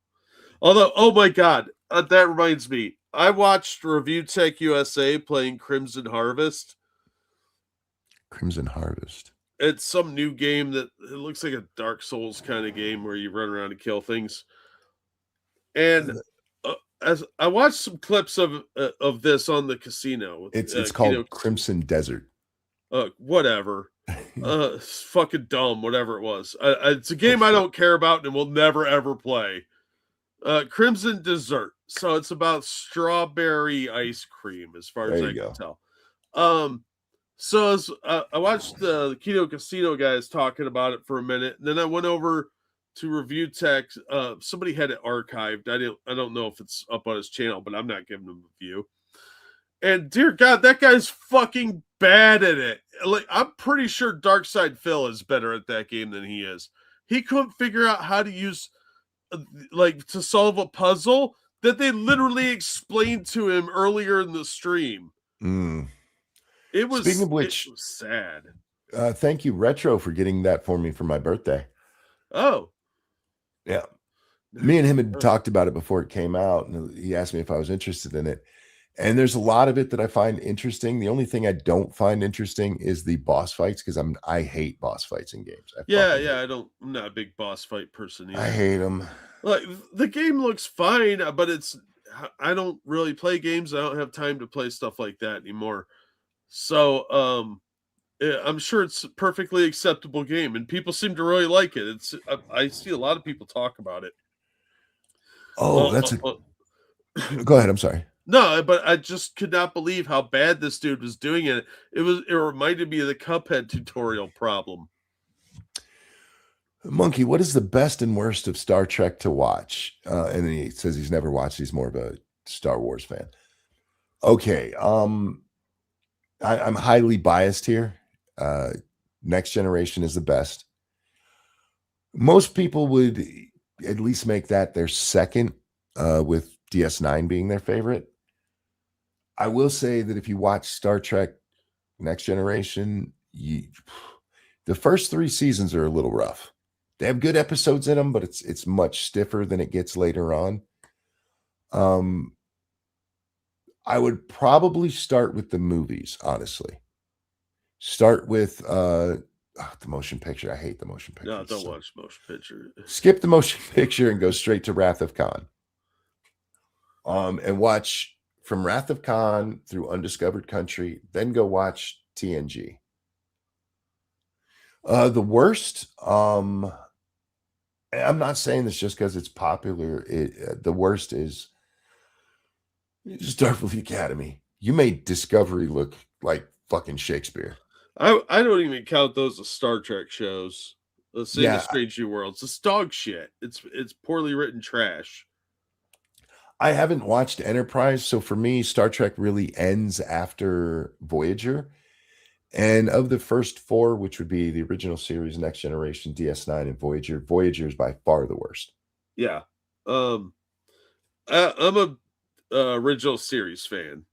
although, oh my god, that reminds me, I watched Review Tech USA playing Crimson Harvest. Crimson Harvest. It's some new game that it looks like a Dark Souls kind of game where you run around and kill things. And as I watched some clips of this on the casino, it's called Crimson Desert. Whatever. Fucking dumb, whatever it was. It's a game I don't care about and will never ever play. Crimson Dessert. So it's about strawberry ice cream, as far as I can tell. So as I watched the Keto Casino guys talking about it for a minute, and then I went over to Review Tech. Somebody had it archived. I don't know if it's up on his channel, but I'm not giving him a view. And dear God, that guy's fucking bad at it. Like, I'm pretty sure Darkside Phil is better at that game than he is. He couldn't figure out how to use, to solve a puzzle that they literally explained to him earlier in the stream. It was, speaking of which, it was sad. Thank you, Retro, for getting that for me for my birthday. Oh. Yeah. Me and him had talked about it before it came out, and he asked me if I was interested in it. And there's a lot of it that I find interesting. The only thing I don't find interesting is the boss fights, because I hate boss fights in games. I'm not a big boss fight person either. I hate them. Like, the game looks fine, but I don't really play games. I don't have time to play stuff like that anymore. So I'm sure it's a perfectly acceptable game, and people seem to really like it. I see a lot of people talk about it. Oh, Go ahead. I'm sorry. No, but I just could not believe how bad this dude was doing it. It reminded me of the Cuphead tutorial problem. Monkey, what is the best and worst of Star Trek to watch? And then he says he's never watched. He's more of a Star Wars fan. Okay. I'm highly biased here. Next Generation is the best. Most people would at least make that their second, with DS9 being their favorite. I will say that if you watch Star Trek Next Generation, the first 3 seasons are a little rough. They have good episodes in them, but it's much stiffer than it gets later on. I would probably start with the movies, honestly. Start with the motion picture. I hate the motion picture. No, don't watch motion picture. Skip the motion picture and go straight to Wrath of Khan. And watch from Wrath of Khan through Undiscovered Country, then go watch TNG. The worst, I'm not saying this just because it's popular. The worst is Starfleet Academy. You made Discovery look like fucking Shakespeare. I don't even count those as Star Trek shows. The same as Strange New Worlds. It's dog shit. It's poorly written trash. I haven't watched Enterprise, so for me, Star Trek really ends after Voyager. And of the first 4, which would be the original series, Next Generation, DS9, and Voyager is by far the worst. Yeah. I'm a original series fan.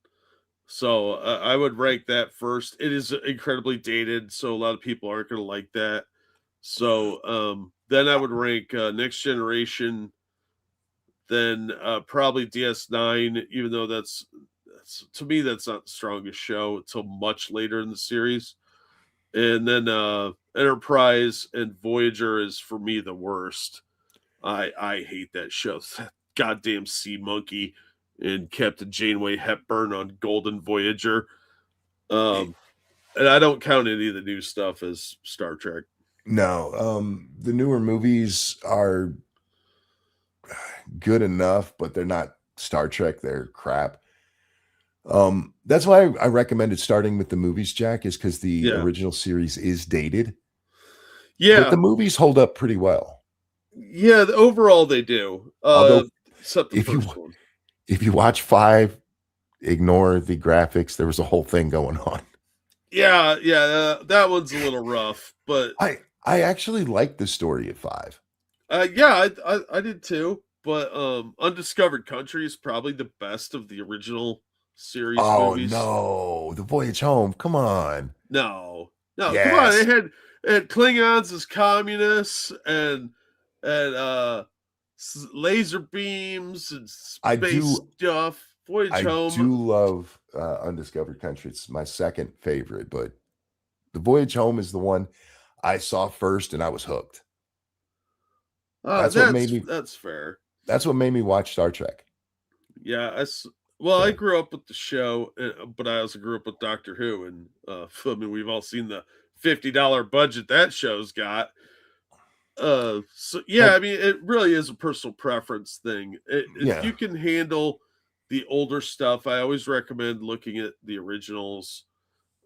So I would rank that first. It is incredibly dated, so a lot of people aren't going to like that. So then I would rank Next Generation, then probably DS9, even though that's to me that's not the strongest show until much later in the series. And then Enterprise and Voyager is for me the worst. I hate that show. That goddamn sea monkey and Captain Janeway Hepburn on Golden Voyager. And I don't count any of the new stuff as Star Trek. No, the newer movies are good enough, but they're not Star Trek. They're crap. That's why I recommended starting with the movies, Jack, is because the original series is dated. Yeah. But the movies hold up pretty well. Yeah, overall they do. Although, except the first one. If you watch 5, ignore the graphics. There was a whole thing going on. Yeah, that one's a little rough, but I actually like the story of 5. Yeah, I did too. But Undiscovered Country is probably the best of the original series movies. Oh no, The Voyage Home. Come on. No, yes. Come on. It had Klingons as communists and laser beams and space stuff. Voyage Home. I do love Undiscovered Country. It's my second favorite, but The Voyage Home is the one I saw first, and I was hooked. That's fair. That's what made me watch Star Trek. Yeah, I grew up with the show, but I also grew up with Doctor Who, and I mean, we've all seen the $50 budget that show's got. So yeah, I mean, it really is a personal preference thing. If you can handle the older stuff, I always recommend looking at the originals.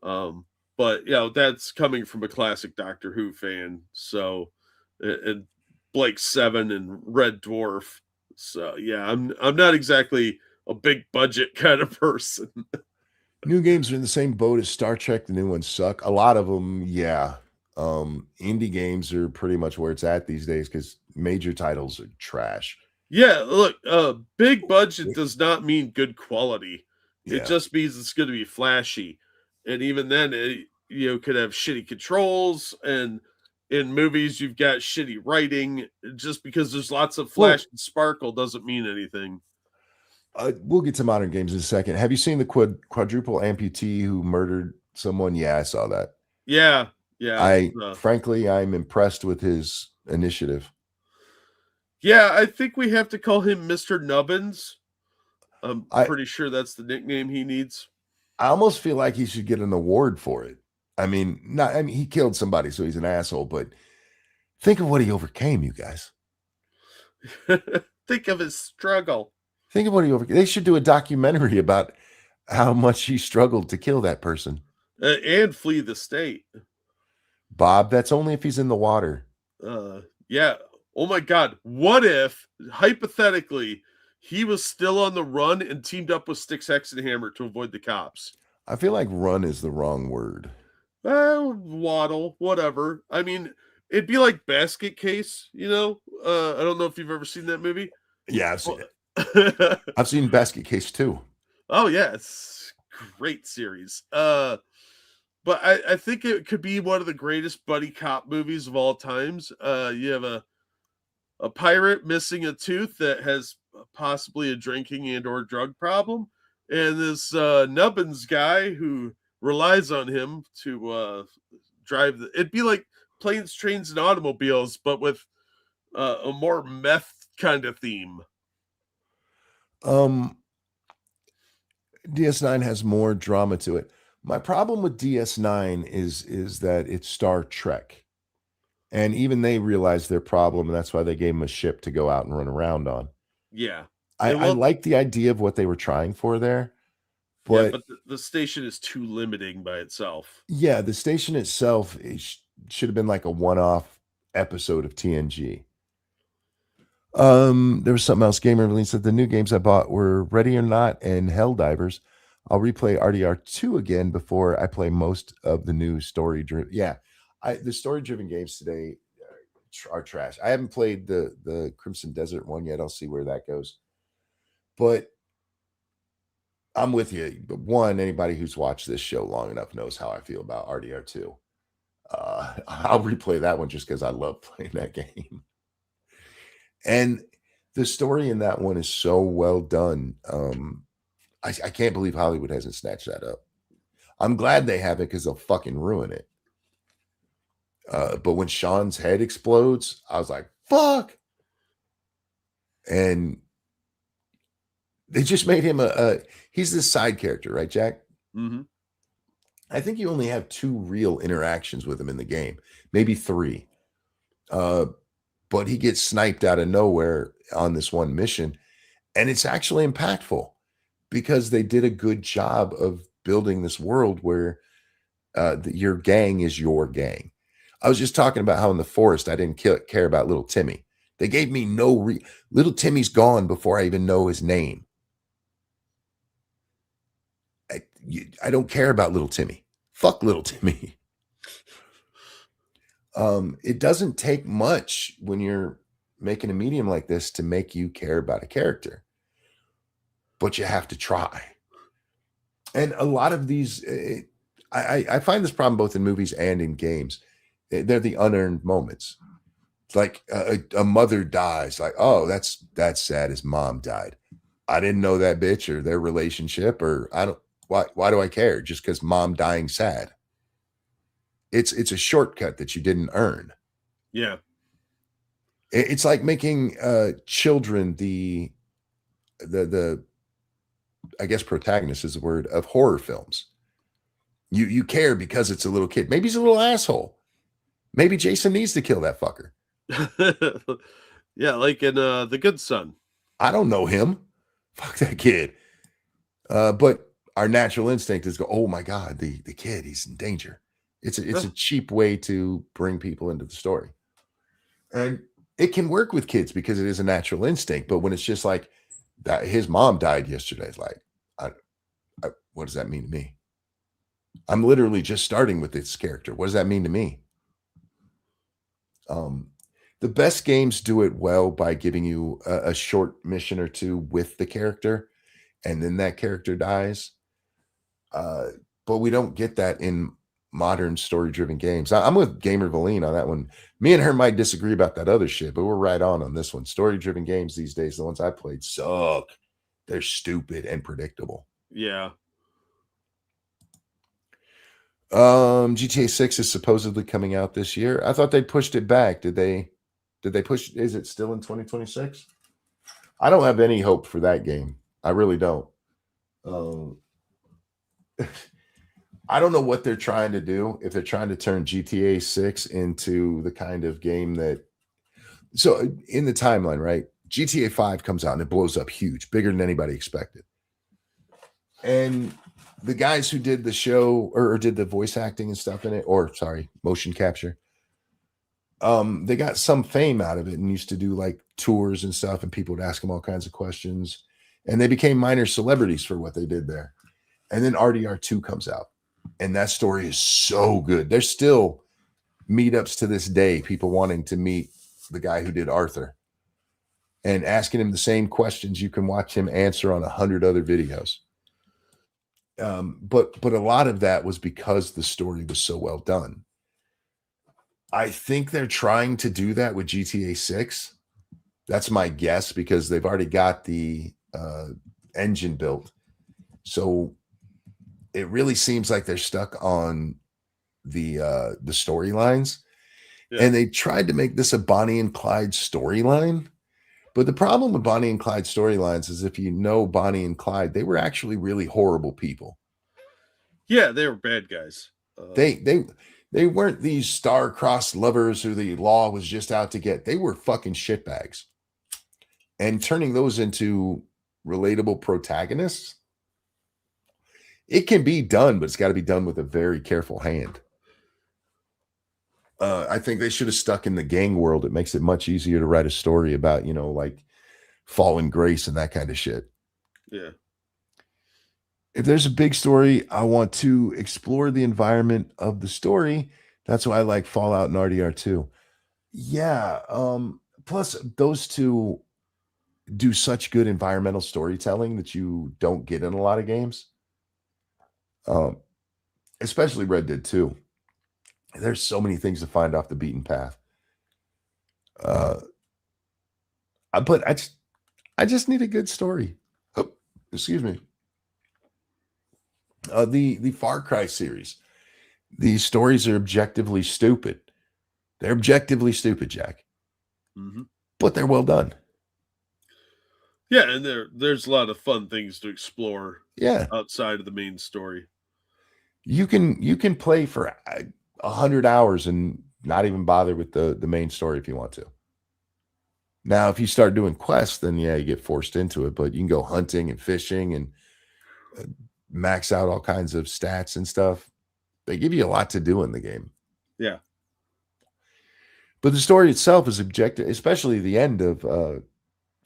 But that's coming from a classic Doctor Who fan. So, and Blake Seven and Red Dwarf. So yeah, I'm not exactly a big budget kind of person. New games are in the same boat as Star Trek. The new ones suck. A lot of them, yeah. Indie games are pretty much where it's at these days because major titles are trash. Yeah, look, big budget does not mean good quality. It just means it's going to be flashy, and even then, it could have shitty controls. And in movies, you've got shitty writing. Just because there's lots of flash and sparkle doesn't mean anything. We'll get to modern games in a second. Have you seen the quadruple amputee who murdered someone? Yeah, I saw that. Yeah. Frankly, I'm impressed with his initiative. Yeah, I think we have to call him Mr. Nubbins. I'm pretty sure that's the nickname he needs. I almost feel like he should get an award for it. I mean, he killed somebody, so he's an asshole, but think of what he overcame, you guys. Think of his struggle. Think of what he They should do a documentary about how much he struggled to kill that person. And flee the state. Bob, that's only if he's in the water. Yeah. Oh my God. What if, hypothetically, he was still on the run and teamed up with Styx, Hex, and Hammer to avoid the cops? I feel like run is the wrong word. Waddle, whatever. I mean, it'd be like Basket Case, you know? I don't know if you've ever seen that movie. Yeah, I've seen it. I've seen Basket Case too. Oh, yeah. It's a great series. But I think it could be one of the greatest buddy cop movies of all times. You have a pirate missing a tooth that has possibly a drinking and or drug problem, and this Nubbins guy who relies on him to drive it'd be like Planes, Trains, and Automobiles, but with a more meth kind of theme. DS9 has more drama to it. My problem with DS9 is that it's Star Trek. And even they realized their problem, and that's why they gave him a ship to go out and run around on. Yeah. I like the idea of what they were trying for there. But, the station is too limiting by itself. Yeah, the station itself should have been like a one-off episode of TNG. There was something else. Gamer Release said the new games I bought were Ready or Not and Helldivers. I'll replay RDR2 again before I play most of the new story-driven. Yeah, the story-driven games today are trash. I haven't played the Crimson Desert one yet. I'll see where that goes. But I'm with you. But one, anybody who's watched this show long enough knows how I feel about RDR2. I'll replay that one just because I love playing that game. And the story in that one is so well done. I can't believe Hollywood hasn't snatched that up. I'm glad they haven't because they'll fucking ruin it. But when Sean's head explodes, I was like, fuck. And they just made him he's this side character, right, Jack? Mm-hmm. I think you only have 2 real interactions with him in the game, maybe 3. But he gets sniped out of nowhere on this one mission. And it's actually impactful because they did a good job of building this world where your gang is your gang. I was just talking about how in the forest, I didn't care about little Timmy. They gave me little Timmy's gone before I even know his name. I don't care about little Timmy. Fuck little Timmy. It doesn't take much when you're making a medium like this to make you care about a character, but you have to try. And a lot of these, I find this problem both in movies and in games. They're the unearned moments. It's like a mother dies, like, oh, that's sad. His mom died. I didn't know that bitch or their relationship, or why do I care? Just because mom dying sad. It's a shortcut that you didn't earn. Yeah. It's like making children the I guess protagonist is the word of horror films. You care because it's a little kid. Maybe he's a little asshole. Maybe Jason needs to kill that fucker. Yeah, like in The Good Son. I don't know him. Fuck that kid. But our natural instinct is go, oh my God, the kid, he's in danger. It's a cheap way to bring people into the story. And it can work with kids because it is a natural instinct. But when it's just like that, his mom died yesterday, it's like, what does that mean to me? I'm literally just starting with this character. What does that mean to me? The best games do it well by giving you a short mission or two with the character, and then that character dies. But we don't get that in modern story-driven games. I'm with Gamer Valine on that one. Me and her might disagree about that other shit, but we're right on this one. Story-driven games these days, the ones I played, suck. They're stupid and predictable. Yeah. GTA 6 is supposedly coming out this year. I thought they pushed it back. Did they push? Is it still in 2026? I don't have any hope for that game. I really don't. I don't know what they're trying to do. If they're trying to turn GTA 6 into the kind of game that, so in the timeline, right? GTA 5 comes out and it blows up huge, bigger than anybody expected. And the guys who did the show or did the voice acting and stuff in it, or sorry, motion capture, they got some fame out of it and used to do like tours and stuff, and people would ask them all kinds of questions, and they became minor celebrities for what they did there. And then RDR2 comes out, and that story is so good. There's still meetups to this day, people wanting to meet the guy who did Arthur and asking him the same questions you can watch him answer on 100 other videos. But a lot of that was because the story was so well done. I think they're trying to do that with GTA 6. That's my guess, because they've already got the engine built. So it really seems like they're stuck on the storylines. Yeah. And they tried to make this a Bonnie and Clyde storyline. But the problem with Bonnie and Clyde storylines is, if you know Bonnie and Clyde, they were actually really horrible people. Yeah, they were bad guys. They weren't these star-crossed lovers who the law was just out to get. They were fucking shitbags. And turning those into relatable protagonists, it can be done, but it's got to be done with a very careful hand. I think they should have stuck in the gang world. It makes it much easier to write a story about, like fallen grace and that kind of shit. Yeah. If there's a big story, I want to explore the environment of the story. That's why I like Fallout and RDR2. Yeah. Plus, those two do such good environmental storytelling that you don't get in a lot of games. Especially Red Dead 2. There's so many things to find off the beaten path. But I just need a good story. Oh, excuse me. The Far Cry series. These stories are objectively stupid. They're objectively stupid, Jack. Mm-hmm. But they're well done. Yeah, and there's a lot of fun things to explore. Yeah, outside of the main story. You can play for 100 hours and not even bother with the main story if you want to. Now, if you start doing quests, then yeah, you get forced into it. But you can go hunting and fishing and max out all kinds of stats and stuff. They give you a lot to do in the game. Yeah. But the story itself is objective, especially the end of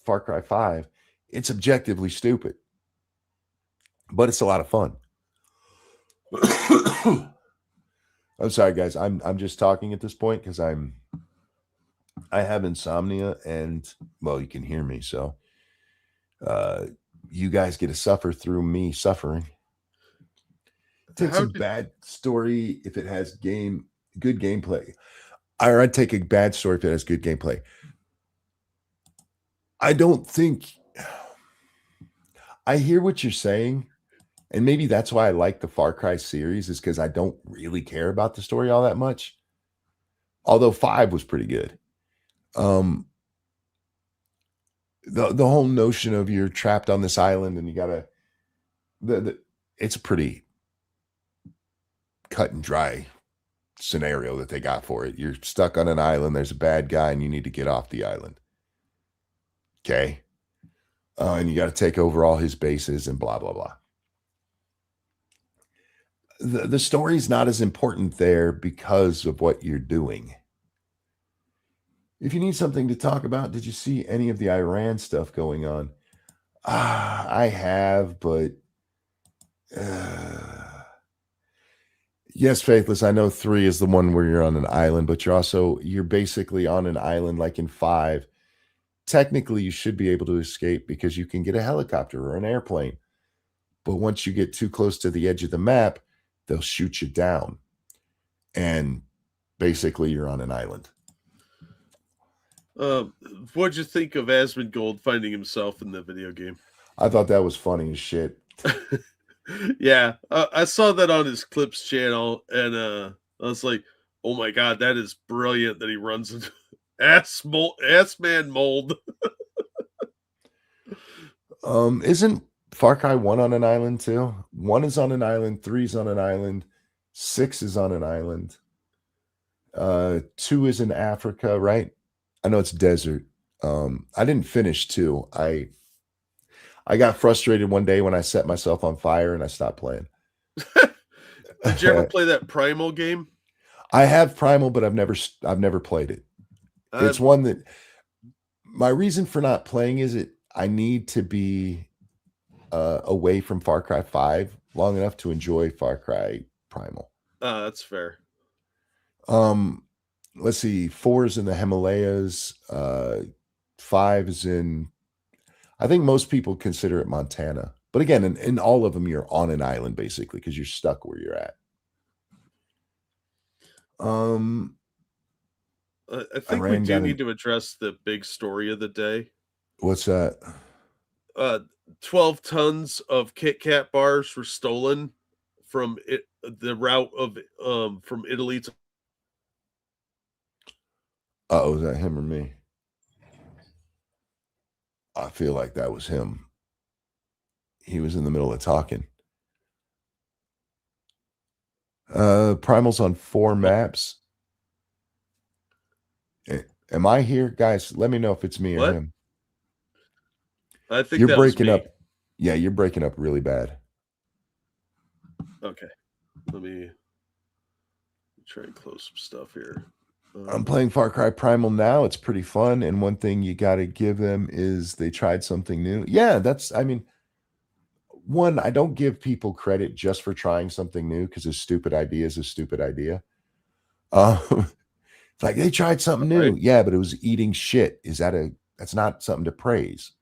Far Cry 5. It's objectively stupid, but it's a lot of fun. I'm sorry, guys. I'm just talking at this point because I have insomnia, and well, you can hear me, so you guys get to suffer through me suffering. It takes a bad story if it has good gameplay. I'd take a bad story if it has good gameplay. I don't think I hear what you're saying, and maybe that's why I like the Far Cry series, is because I don't really care about the story all that much. Although 5 was pretty good. The whole notion of you're trapped on this island and you gotta it's a pretty cut and dry scenario that they got for it. You're stuck on an island, there's a bad guy, and you need to get off the island. Okay. And you got to take over all his bases and blah, blah, blah. The story's not as important there because of what you're doing. If you need something to talk about, did you see any of the Iran stuff going on? I have, but yes, Faithless, I know 3 is the one where you're on an island, but you're basically on an island like in 5. Technically, you should be able to escape because you can get a helicopter or an airplane. But once you get too close to the edge of the map, they'll shoot you down. And basically, you're on an island. What'd you think of Asmongold finding himself in the video game? I thought that was funny as shit. Yeah, I saw that on his Clips channel, and I was like, oh my God, that is brilliant that he runs into ass man mold. Isn't Far Cry 1 on an island too? 1 is on an island, 3 is on an island, 6 is on an island. 2 is in Africa, right? I know it's desert. I didn't finish 2. I got frustrated one day when I set myself on fire and I stopped playing. Did you ever play that Primal game? I have Primal, but I've never played it. It's one that my reason for not playing is I need to be away from Far Cry 5 long enough to enjoy Far Cry Primal. That's fair. Let's see, 4 is in the Himalayas, 5 is in, I think most people consider it Montana. But again, in all of them, you're on an island basically because you're stuck where you're at. I think we do need to address the big story of the day. What's that? 12 tons of Kit Kat bars were stolen from the route of from Italy to. Is that him or me? I feel like that was him. He was in the middle of talking. Primal's on 4 maps. Am I here? Guys, let me know if it's me or him. I think you're breaking up. Yeah, you're breaking up really bad. Okay. Let me try and close some stuff here. I'm playing Far Cry Primal now. It's pretty fun. And one thing you got to give them is they tried something new. Yeah, one, I don't give people credit just for trying something new because a stupid idea is a stupid idea. Like they tried something new. Right. Yeah, but it was eating shit. That's not something to praise.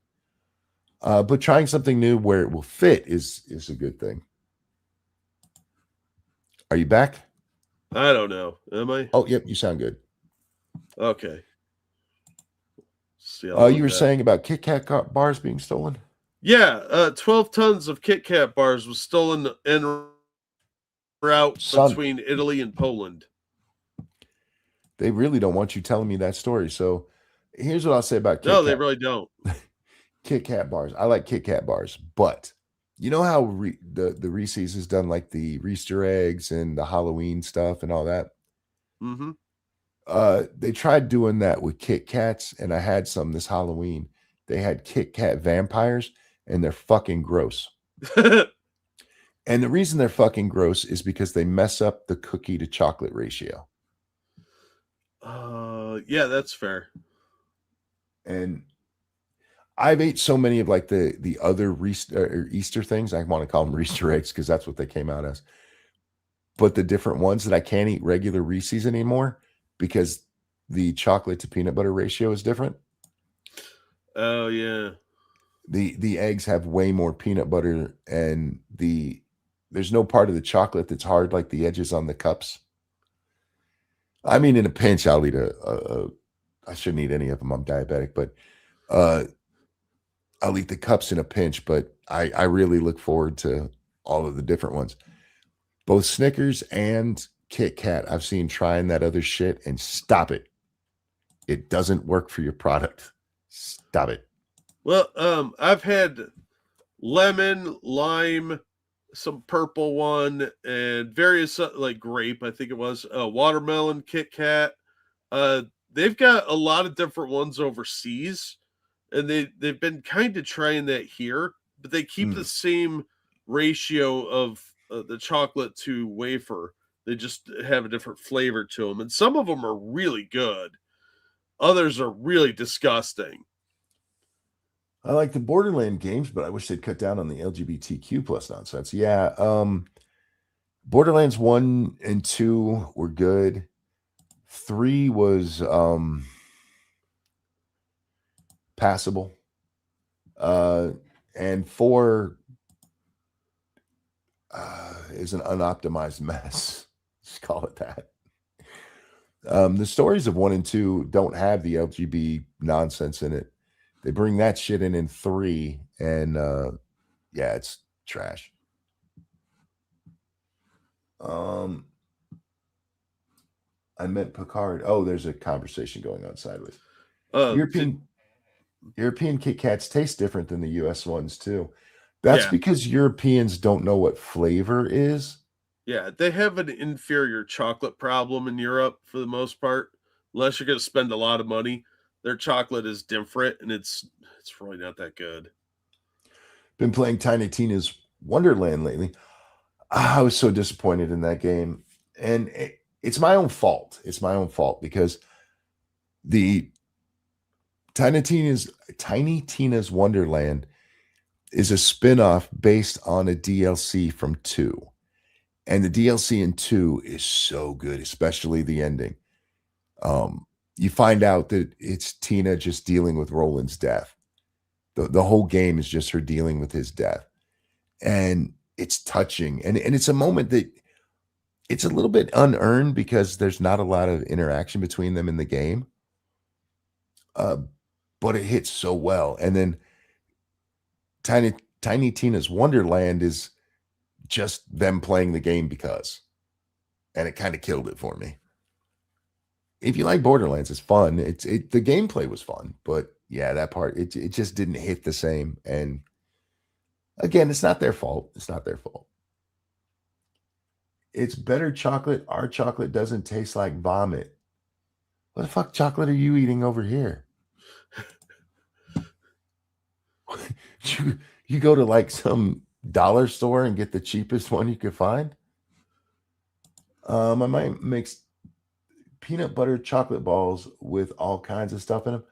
But trying something new where it will fit is a good thing. Are you back? I don't know. Am I? Oh, yep. You sound good. Okay. You were saying about Kit Kat bars being stolen? Yeah. 12 tons of Kit Kat bars was stolen en route between Italy and Poland. They really don't want you telling me that story. So here's what I'll say about Kit Kat. No, they really don't. Kit Kat bars. I like Kit Kat bars, but you know how the Reese's has done like the Easter eggs and the Halloween stuff and all that? Mm-hmm. They tried doing that with Kit Kats, and I had some this Halloween. They had Kit Kat vampires, and they're fucking gross. And the reason they're fucking gross is because they mess up the cookie to chocolate ratio. Yeah, that's fair. And I've ate so many of like the other Easter things. I want to call them Easter eggs because that's what they came out as. But the different ones that I can't eat regular Reese's anymore because the chocolate to peanut butter ratio is different. Oh yeah. The eggs have way more peanut butter, and there's no part of the chocolate that's hard like the edges on the cups. I mean, in a pinch, I'll eat I shouldn't eat any of them. I'm diabetic, but I'll eat the cups in a pinch. But I really look forward to all of the different ones. Both Snickers and Kit Kat, I've seen trying that other shit, and stop it. It doesn't work for your product. Stop it. Well, I've had lemon, lime, some purple one, and various like grape, I think it was, watermelon, Kit Kat. They've got a lot of different ones overseas, and they've been kind of trying that here, but they keep the same ratio of the chocolate to wafer. They just have a different flavor to them, and some of them are really good. Others are really disgusting. I like the Borderland games, but I wish they'd cut down on the LGBTQ plus nonsense. Yeah. Borderlands 1 and 2 were good. 3 was passable. And 4 is an unoptimized mess. Just call it that. The stories of 1 and 2 don't have the LGBT nonsense in it. They bring that shit in 3, and yeah, it's trash. I meant Picard. Oh, there's a conversation going on sideways. European Kit Kats taste different than the US ones too. That's because Europeans don't know what flavor is. Yeah, they have an inferior chocolate problem in Europe for the most part, unless you're going to spend a lot of money. their chocolate is different, and it's really not that good. Been playing Tiny Tina's Wonderland lately. I was so disappointed in that game, and it's my own fault. It's my own fault because the Tiny Tina's Wonderland is a spin-off based on a DLC from 2. And the DLC in 2 is so good, especially the ending. You find out that it's Tina just dealing with Roland's death. The whole game is just her dealing with his death. And it's touching. And it's a moment that it's a little bit unearned because there's not a lot of interaction between them in the game. But it hits so well. And then Tiny Tina's Wonderland is just them playing the game because. And it kind of killed it for me. If you like Borderlands, it's fun. The gameplay was fun, but yeah, that part it just didn't hit the same. And again, it's not their fault. It's not their fault. It's better chocolate. Our chocolate doesn't taste like vomit. What the fuck chocolate are you eating over here? You go to like some dollar store and get the cheapest one you could find. I might mix peanut butter chocolate balls with all kinds of stuff in them.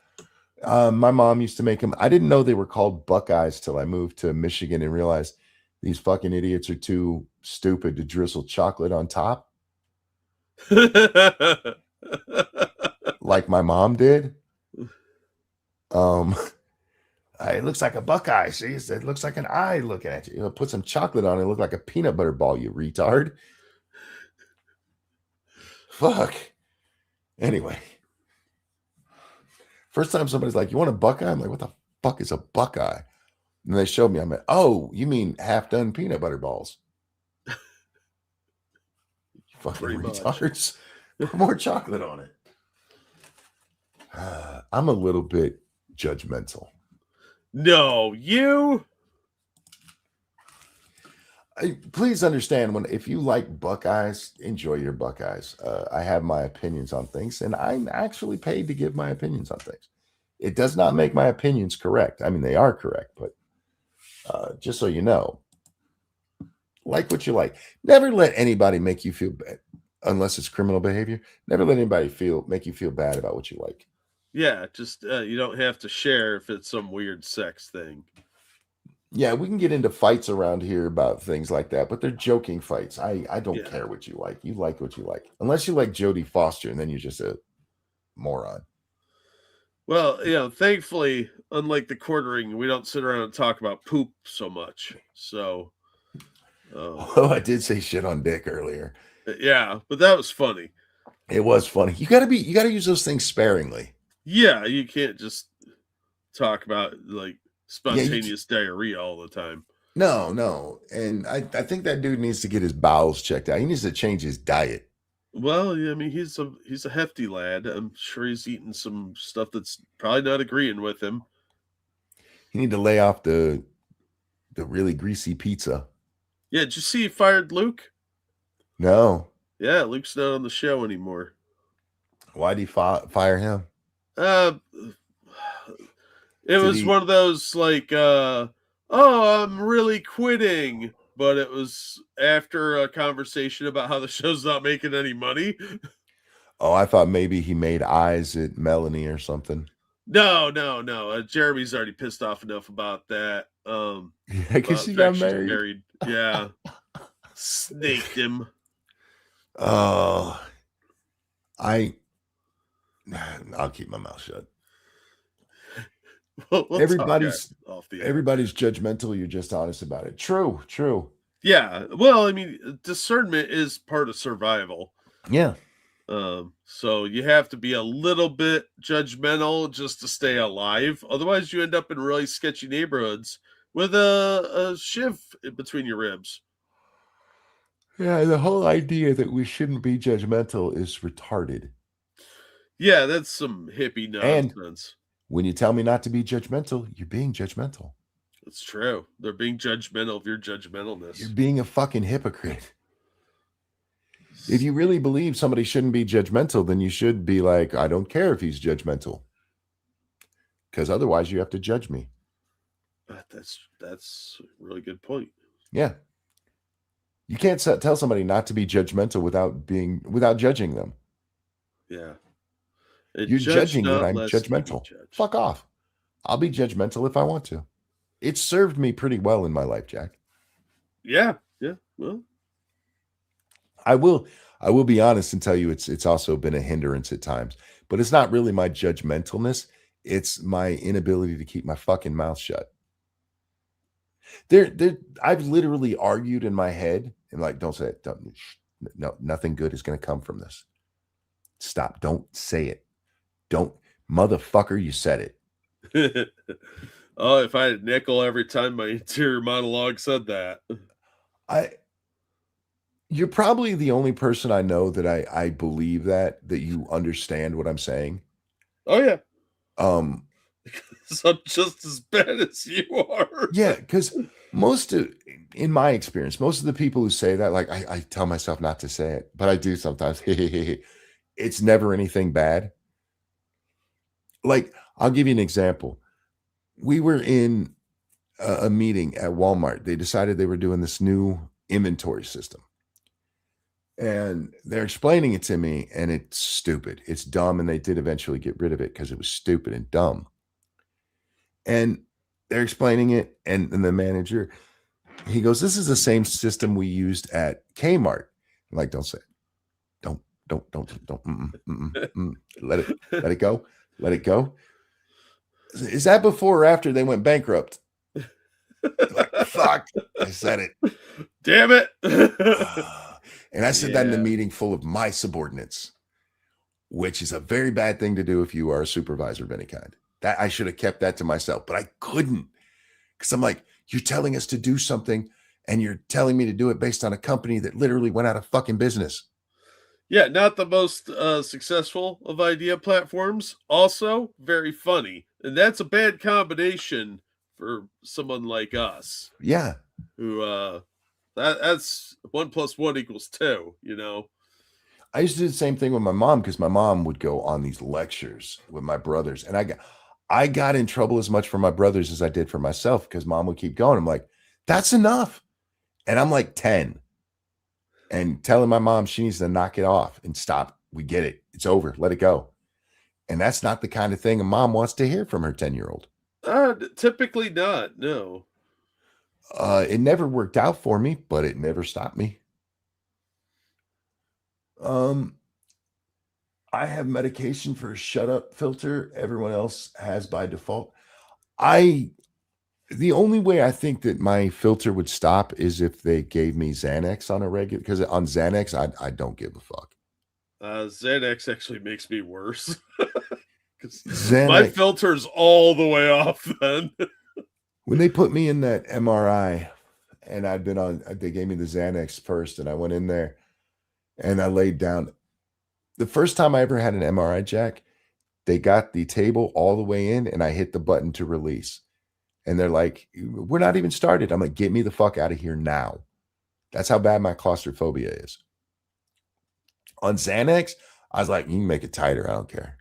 My mom used to make them. I didn't know they were called Buckeyes till I moved to Michigan and realized these fucking idiots are too stupid to drizzle chocolate on top. Like my mom did. It looks like a Buckeye. See, it looks like an eye looking at you. Put some chocolate on it. Look like a peanut butter ball, you retard. Fuck. Anyway, first time somebody's like, "You want a Buckeye?" I'm like, "What the fuck is a Buckeye?" And they showed me. I'm like, "Oh, you mean half-done peanut butter balls?" You fucking retards. Put more chocolate on it. I'm a little bit judgmental. No, you. Please understand if you like Buckeyes, enjoy your Buckeyes. I have my opinions on things, and I'm actually paid to give my opinions on things. It does not make my opinions correct. I mean, they are correct, but just so you know, like what you like. Never let anybody make you feel bad, unless it's criminal behavior. Never let anybody make you feel bad about what you like. Yeah, just you don't have to share if it's some weird sex thing. Yeah, we can get into fights around here about things like that, but they're joking fights. I don't care what you like. You like what you like. Unless you like Jodie Foster, and then you're just a moron. Well, thankfully, unlike the quartering, we don't sit around and talk about poop so much. So, I did say shit on dick earlier. Yeah, but that was funny. It was funny. You gotta use those things sparingly. Yeah, you can't just talk about like spontaneous diarrhea all the time. No. And I think that dude needs to get his bowels checked out. He needs to change his diet. Well, I mean, he's a hefty lad. I'm sure he's eating some stuff that's probably not agreeing with him. You need to lay off the really greasy pizza. Yeah, did you see he fired Luke? No. Yeah, Luke's not on the show anymore. Why'd he fire him? It was one of those like, oh, I'm really quitting. But it was after a conversation about how the show's not making any money. Oh, I thought maybe he made eyes at Melanie or something. No. Jeremy's already pissed off enough about that. Yeah, because she got married. Yeah. Snaked him. Oh. I'll keep my mouth shut. Everybody's judgmental. You're just honest about it. True. Yeah. Well, I mean, discernment is part of survival. Yeah. So you have to be a little bit judgmental just to stay alive. Otherwise, you end up in really sketchy neighborhoods with a shiv in between your ribs. Yeah, the whole idea that we shouldn't be judgmental is retarded. Yeah, that's some hippie nonsense. When you tell me not to be judgmental, you're being judgmental. It's true. They're being judgmental of your judgmentalness. You're being a fucking hypocrite. If you really believe somebody shouldn't be judgmental, then you should be like, I don't care if he's judgmental. because otherwise you have to judge me. That's a really good point. Yeah. You can't tell somebody not to be judgmental without judging them. Yeah. You're judging that I'm judgmental. Fuck off. I'll be judgmental if I want to. It's served me pretty well in my life, Jack. Yeah. Yeah. Well, I will be honest and tell you it's also been a hindrance at times, but it's not really my judgmentalness. It's my inability to keep my fucking mouth shut. I've literally argued in my head and like, don't say it. No, nothing good is going to come from this. Stop. Don't say it. Don't, motherfucker, you said it. Oh, if I had a nickel every time my interior monologue said that. You're probably the only person I know that I believe that you understand what I'm saying. Oh yeah. So I'm just as bad as you are. Yeah, because in my experience, most of the people who say that, like I tell myself not to say it, but I do sometimes. It's never anything bad. Like, I'll give you an example. We were in a meeting at Walmart. They decided they were doing this new inventory system. And they're explaining it to me, and it's stupid. It's dumb, and they did eventually get rid of it because it was stupid and dumb. And they're explaining it, and the manager, he goes, "This is the same system we used at Kmart." I'm like, don't say it. Don't. Let it go. Let it go. Is that before or after they went bankrupt? Like, fuck, I said it. Damn it. And I said that in a meeting full of my subordinates, which is a very bad thing to do if you are a supervisor of any kind. That I should have kept that to myself, but I couldn't, because I'm like, you're telling us to do something and you're telling me to do it based on a company that literally went out of fucking business. Yeah, not the most successful of idea platforms. Also, very funny. And that's a bad combination for someone like us. Yeah. Who, that's 1 + 1 = 2, you know? I used to do the same thing with my mom, because my mom would go on these lectures with my brothers. And I got in trouble as much for my brothers as I did for myself, because mom would keep going. I'm like, that's enough. And I'm like 10 and telling my mom she needs to knock it off and stop. We get it. It's over. Let it go. And that's not the kind of thing a mom wants to hear from her 10-year-old. Typically not. No. It never worked out for me, but it never stopped me. I have medication for a shut up filter. Everyone else has by default. The only way I think that my filter would stop is if they gave me Xanax on a regular, because on Xanax, I don't give a fuck. Xanax actually makes me worse. My filter's all the way off then. When they put me in that MRI and they gave me the Xanax first, and I went in there and I laid down. The first time I ever had an MRI, Jack, they got the table all the way in and I hit the button to release. And they're like, we're not even started. I'm like, get me the fuck out of here now. That's how bad my claustrophobia is. On Xanax, I was like, you can make it tighter. I don't care.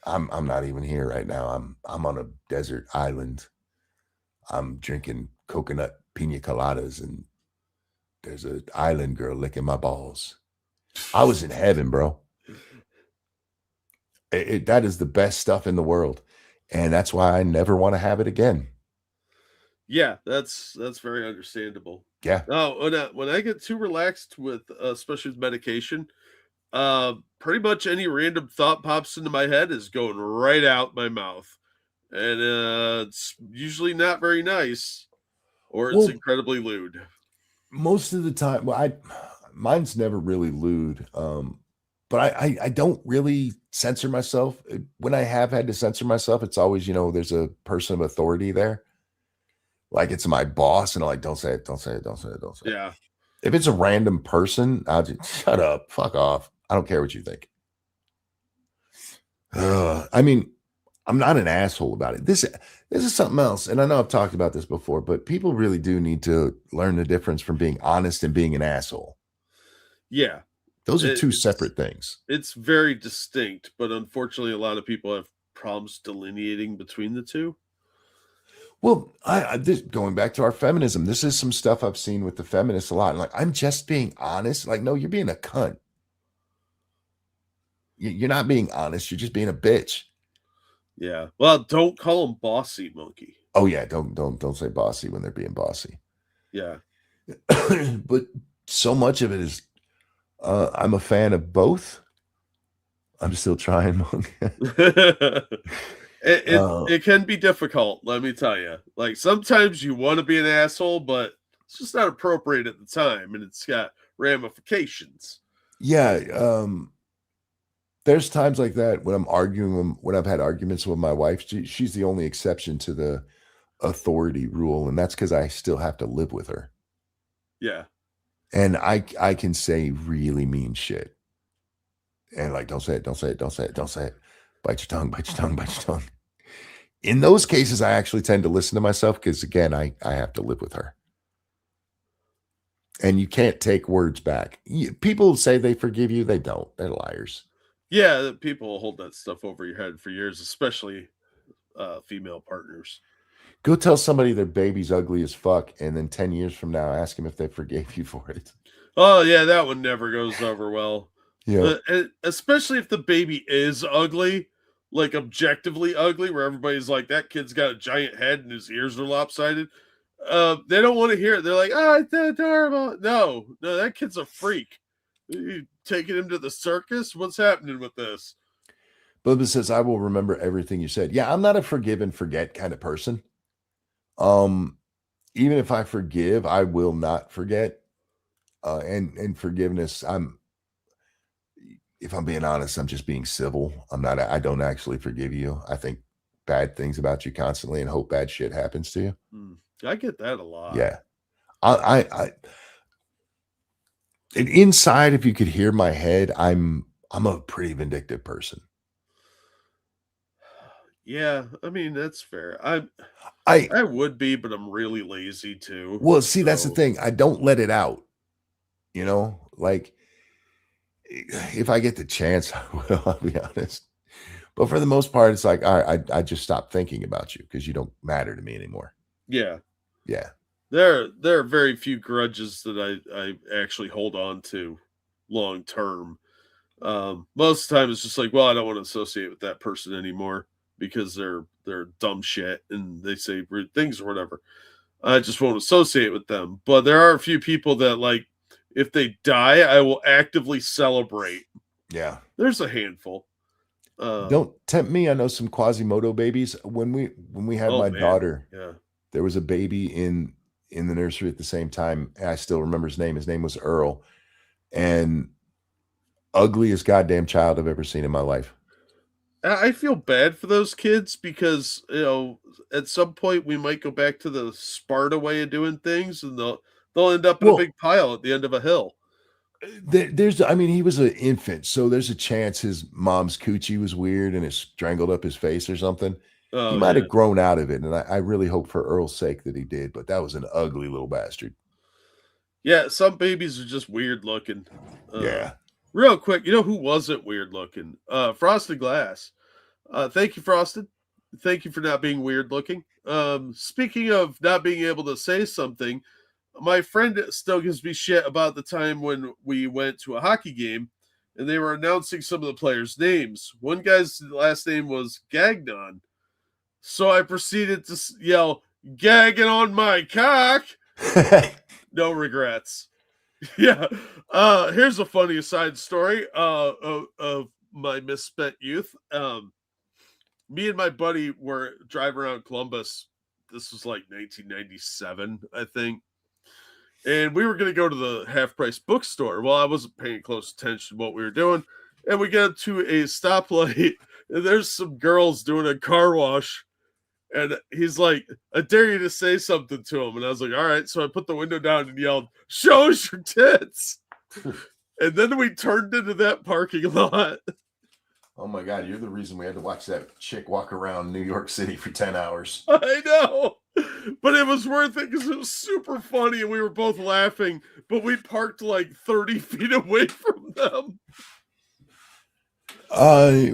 I'm not even here right now. I'm on a desert island. I'm drinking coconut pina coladas, and there's an island girl licking my balls. I was in heaven, bro. That is the best stuff in the world. And that's why I never want to have it again. Yeah, that's very understandable. Yeah. No, when I get too relaxed with, especially with medication, pretty much any random thought pops into my head is going right out my mouth. And it's usually not very nice, or it's incredibly lewd. Most of the time, mine's never really lewd. But I don't really censor myself. When I have had to censor myself, it's always, there's a person of authority there. Like, it's my boss, and I'm like, don't say it, don't say it, don't say it, don't say it. Yeah. If it's a random person, I'll just shut up, fuck off. I don't care what you think. I mean, I'm not an asshole about it. This is something else. And I know I've talked about this before, but people really do need to learn the difference from being honest and being an asshole. Yeah. Those are two separate things. It's very distinct, but unfortunately, a lot of people have problems delineating between the two. Well, this, going back to our feminism, this is some stuff I've seen with the feminists a lot. And like, I'm just being honest. Like, no, you're being a cunt. You're not being honest. You're just being a bitch. Yeah. Well, don't call them bossy, monkey. Oh yeah, don't say bossy when they're being bossy. Yeah. But so much of it is, I'm a fan of both. I'm still trying, Monk. It can be difficult, let me tell you. Like sometimes you want to be an asshole, but it's just not appropriate at the time, and it's got ramifications. Yeah, there's times like that when I'm arguing, when I've had arguments with my wife. She's the only exception to the authority rule, and that's because I still have to live with her. Yeah, and I can say really mean shit, and like, don't say it, don't say it, don't say it, don't say it. Bite your tongue, bite your tongue, bite your tongue. In those cases, I actually tend to listen to myself because, again, I have to live with her. And you can't take words back. People say they forgive you. They don't. They're liars. Yeah, people hold that stuff over your head for years, especially female partners. Go tell somebody their baby's ugly as fuck, and then 10 years from now, ask them if they forgave you for it. Oh, yeah, that one never goes over well. Yeah. Especially if the baby is ugly, like objectively ugly, where everybody's like, that kid's got a giant head and his ears are lopsided. They don't want to hear it. They're like, oh, it's adorable. No, that kid's a freak. You taking him to the circus? What's happening with this? Bubba says, I will remember everything you said. Yeah, I'm not a forgive and forget kind of person. Even if I forgive, I will not forget. And forgiveness, if I'm being honest, I'm just being civil. I don't actually forgive you. I think bad things about you constantly and hope bad shit happens to you. I get that a lot. Yeah. And inside, if you could hear my head, I'm a pretty vindictive person. Yeah, I mean, that's fair. I would be, but I'm really lazy too. Well, see, that's the thing. I don't let it out. Like, if I get the chance, I will, I'll be honest. But for the most part, it's like, all right, I just stopped thinking about you because you don't matter to me anymore. Yeah. Yeah. There are very few grudges that I actually hold on to long term. Most of the time it's just like, well, I don't want to associate with that person anymore because they're dumb shit and they say rude things or whatever. I just won't associate with them. But there are a few people that, like, if they die, I will actively celebrate. Yeah. There's a handful. Don't tempt me. I know some Quasimodo babies. When we had my daughter, yeah, there was a baby in the nursery at the same time. And I still remember his name. His name was Earl. And ugliest goddamn child I've ever seen in my life. I feel bad for those kids because, at some point we might go back to the Sparta way of doing things and they'll end up in a big pile at the end of a hill. He was an infant, so there's a chance his mom's coochie was weird and it strangled up his face or something. He might have grown out of it, and I really hope for Earl's sake that he did, but that was an ugly little bastard. Yeah, some babies are just weird looking. Yeah. Real quick, you know who wasn't weird looking? Frosted Glass. Thank you, Frosted. Thank you for not being weird looking. Speaking of not being able to say something, my friend still gives me shit about the time when we went to a hockey game and they were announcing some of the players' names. One guy's last name was Gagnon. So I proceeded to yell, "Gagging on my cock." No regrets. Yeah. Here's a funny aside story of my misspent youth. Me and my buddy were driving around Columbus. This was like 1997, I think. And we were going to go to the half-price bookstore. Well, I wasn't paying close attention to what we were doing. And we get to a stoplight, and there's some girls doing a car wash. And he's like, I dare you to say something to him. And I was like, all right. So I put the window down and yelled, "Show us your tits." And then we turned into that parking lot. Oh my God, you're the reason we had to watch that chick walk around New York City for 10 hours. I know. But it was worth it because it was super funny and we were both laughing. But we parked like 30 feet away from them.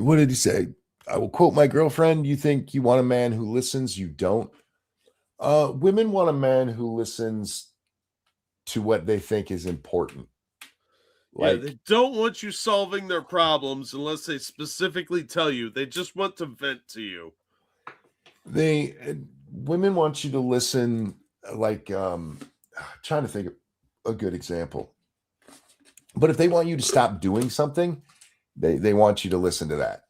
What did he say? I will quote my girlfriend. You think you want a man who listens, you don't. Women want a man who listens to what they think is important. Yeah, Like, they don't want you solving their problems unless they specifically tell you. They just want to vent to you. Women want you to listen. Like, trying to think of a good example. But if they want you to stop doing something, they want you to listen to that.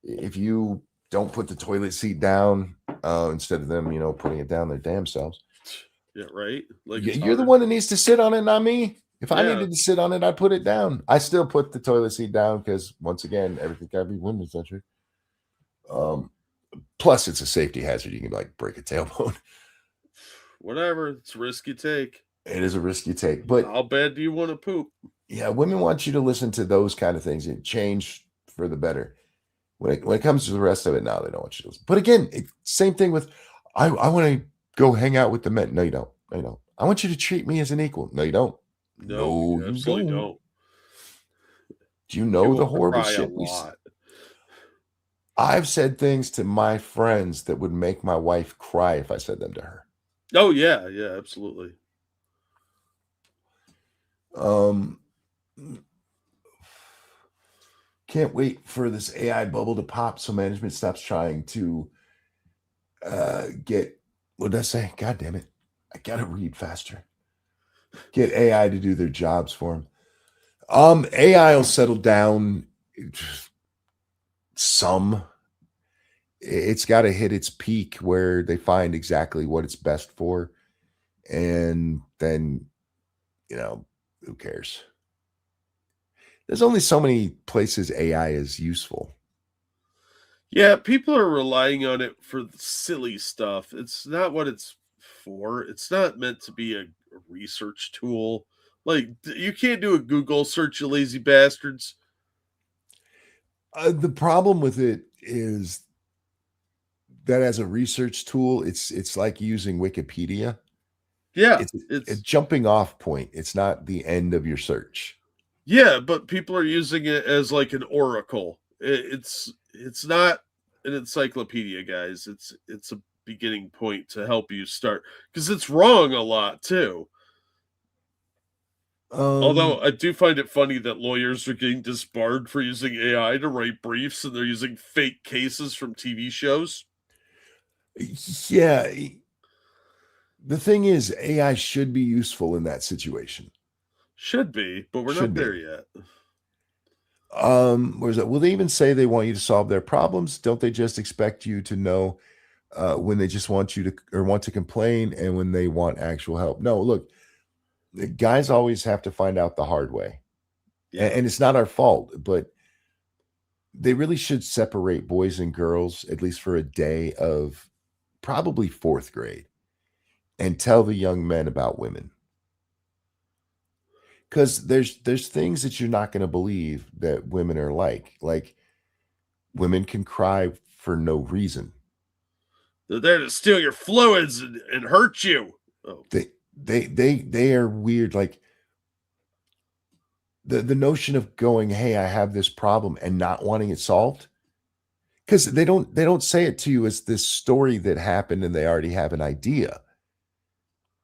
If you don't put the toilet seat down, instead of them, putting it down their damn selves. Yeah, right. Like, You're the one that needs to sit on it, not me. If I Yeah. needed to sit on it, I'd put it down. I still put the toilet seat down because, once again, everything gotta be women's centric. Plus, it's a safety hazard. You can like break a tailbone. Whatever. It's a risk you take. It is a risk you take. But how bad do you want to poop? Yeah, women want you to listen to those kind of things and change for the better. When it comes to the rest of it, now they don't want you to listen. But again, same thing with I want to go hang out with the men. No, you don't. No, you don't. I want you to treat me as an equal. No, you don't. No, you absolutely don't. Do you know the horrible shit we see? I've said things to my friends that would make my wife cry if I said them to her. Oh, yeah. Yeah, absolutely. Can't wait for this AI bubble to pop so management stops trying to get, what did I say? God damn it. I got to read faster. Get AI to do their jobs for them. AI will settle down some. It's got to hit its peak where they find exactly what it's best for. And then, who cares? There's only so many places AI is useful. Yeah, people are relying on it for silly stuff. It's not what it's for. It's not meant to be a research tool. Like, you can't do a Google search, you lazy bastards. The problem with it is that as a research tool, it's like using Wikipedia. Yeah, it's a jumping off point. It's not the end of your search. Yeah, but people are using it as like an oracle. It's not an encyclopedia, guys. It's a beginning point to help you start, because it's wrong a lot too. Although I do find it funny that lawyers are getting disbarred for using AI to write briefs, and they're using fake cases from TV shows. Yeah. The thing is, AI should be useful in that situation. Should be, but we're not there yet. Where's that? Will they even say they want you to solve their problems? Don't they just expect you to know when they just want you to or want to complain and when they want actual help? No, look, guys always have to find out the hard way. Yeah. And it's not our fault, but they really should separate boys and girls, at least for a day of probably fourth grade, and tell the young men about women. Because there's things that you're not going to believe that women are like women can cry for no reason. They're there to steal your fluids and hurt you. Oh. They are weird. Like the notion of going, hey, I have this problem and not wanting it solved, because they don't say it to you as this story that happened and they already have an idea.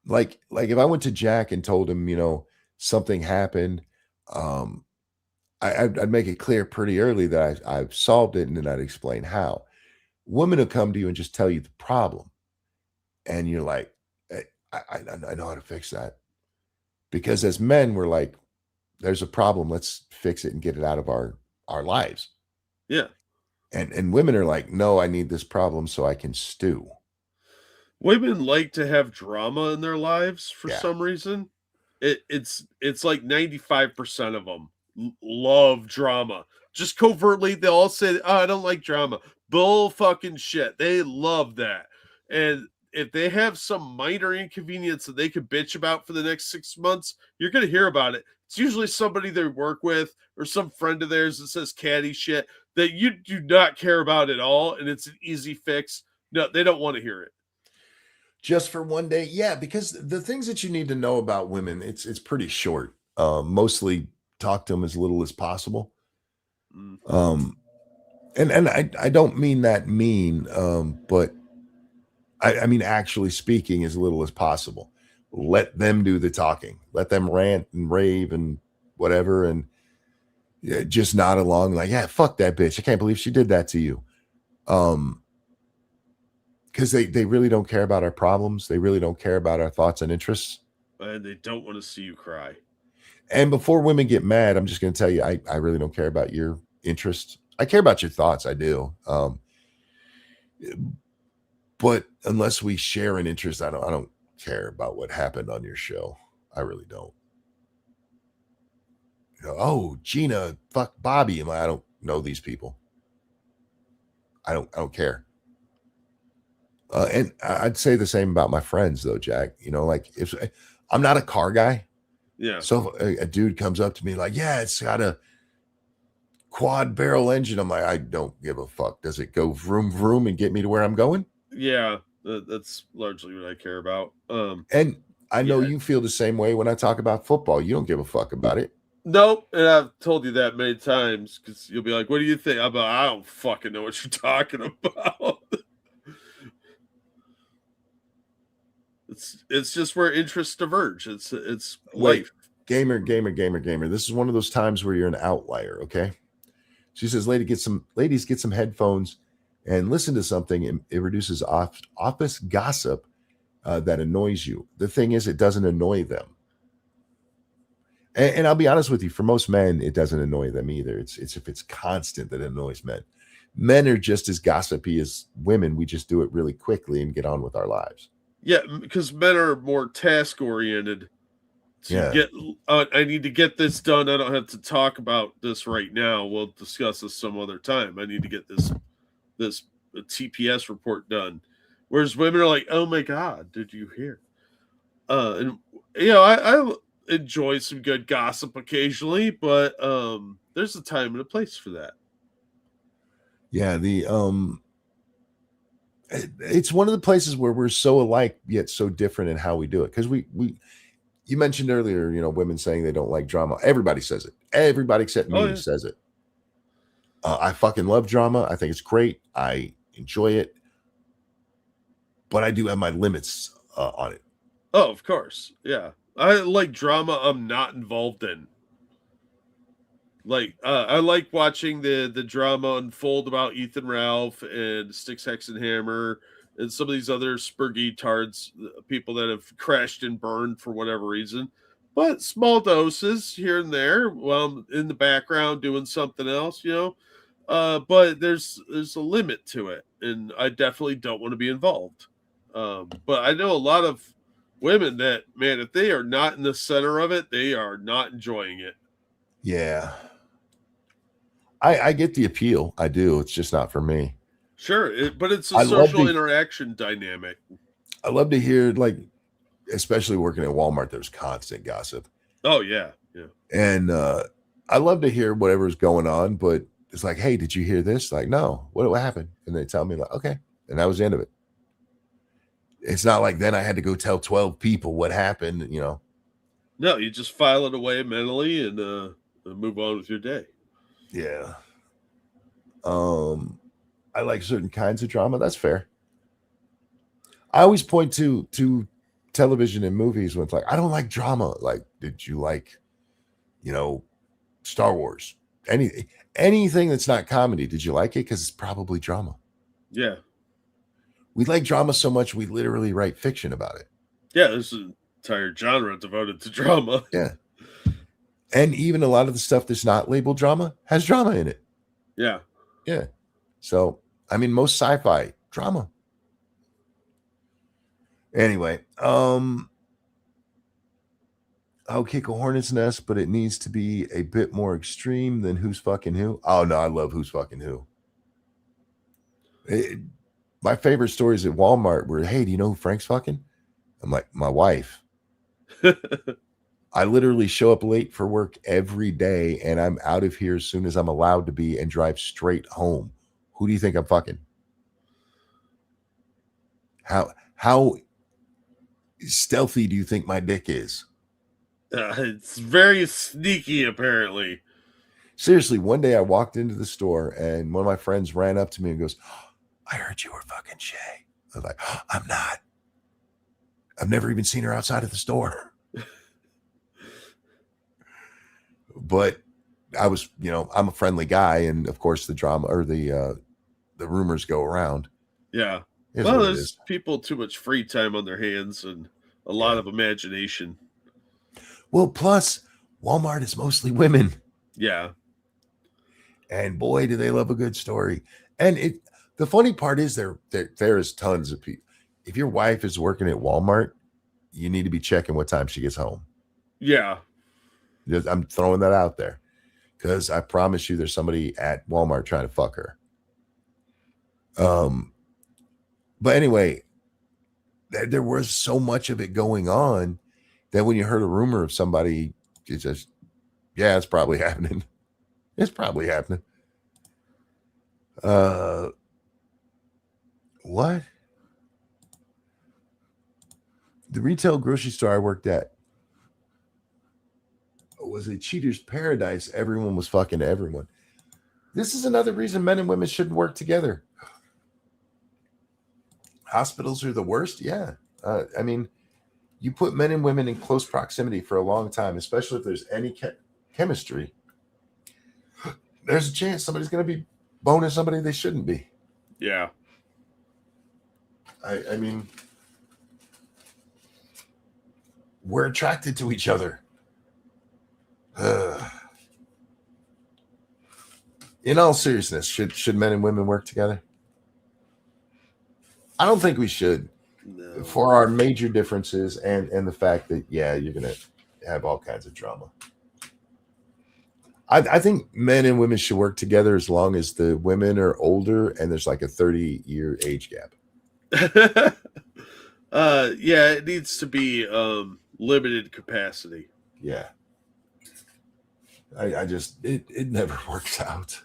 Like if I went to Jack and told him, something happened, I'd make it clear pretty early that I've solved it, and then I'd explain how. Women will come to you and just tell you the problem, and you're like, I know how to fix that. Because as men, we're like, there's a problem, let's fix it and get it out of our lives. Yeah. And women are like, no, I need this problem so I can stew. Women like to have drama in their lives for some reason. It's like 95% of them love drama. Just covertly, they all say, oh, I don't like drama. Bull fucking shit. They love that. And if they have some minor inconvenience that they could bitch about for the next 6 months, you're going to hear about it. It's usually somebody they work with or some friend of theirs that says catty shit that you do not care about at all, and it's an easy fix. No, they don't want to hear it. Just for one day? Yeah, because the things that you need to know about women, it's pretty short. Mostly talk to them as little as possible. And I don't mean that mean, but I mean actually speaking as little as possible. Let them do the talking. Let them rant and rave and whatever, and just nod along like, yeah, fuck that bitch. I can't believe she did that to you. Because they really don't care about our problems. They really don't care about our thoughts and interests. And they don't want to see you cry. And before women get mad, I'm just going to tell you, I really don't care about your interest. I care about your thoughts. I do. But unless we share an interest, I don't care about what happened on your show. I really don't. Oh, Gina, fuck Bobby. I don't know these people. I don't care. And I'd say the same about my friends, though, Jack. Like if I'm not a car guy, yeah. So if a dude comes up to me like, yeah, it's got a quad barrel engine. I'm like, I don't give a fuck. Does it go vroom vroom and get me to where I'm going? Yeah, that's largely what I care about. And I know you feel the same way when I talk about football. You don't give a fuck about it. Nope, and I've told you that many times because you'll be like, "What do you think?" I'm like, "I don't fucking know what you're talking about." It's just where interests diverge. It's life. Gamer. This is one of those times where you're an outlier. Okay. She says, ladies, get some headphones and listen to something. It reduces office gossip that annoys you. The thing is, it doesn't annoy them. And I'll be honest with you, for most men, it doesn't annoy them either. It's if it's constant that it annoys men. Men are just as gossipy as women. We just do it really quickly and get on with our lives. Yeah, because men are more task oriented. I need to get this done. I don't have to talk about this right now. We'll discuss this some other time. I need to get this TPS report done. Whereas women are like, "Oh my god, did you hear?" And I enjoy some good gossip occasionally, but there's a time and a place for that. Yeah, it's one of the places where we're so alike yet so different in how we do it. Because you mentioned earlier, women saying they don't like drama. Everybody says it. Everybody except me says it. I fucking love drama. I think it's great. I enjoy it, but I do have my limits on it. Oh, of course, yeah. I like drama I'm not involved in. Like I like watching the drama unfold about Ethan Ralph and Styx Hexenhammer and some of these other spurgy tards, people that have crashed and burned for whatever reason. But small doses here and there while I'm in the background doing something else, but there's a limit to it, and I definitely don't want to be involved. But I know a lot of women that, man, if they are not in the center of it, they are not enjoying it. Yeah. I get the appeal. I do. It's just not for me. Sure, but it's a social interaction dynamic. I love to hear, like, especially working at Walmart, there's constant gossip. Oh, yeah. Yeah. And I love to hear whatever's going on, but it's like, hey, did you hear this? Like, no, what happened? And they tell me, like, okay. And that was the end of it. It's not like then I had to go tell 12 people what happened, No, you just file it away mentally and move on with your day. Yeah. I like certain kinds of drama. That's fair. I always point to television and movies when it's like, I don't like drama. Like, did you like, Star Wars? Anything that's not comedy, did you like it? Because it's probably drama. Yeah. We like drama so much we literally write fiction about it. Yeah, there's an entire genre devoted to drama. Yeah. And even a lot of the stuff that's not labeled drama has drama in it. Yeah. Yeah. So, I mean, most sci-fi, drama. Anyway, I'll kick a hornet's nest, but it needs to be a bit more extreme than Who's Fucking Who. Oh, no, I love Who's Fucking Who. My favorite stories at Walmart were, hey, do you know who Frank's fucking? I'm like, my wife. I literally show up late for work every day, and I'm out of here as soon as I'm allowed to be and drive straight home. Who do you think I'm fucking? How stealthy do you think my dick is? It's very sneaky, apparently. Seriously, one day I walked into the store and one of my friends ran up to me and goes, I heard you were fucking Shay. I was like, I'm not. I've never even seen her outside of the store. But I was, I'm a friendly guy, and of course the drama or the rumors go around. Yeah. Well, there's people too much free time on their hands and a lot of imagination. Well, plus Walmart is mostly women. Yeah. And boy, do they love a good story. And the funny part is there is tons of people. If your wife is working at Walmart, you need to be checking what time she gets home. Yeah. I'm throwing that out there because I promise you there's somebody at Walmart trying to fuck her. But anyway, there was so much of it going on that when you heard a rumor of somebody, it's just, yeah, it's probably happening. It's probably happening. What? The retail grocery store I worked at was a cheater's paradise. Everyone was fucking everyone. This is another reason men and women shouldn't work together. Hospitals are the worst. Yeah. I mean, you put men and women in close proximity for a long time, especially if there's any chemistry. There's a chance somebody's going to be boning somebody they shouldn't be. Yeah. I mean, we're attracted to each other. In all seriousness, should men and women work together? I don't think we should. No. For our major differences and the fact that, yeah, you're going to have all kinds of drama. I think men and women should work together as long as the women are older and there's like a 30-year age gap. Yeah, it needs to be limited capacity. Yeah. I just, it never works out.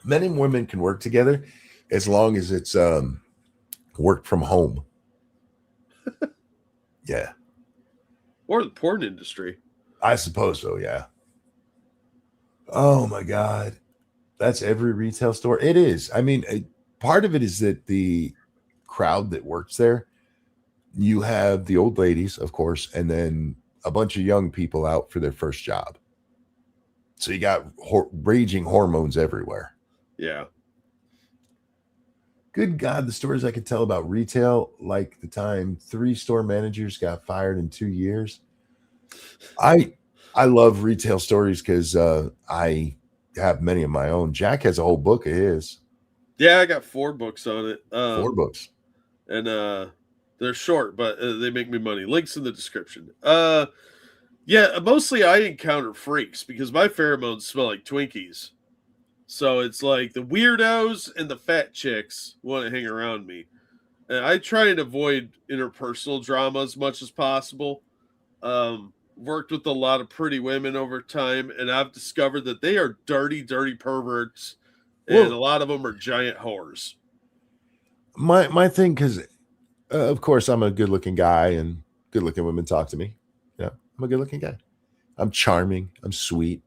Men and women can work together as long as it's work from home. Yeah. Or the porn industry. I suppose so, yeah. Oh my God. That's every retail store. It is. I mean, part of it is that the crowd that works there, you have the old ladies, of course, and then a bunch of young people out for their first job. So you got raging hormones everywhere. Yeah. Good God, the stories I could tell about retail, like the time 3 store managers got fired in 2 years. I love retail stories because I have many of my own. Jack has a whole book of his. Yeah, I got 4 books on it. 4 books. And they're short, but they make me money. Links in the description. Yeah, mostly I encounter freaks because my pheromones smell like Twinkies. So it's like the weirdos and the fat chicks want to hang around me. And I try and avoid interpersonal drama as much as possible. Worked with a lot of pretty women over time, and I've discovered that they are dirty, dirty perverts, and a lot of them are giant whores. My thing, because of course I'm a good-looking guy, and good-looking women talk to me. Yeah, I'm a good-looking guy. I'm charming. I'm sweet.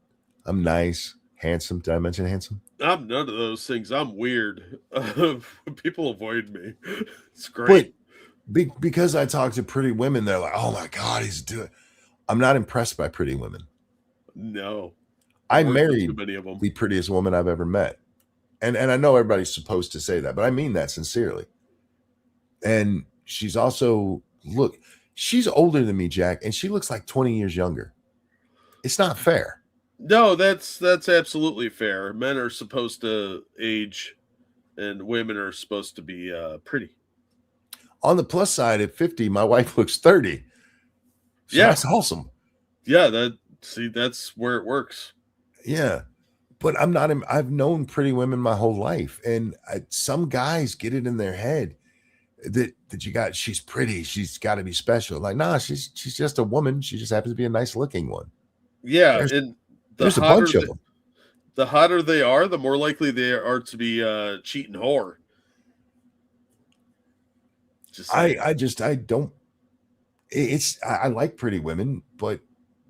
I'm nice. Handsome. Did I mention handsome? I'm none of those things. I'm weird. People avoid me. It's great. But because I talk to pretty women, they're like, "Oh my God, he's doing." I'm not impressed by pretty women. No. I married the prettiest woman I've ever met. And I know everybody's supposed to say that, but I mean that sincerely. And she's also, look, she's older than me, Jack, and she looks like 20 years younger. It's not fair. No, that's absolutely fair. Men are supposed to age and women are supposed to be pretty. On the plus side, at 50, my wife looks 30. So yeah, that's awesome. Yeah, that's where it works. Yeah, but I've known pretty women my whole life, and some guys get it in their head that she's pretty, she's got to be special. Like, nah, she's just a woman. She just happens to be a nice looking one. Yeah, and there's a bunch of them. The hotter they are, the more likely they are to be cheating whore. I like pretty women, but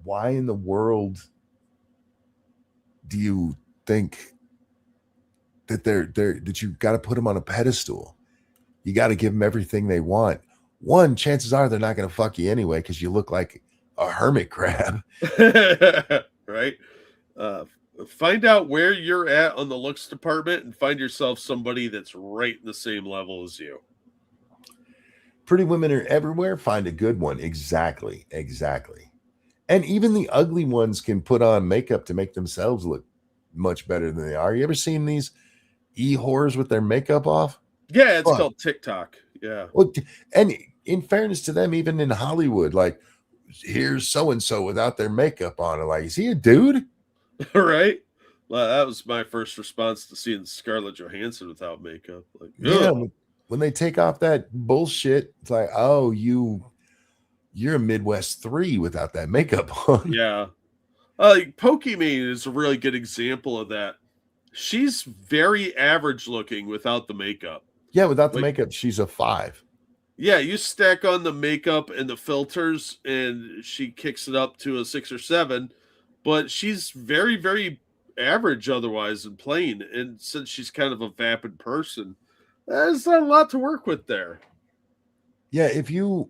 why in the world do you think that that you got to put them on a pedestal? You got to give them everything they want. One, chances are they're not going to fuck you anyway because you look like a hermit crab. Right? Find out where you're at on the looks department and find yourself somebody that's right in the same level as you. Pretty women are everywhere. Find a good one. Exactly. And even the ugly ones can put on makeup to make themselves look much better than they are. You ever seen these e-whores with their makeup off? Yeah, it's called TikTok. Yeah. Well, and in fairness to them, even in Hollywood, like, here's so-and-so without their makeup on. I'm like, is he a dude? Right? Well, that was my first response to seeing Scarlett Johansson without makeup. Like, yeah, when they take off that bullshit, it's like, oh, you're a Midwest 3 without that makeup on. Yeah. Like Pokimane is a really good example of that. She's very average looking without the makeup. Yeah, without the makeup, she's a 5. Yeah, you stack on the makeup and the filters, and she kicks it up to a 6 or 7. But she's very, very average otherwise and plain. And since she's kind of a vapid person, there's not a lot to work with there. Yeah, if you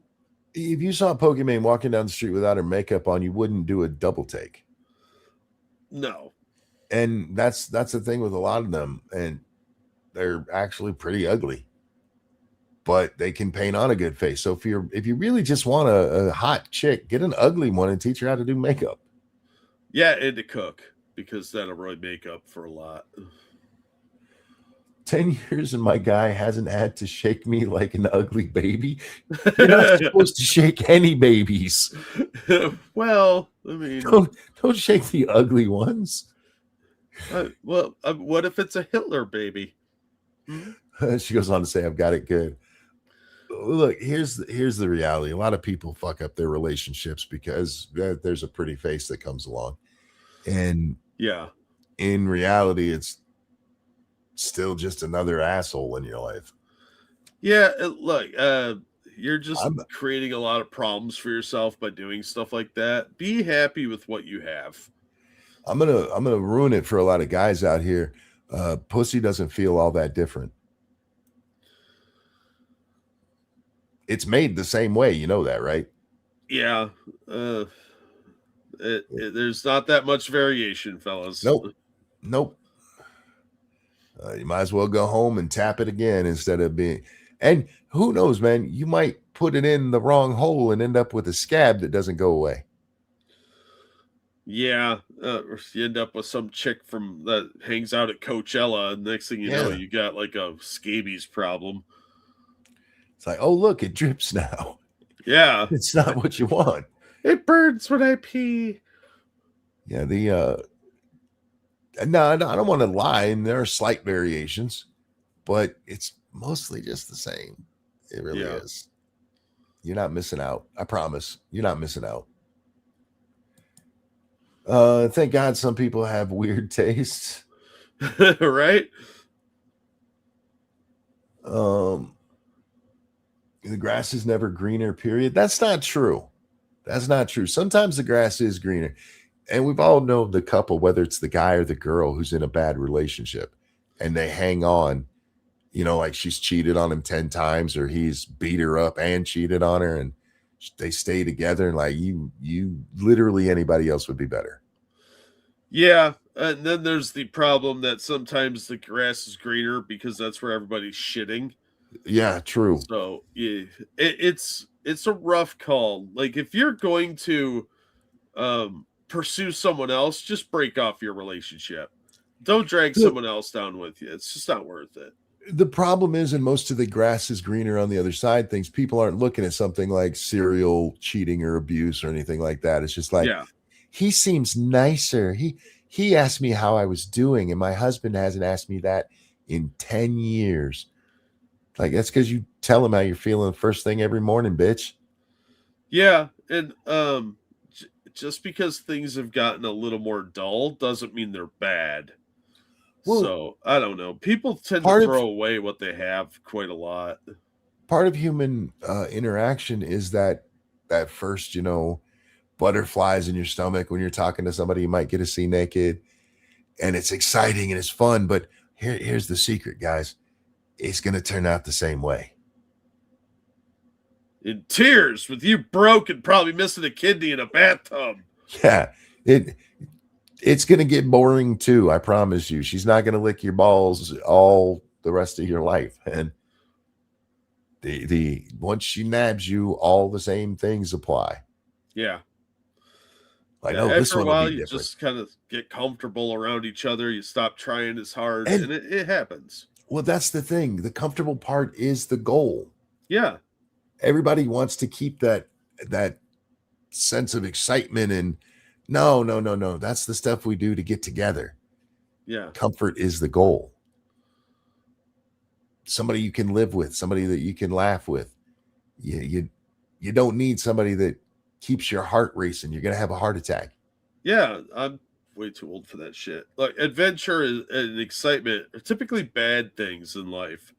saw Pokimane walking down the street without her makeup on, you wouldn't do a double take. No. And that's the thing with a lot of them, and they're actually pretty ugly, but they can paint on a good face. So if you really just want a hot chick, get an ugly one and teach her how to do makeup. Yeah, and to cook, because that'll really make up for a lot. 10 years and my guy hasn't had to shake me like an ugly baby. You're not supposed to shake any babies. Well, I mean, don't shake the ugly ones. What if it's a Hitler baby? She goes on to say, I've got it good. Look, here's the reality. A lot of people fuck up their relationships because there's a pretty face that comes along. And yeah, in reality, it's still just another asshole in your life. Yeah, look, you're just creating a lot of problems for yourself by doing stuff like that. Be happy with what you have. I'm gonna ruin it for a lot of guys out here. Pussy doesn't feel all that different. It's made the same way, you know that, right? Yeah. There's not that much variation, fellas. Nope. You might as well go home and tap it again instead of being. And who knows, man? You might put it in the wrong hole and end up with a scab that doesn't go away. Yeah, you end up with some chick from that hangs out at Coachella, and next thing you know, you got like a scabies problem. It's like, oh look, it drips now. Yeah, it's not what you want. It burns when I pee. Yeah, no, I don't want to lie, and there are slight variations, but it's mostly just the same. It really is. You're not missing out. I promise. You're not missing out. Thank God some people have weird tastes. Right? The grass is never greener, period. That's not true. Sometimes the grass is greener. And we've all known the couple, whether it's the guy or the girl who's in a bad relationship, and they hang on, like she's cheated on him 10 times or he's beat her up and cheated on her, and they stay together, and like you literally anybody else would be better. Yeah. And then there's the problem that sometimes the grass is greener because that's where everybody's shitting. Yeah, true. So yeah, it's a rough call. Like if you're going to pursue someone else, just break off your relationship. Don't drag someone else down with you. It's just not worth it. The problem is, in most of the grass is greener on the other side things, people aren't looking at something like serial cheating or abuse or anything like that. It's just like, he seems nicer. He asked me how I was doing, and my husband hasn't asked me that in 10 years. Like, that's because you tell him how you're feeling the first thing every morning, bitch. Yeah. And just because things have gotten a little more dull doesn't mean they're bad. Well, so I don't know. People tend to throw away what they have quite a lot. Part of human interaction is that first, butterflies in your stomach when you're talking to somebody you might get to see naked. and it's exciting and it's fun. But here's the secret, guys. It's going to turn out the same way. In tears, with you broke and probably missing a kidney in a bathtub. Yeah, it's going to get boring too. I promise you. She's not going to lick your balls all the rest of your life. And the once she nabs you, all the same things apply. Yeah. Like, oh, this after a one while, will be you different. just kind of get comfortable around each other. You stop trying as hard, and it happens. Well, that's the thing. The comfortable part is the goal. Yeah. Everybody wants to keep that sense of excitement, and no. That's the stuff we do to get together. Yeah. Comfort is the goal. Somebody you can live with, somebody that you can laugh with. You don't need somebody that keeps your heart racing. You're gonna have a heart attack. Yeah, I'm way too old for that shit. Like, adventure and excitement are typically bad things in life.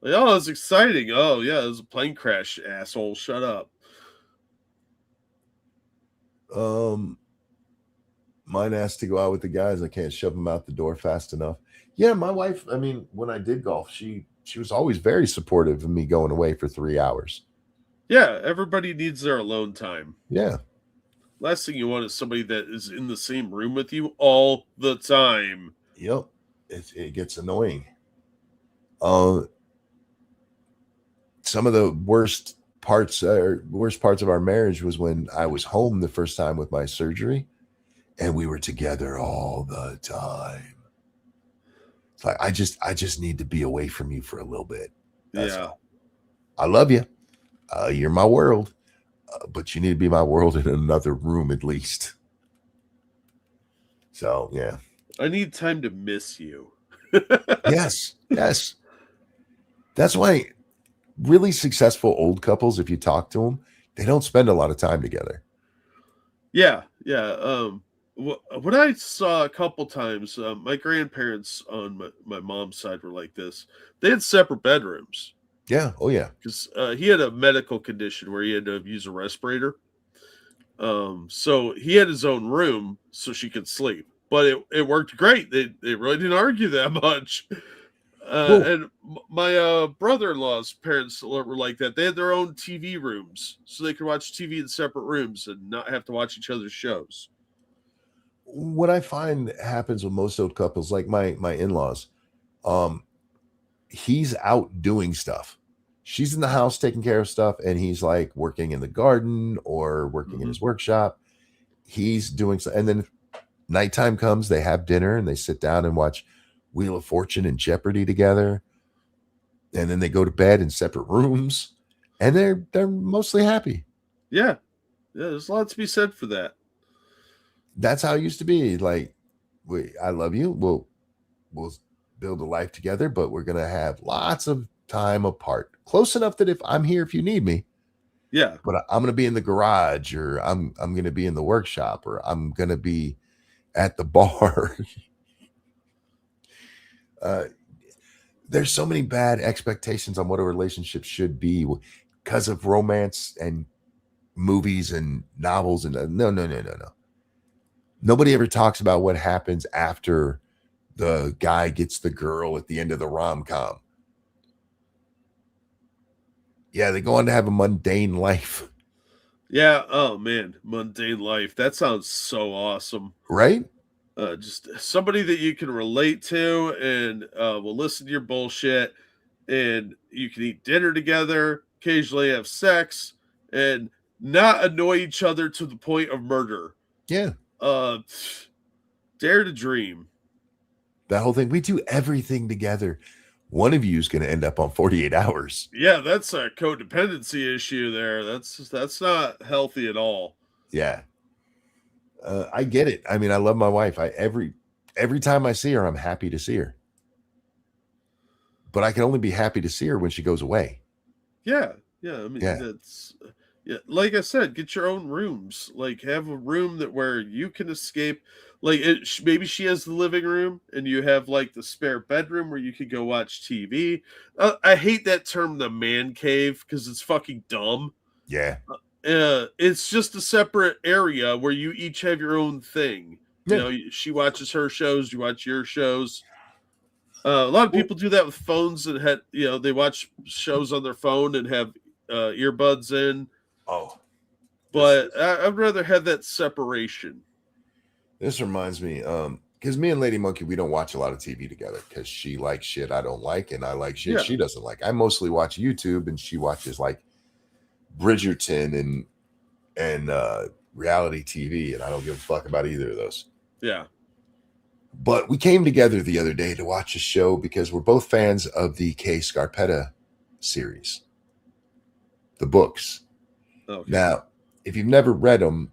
Like, oh, it's exciting. Oh, yeah, there's a plane crash, asshole. Shut up. Mine asked to go out with the guys. I can't shove them out the door fast enough. Yeah, my wife, I mean, when I did golf, she was always very supportive of me going away for 3 hours. Yeah, everybody needs their alone time. Yeah. Last thing you want is somebody that is in the same room with you all the time. Yep. It gets annoying. Some of the worst parts of our marriage was when I was home the first time with my surgery, and we were together all the time. It's like, I just need to be away from you for a little bit. That's all. I love you. You're my world, but you need to be my world in another room at least. So, yeah. I need time to miss you. Yes. That's why really successful old couples, if you talk to them, they don't spend a lot of time together. Yeah. What I saw a couple times, my grandparents on my mom's side were like this. They had separate bedrooms. Yeah. Oh, yeah. Because he had a medical condition where he had to use a respirator. So he had his own room so she could sleep. But it worked great. They really didn't argue that much. And my brother-in-law's parents were like that. They had their own TV rooms so they could watch TV in separate rooms and not have to watch each other's shows. What I find happens with most old couples, like my in-laws, he's out doing stuff. She's in the house taking care of stuff, and he's like working in the garden or working in his workshop. He's doing so, and then nighttime comes, they have dinner and they sit down and watch Wheel of Fortune and Jeopardy together. And then they go to bed in separate rooms, and they're mostly happy. Yeah. There's a lot to be said for that. That's how it used to be. Like, I love you. We'll build a life together, but we're gonna have lots of time apart, close enough that if I'm here, if you need me, yeah. But I'm gonna be in the garage, or I'm gonna be in the workshop, or I'm gonna be at the bar. There's so many bad expectations on what a relationship should be because of romance and movies and novels. And no. Nobody ever talks about what happens after the guy gets the girl at the end of the rom-com. Yeah, they go on to have a mundane life. Yeah. Oh, man. Mundane life. That sounds so awesome. Right? Just somebody that you can relate to and will listen to your bullshit, and you can eat dinner together, occasionally have sex, and not annoy each other to the point of murder. Yeah. Dare to dream. That whole thing. We do everything together. One of you is going to end up on 48 hours. Yeah, that's a codependency issue there. That's not healthy at all. Yeah. I get it. I mean, I love my wife. Every time I see her, I'm happy to see her. But I can only be happy to see her when she goes away. Yeah. I mean, that's like I said, get your own rooms. Like, have a room where you can escape. Like, maybe she has the living room, and you have like the spare bedroom where you could go watch TV. I hate that term, the man cave, because it's fucking dumb. Yeah. It's just a separate area where you each have your own thing. She watches her shows, you watch your shows. A lot of people do that with phones and they watch shows on their phone and have earbuds in. Oh, but I'd rather have that separation. This reminds me, because me and Lady Monkey, we don't watch a lot of TV together because she likes shit I don't like and I like shit she doesn't like. I mostly watch YouTube and she watches like Bridgerton and reality TV, and I don't give a fuck about either of those. Yeah. But we came together the other day to watch a show because we're both fans of the Kay Scarpetta series, the books. Okay. Now, if you've never read them,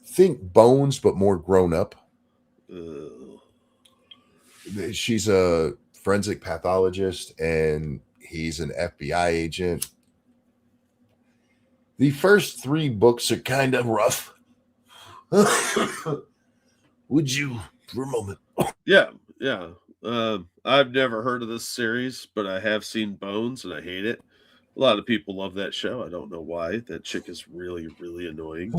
think Bones, but more grown up. She's a forensic pathologist and he's an FBI agent. The first 3 books are kind of rough. Would you for a moment? Yeah. I've never heard of this series, but I have seen Bones and I hate it. A lot of people love that show. I don't know why. That chick is really, really annoying.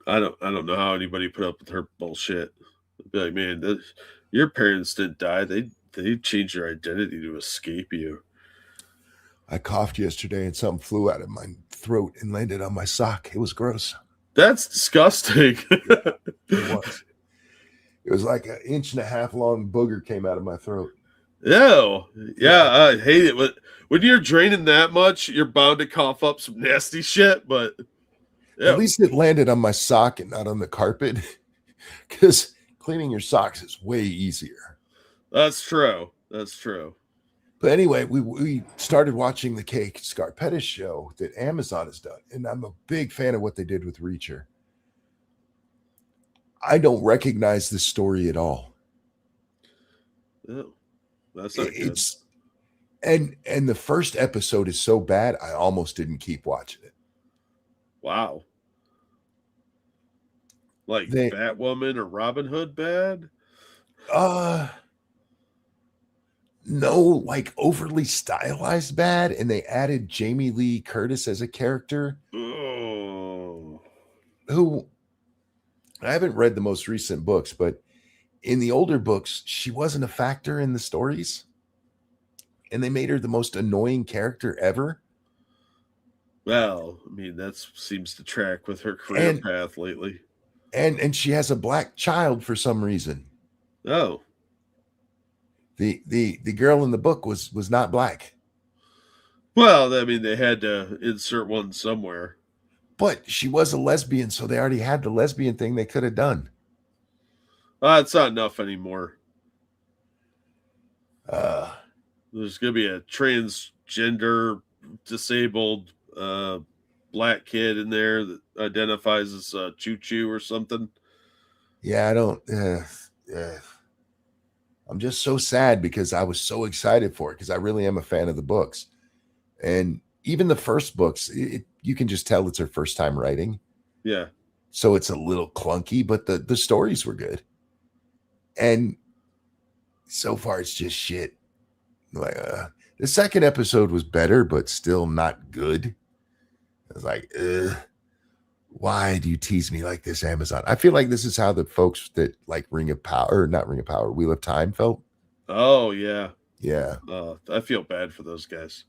I don't know how anybody put up with her bullshit. I'd be like, man, your parents didn't die. They changed their identity to escape you. I coughed yesterday and something flew out of my throat and landed on my sock. It was gross. That's disgusting. Yeah, it was. It was like 1.5 inch long booger came out of my throat. Ew. Yeah, I hate it. When you're draining that much, you're bound to cough up some nasty shit, but at least it landed on my sock and not on the carpet, because cleaning your socks is way easier. That's true. But anyway, we started watching the Kay Scarpetta show that Amazon has done, and I'm a big fan of what they did with Reacher. I don't recognize this story at all. Oh, that's not good. And the first episode is so bad, I almost didn't keep watching it. Wow. Like Batwoman or Robin Hood bad? No, like overly stylized bad, and they added Jamie Lee Curtis as a character. Oh. Who I haven't read the most recent books, but in the older books, she wasn't a factor in the stories. And they made her the most annoying character ever. Well, I mean, that seems to track with her career path lately. And she has a black child for some reason. Oh. The girl in the book was not black. Well, I mean, they had to insert one somewhere. But she was a lesbian, so they already had the lesbian thing they could have done. It's not enough anymore. There's going to be a transgender, disabled black kid in there that identifies as Choo-Choo or something. Yeah, I don't... I'm just so sad because I was so excited for it because I really am a fan of the books. And even the first books, you can just tell it's her first time writing. Yeah. So it's a little clunky, but the stories were good. And so far it's just shit. Like the second episode was better, but still not good. I was like, why do you tease me like this, Amazon? I feel like this is how the folks that like Wheel of Time felt. Oh, yeah. Yeah. I feel bad for those guys.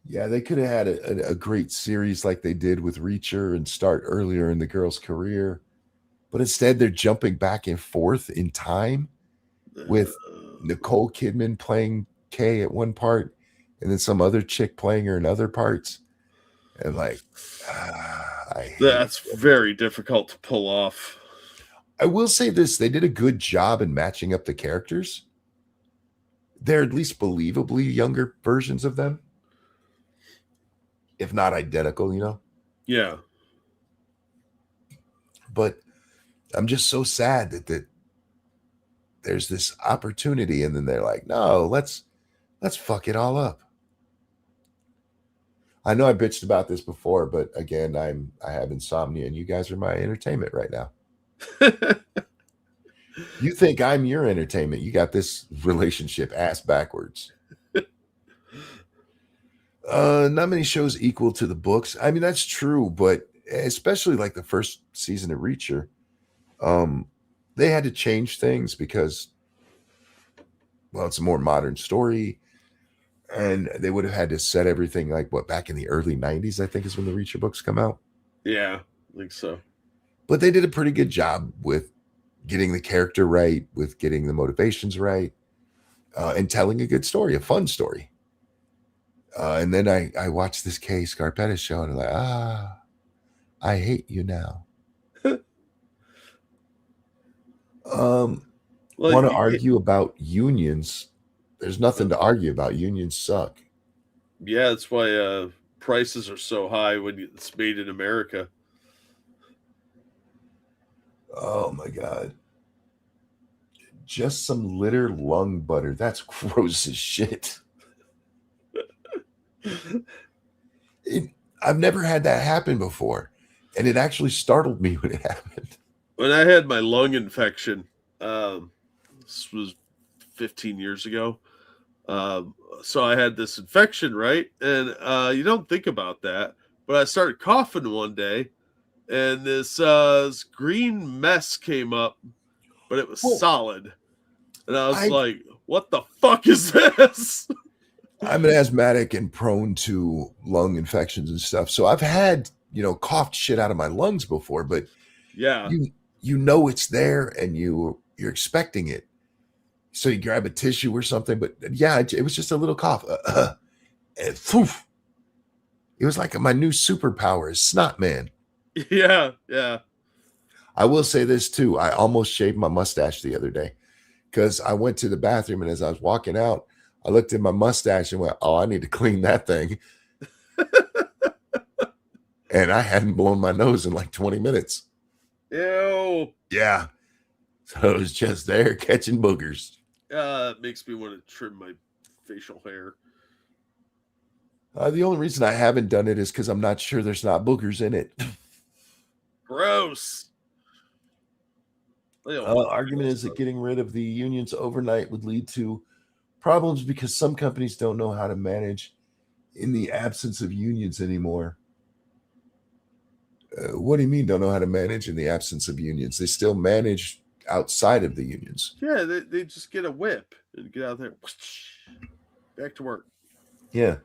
Yeah, they could have had a great series like they did with Reacher and start earlier in the girl's career. But instead, they're jumping back and forth in time with Nicole Kidman playing Kay at one part and then some other chick playing her in other parts. And like, that's very difficult to pull off. I will say this. They did a good job in matching up the characters. They're at least believably younger versions of them. If not identical, you know? Yeah. But I'm just so sad that there's this opportunity and then they're like, no, let's fuck it all up. I know I bitched about this before, but again, I have insomnia and you guys are my entertainment right now. You think I'm your entertainment. You got this relationship ass backwards. Not many shows equal to the books. I mean, that's true, but especially like the first season of Reacher, they had to change things because, well, it's a more modern story. And they would have had to set everything like back in the early 90s, I think is when the Reacher books come out. Yeah, I think so. But they did a pretty good job with getting the character right, with getting the motivations right, and telling a good story, a fun story. And then I watched this Kay Scarpetta show and I'm like, I hate you now. Want to argue about unions? There's nothing to argue about. Unions suck. Yeah, that's why prices are so high when it's made in America. Oh my God. Just some litter lung butter. That's gross as shit. I've never had that happen before. And it actually startled me when it happened. When I had my lung infection, this was 15 years ago. So I had this infection, right? And you don't think about that. But I started coughing one day, and this green mess came up, but it was solid. And I was like, what the fuck is this? I'm an asthmatic and prone to lung infections and stuff. So I've had, coughed shit out of my lungs before, but yeah, you know it's there and you're expecting it. So you grab a tissue or something, but yeah, it was just a little cough. And poof. It was like my new superpower is snot man. Yeah. I will say this too. I almost shaved my mustache the other day because I went to the bathroom, and as I was walking out, I looked at my mustache and went, "Oh, I need to clean that thing." And I hadn't blown my nose in like 20 minutes. Ew. Yeah. So it was just there catching boogers. It makes me want to trim my facial hair. The only reason I haven't done it is because I'm not sure there's not boogers in it. Gross. Argument is that getting rid of the unions overnight would lead to problems because some companies don't know how to manage in the absence of unions anymore. What do you mean don't know how to manage in the absence of unions? They still manage outside of the unions. Yeah, they just get a whip and get out there. Back to work. Yeah.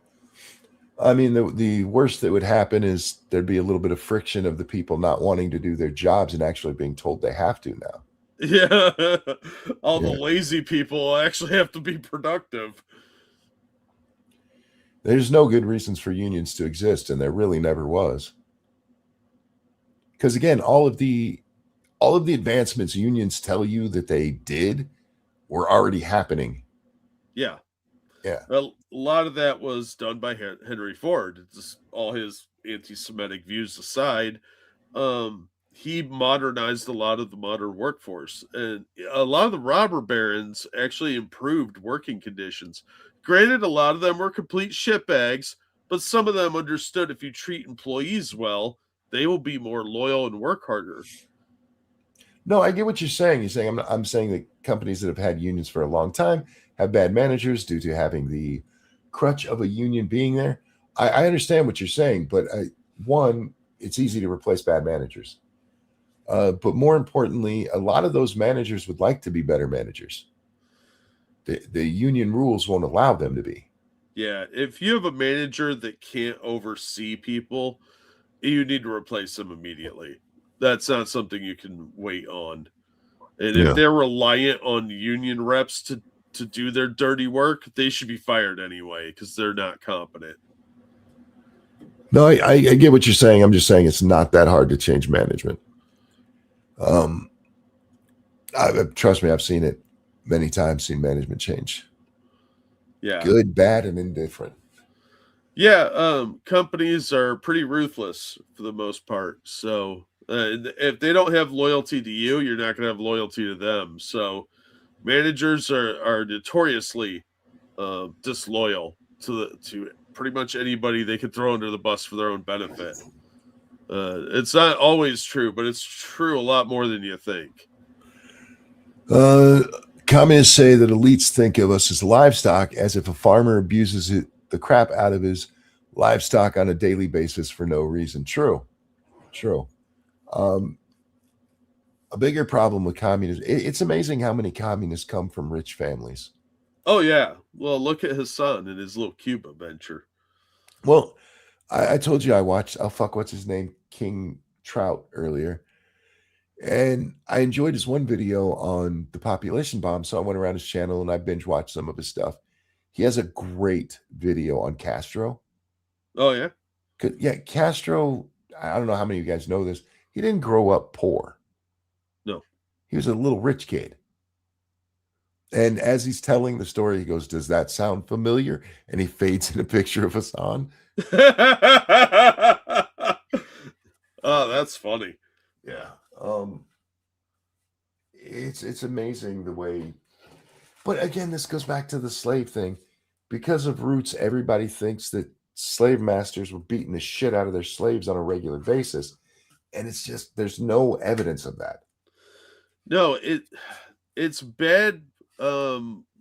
I mean, the worst that would happen is there'd be a little bit of friction of the people not wanting to do their jobs and actually being told they have to now. Yeah. The lazy people actually have to be productive. There's no good reasons for unions to exist, and there really never was. Because again, all of the advancements unions tell you that they did were already happening. Yeah. Yeah. Well, a lot of that was done by Henry Ford. Just all his anti-Semitic views aside, he modernized a lot of the modern workforce, and a lot of the robber barons actually improved working conditions. Granted, a lot of them were complete shitbags, but some of them understood if you treat employees well, they will be more loyal and work harder. No, I get what you're saying. You're saying I'm saying that companies that have had unions for a long time have bad managers due to having the crutch of a union being there. I understand what you're saying, but one, it's easy to replace bad managers. But more importantly, a lot of those managers would like to be better managers. The union rules won't allow them to be. Yeah, if you have a manager that can't oversee people, you need to replace them immediately. That's not something you can wait on. And if they're reliant on union reps to do their dirty work, they should be fired anyway because they're not competent. No, I get what you're saying. I'm just saying it's not that hard to change management. Trust me, I've seen it many times, seen management change. Yeah. Good, bad, and indifferent. Yeah, companies are pretty ruthless for the most part. So if they don't have loyalty to you, you're not going to have loyalty to them. So managers are notoriously disloyal to pretty much anybody they can throw under the bus for their own benefit. It's not always true, but it's true a lot more than you think. Communists say that elites think of us as livestock, as if a farmer abuses the crap out of his livestock on a daily basis for no reason. True. True. Um, a bigger problem with communism. It's amazing how many communists come from rich families. Oh yeah. Well, look at his son and his little Cuba venture. Well, I told you I watched. Oh fuck, what's his name? King Trout earlier, and I enjoyed his one video on the population bomb. So I went around his channel and I binge watched some of his stuff. He has a great video on Castro. Oh yeah. Yeah, Castro. I don't know how many of you guys know this. He didn't grow up poor. No. He was a little rich kid. And as he's telling the story, he goes, "Does that sound familiar?" And he fades in a picture of Hassan. Oh, that's funny. Yeah. It's amazing the way. But again, this goes back to the slave thing. Because of roots, everybody thinks that slave masters were beating the shit out of their slaves on a regular basis. And it's just there's no evidence of that. No, it's bad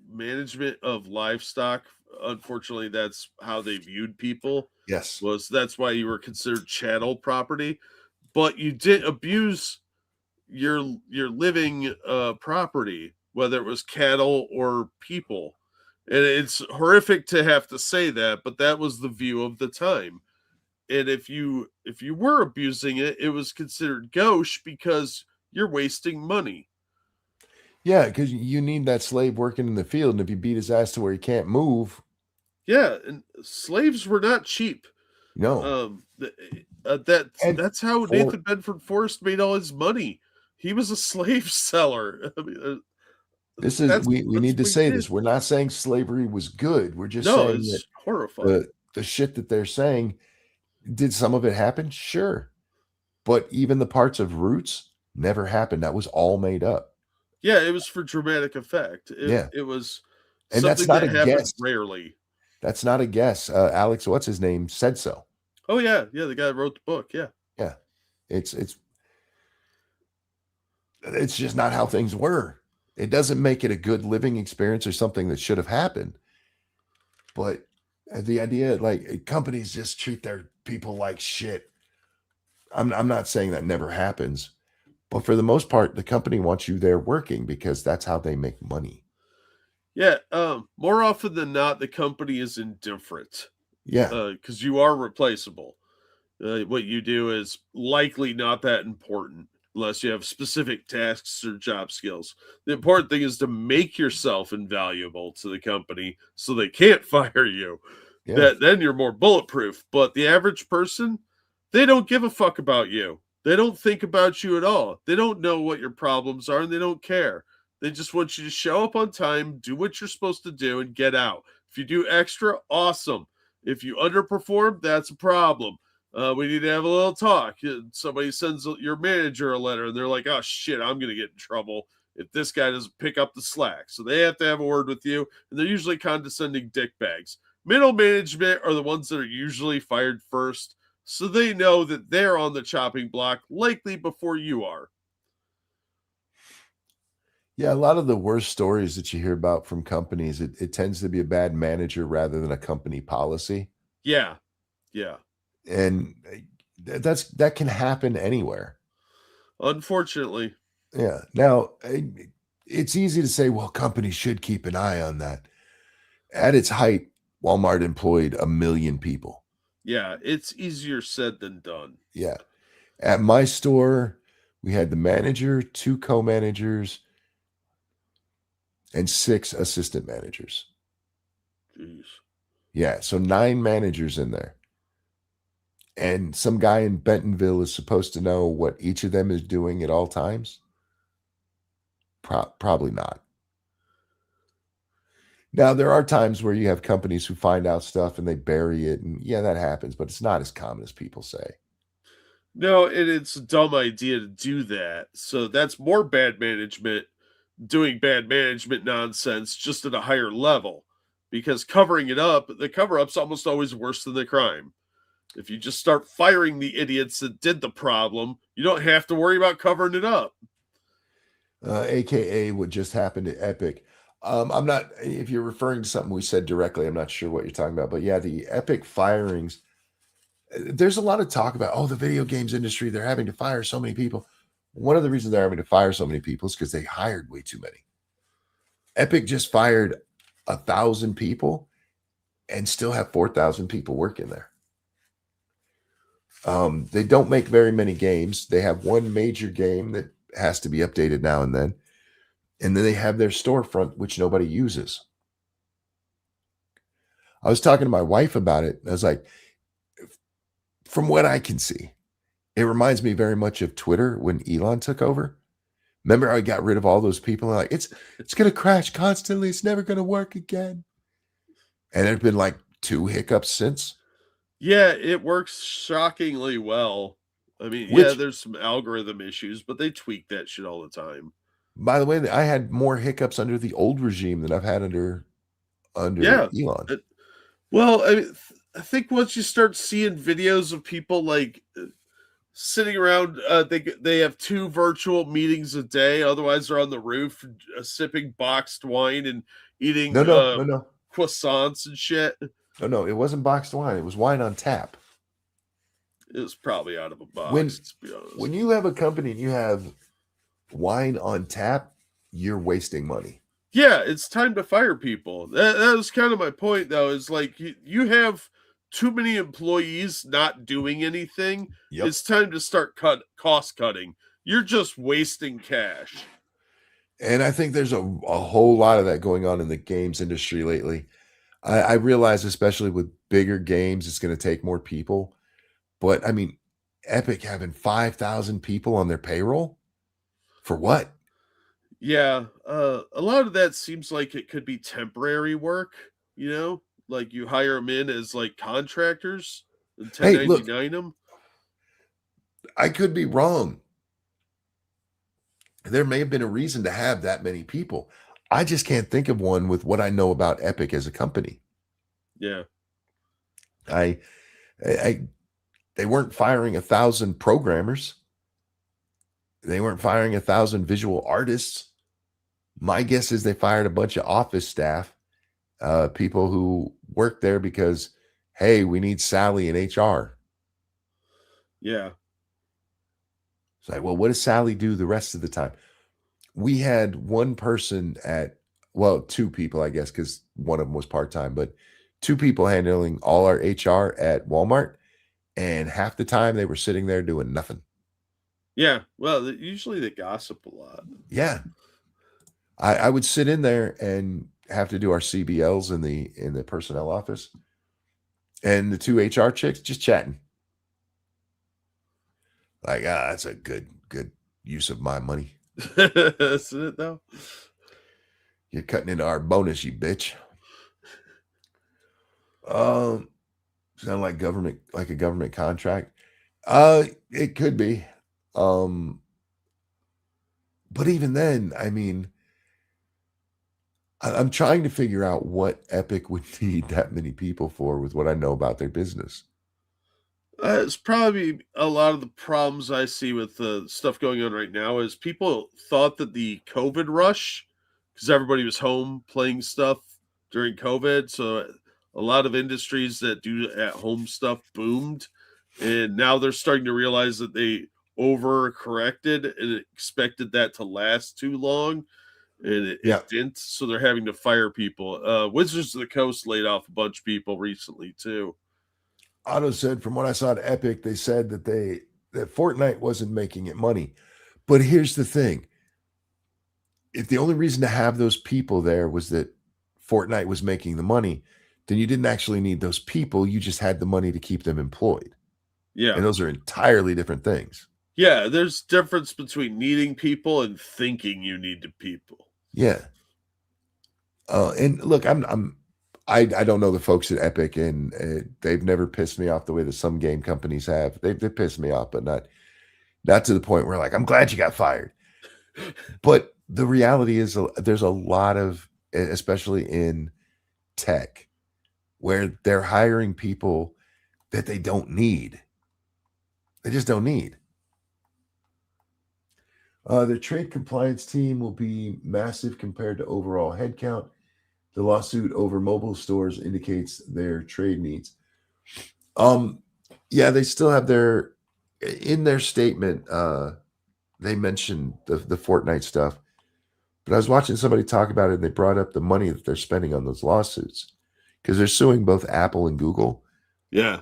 management of livestock. Unfortunately, that's how they viewed people. Yes. That's why you were considered chattel property, but you did abuse your living property, whether it was cattle or people. And it's horrific to have to say that, but that was the view of the time. And if you were abusing it, it was considered gauche because you're wasting money. Yeah, because you need that slave working in the field, and if you beat his ass to where he can't move, Yeah, and slaves were not cheap. no. And That's how for Nathan Bedford Forrest made all his money. He was a slave seller. I mean, this is we that's need to what he say did. this. We're not saying slavery was good. We're just No, saying that it's horrifying. the shit that they're saying, did some of it happen? Sure. But even the parts of roots never happened. That was all made up. Yeah, it was for dramatic effect. Yeah. It was And that's something not that a happened guess. rarely. That's not a guess. Alex, what's his name, said so. Oh yeah, yeah, the guy that wrote the book, yeah. Yeah. It's just not how things were. It doesn't make it a good living experience or something that should have happened. But the idea, like companies just treat their people like shit. I'm not saying that never happens, but for the most part, the company wants you there working because that's how they make money. Yeah, more often than not, the company is indifferent Yeah. because you are replaceable. What you do is likely not that important unless you have specific tasks or job skills. The important thing is to make yourself invaluable to the company so they can't fire you. Yeah. Then you're more bulletproof. But the average person, they don't give a fuck about you. They don't think about you at all. They don't know what your problems are and they don't care. They just want you to show up on time, do what you're supposed to do, and get out. If you do extra, awesome. If you underperform, that's a problem. We need to have a little talk. Somebody sends your manager a letter and they're like, oh shit, I'm going to get in trouble if this guy doesn't pick up the slack. So they have to have a word with you. And they're usually condescending dickbags. Middle management are the ones that are usually fired first. So they know that they're on the chopping block likely before you are. Yeah. A lot of the worst stories that you hear about from companies, it tends to be a bad manager rather than a company policy. Yeah. Yeah. And that can happen anywhere. Unfortunately. Yeah. Now, it's easy to say, well, companies should keep an eye on that. At its height, Walmart employed 1 million people. Yeah, it's easier said than done. Yeah. At my store, we had the manager, 2 co-managers, and 6 assistant managers. Jeez. Yeah, so 9 managers in there. And some guy in Bentonville is supposed to know what each of them is doing at all times? Probably not. Now, there are times where you have companies who find out stuff and they bury it, and yeah, that happens, but it's not as common as people say. No, and it's a dumb idea to do that. So that's more bad management doing bad management nonsense just at a higher level. Because covering it up, the cover up's almost always worse than the crime. If you just start firing the idiots that did the problem, you don't have to worry about covering it up. AKA what just happened at Epic. I'm not, if you're referring to something we said directly, I'm not sure what you're talking about, but yeah, the Epic firings, There's a lot of talk about, the video games industry, they're having to fire so many people. One of the reasons they're having to fire so many people is because they hired way too many. Epic just fired 1,000 people and still have 4,000 people working there. They don't make very many games. They have one major game that has to be updated now and then. And then they have their storefront, which nobody uses. I was talking to my wife about it. I was like, from what I can see, it reminds me very much of Twitter when Elon took over. Remember how he got rid of all those people? And like, it's going to crash constantly. It's never going to work again. And there's been like 2 hiccups since. Yeah, it works shockingly well. I mean, there's some algorithm issues, but they tweak that shit all the time. By the way, I had more hiccups under the old regime than I've had under Elon. Well, I think once you start seeing videos of people like sitting around, they have 2 virtual meetings a day. Otherwise, they're on the roof sipping boxed wine and eating No. croissants and shit. No, it wasn't boxed wine. It was wine on tap. It was probably out of a box, to be honest. When you have a company and you have wine on tap, you're wasting money. Yeah, it's time to fire people. That was kind of my point, though, is like you have too many employees not doing anything. Yep. It's time to start cost cutting. You're just wasting cash. And I think there's a whole lot of that going on in the games industry lately. I realize, especially with bigger games, it's going to take more people. But I mean, Epic having 5,000 people on their payroll for what? Yeah, a lot of that seems like it could be temporary work, like you hire them in as like contractors and 1099 them. I could be wrong. There may have been a reason to have that many people. I just can't think of one with what I know about Epic as a company. Yeah. They weren't firing 1,000 programmers. They weren't firing 1,000 visual artists. My guess is they fired a bunch of office staff, people who work there because, hey, we need Sally in HR. Yeah. It's like, well, what does Sally do the rest of the time? We had one person 2 people, I guess, because one of them was part-time, but 2 people handling all our HR at Walmart. And half the time they were sitting there doing nothing. Yeah. Well, usually they gossip a lot. Yeah. I would sit in there and have to do our CBLs in the personnel office. And the 2 HR chicks just chatting. Like, that's a good use of my money. Isn't it though? You're cutting into our bonus, you bitch. Sound like a government contract. It could be. But even then, I mean, I'm trying to figure out what Epic would need that many people for with what I know about their business. It's probably a lot of the problems I see with the stuff going on right now is people thought that the COVID rush, because everybody was home playing stuff during COVID, so a lot of industries that do at-home stuff boomed, and now they're starting to realize that they overcorrected and expected that to last too long, and it didn't, so they're having to fire people. Wizards of the Coast laid off a bunch of people recently, too. Otto said, from what I saw at Epic, they said that Fortnite wasn't making it money. But here's the thing. If the only reason to have those people there was that Fortnite was making the money, then you didn't actually need those people. You just had the money to keep them employed. Yeah. And those are entirely different things. Yeah, there's difference between needing people and thinking you need people. Yeah. And look, I don't know the folks at Epic, and they've never pissed me off the way that some game companies have. They've pissed me off, but not to the point where like, I'm glad you got fired. But the reality is there's a lot of, especially in tech, where they're hiring people that they don't need. They just don't need. The trade compliance team will be massive compared to overall headcount. The lawsuit over mobile stores indicates their trade needs. Yeah, they still have in their statement, they mentioned the Fortnite stuff. But I was watching somebody talk about it, and they brought up the money that they're spending on those lawsuits because they're suing both Apple and Google Yeah.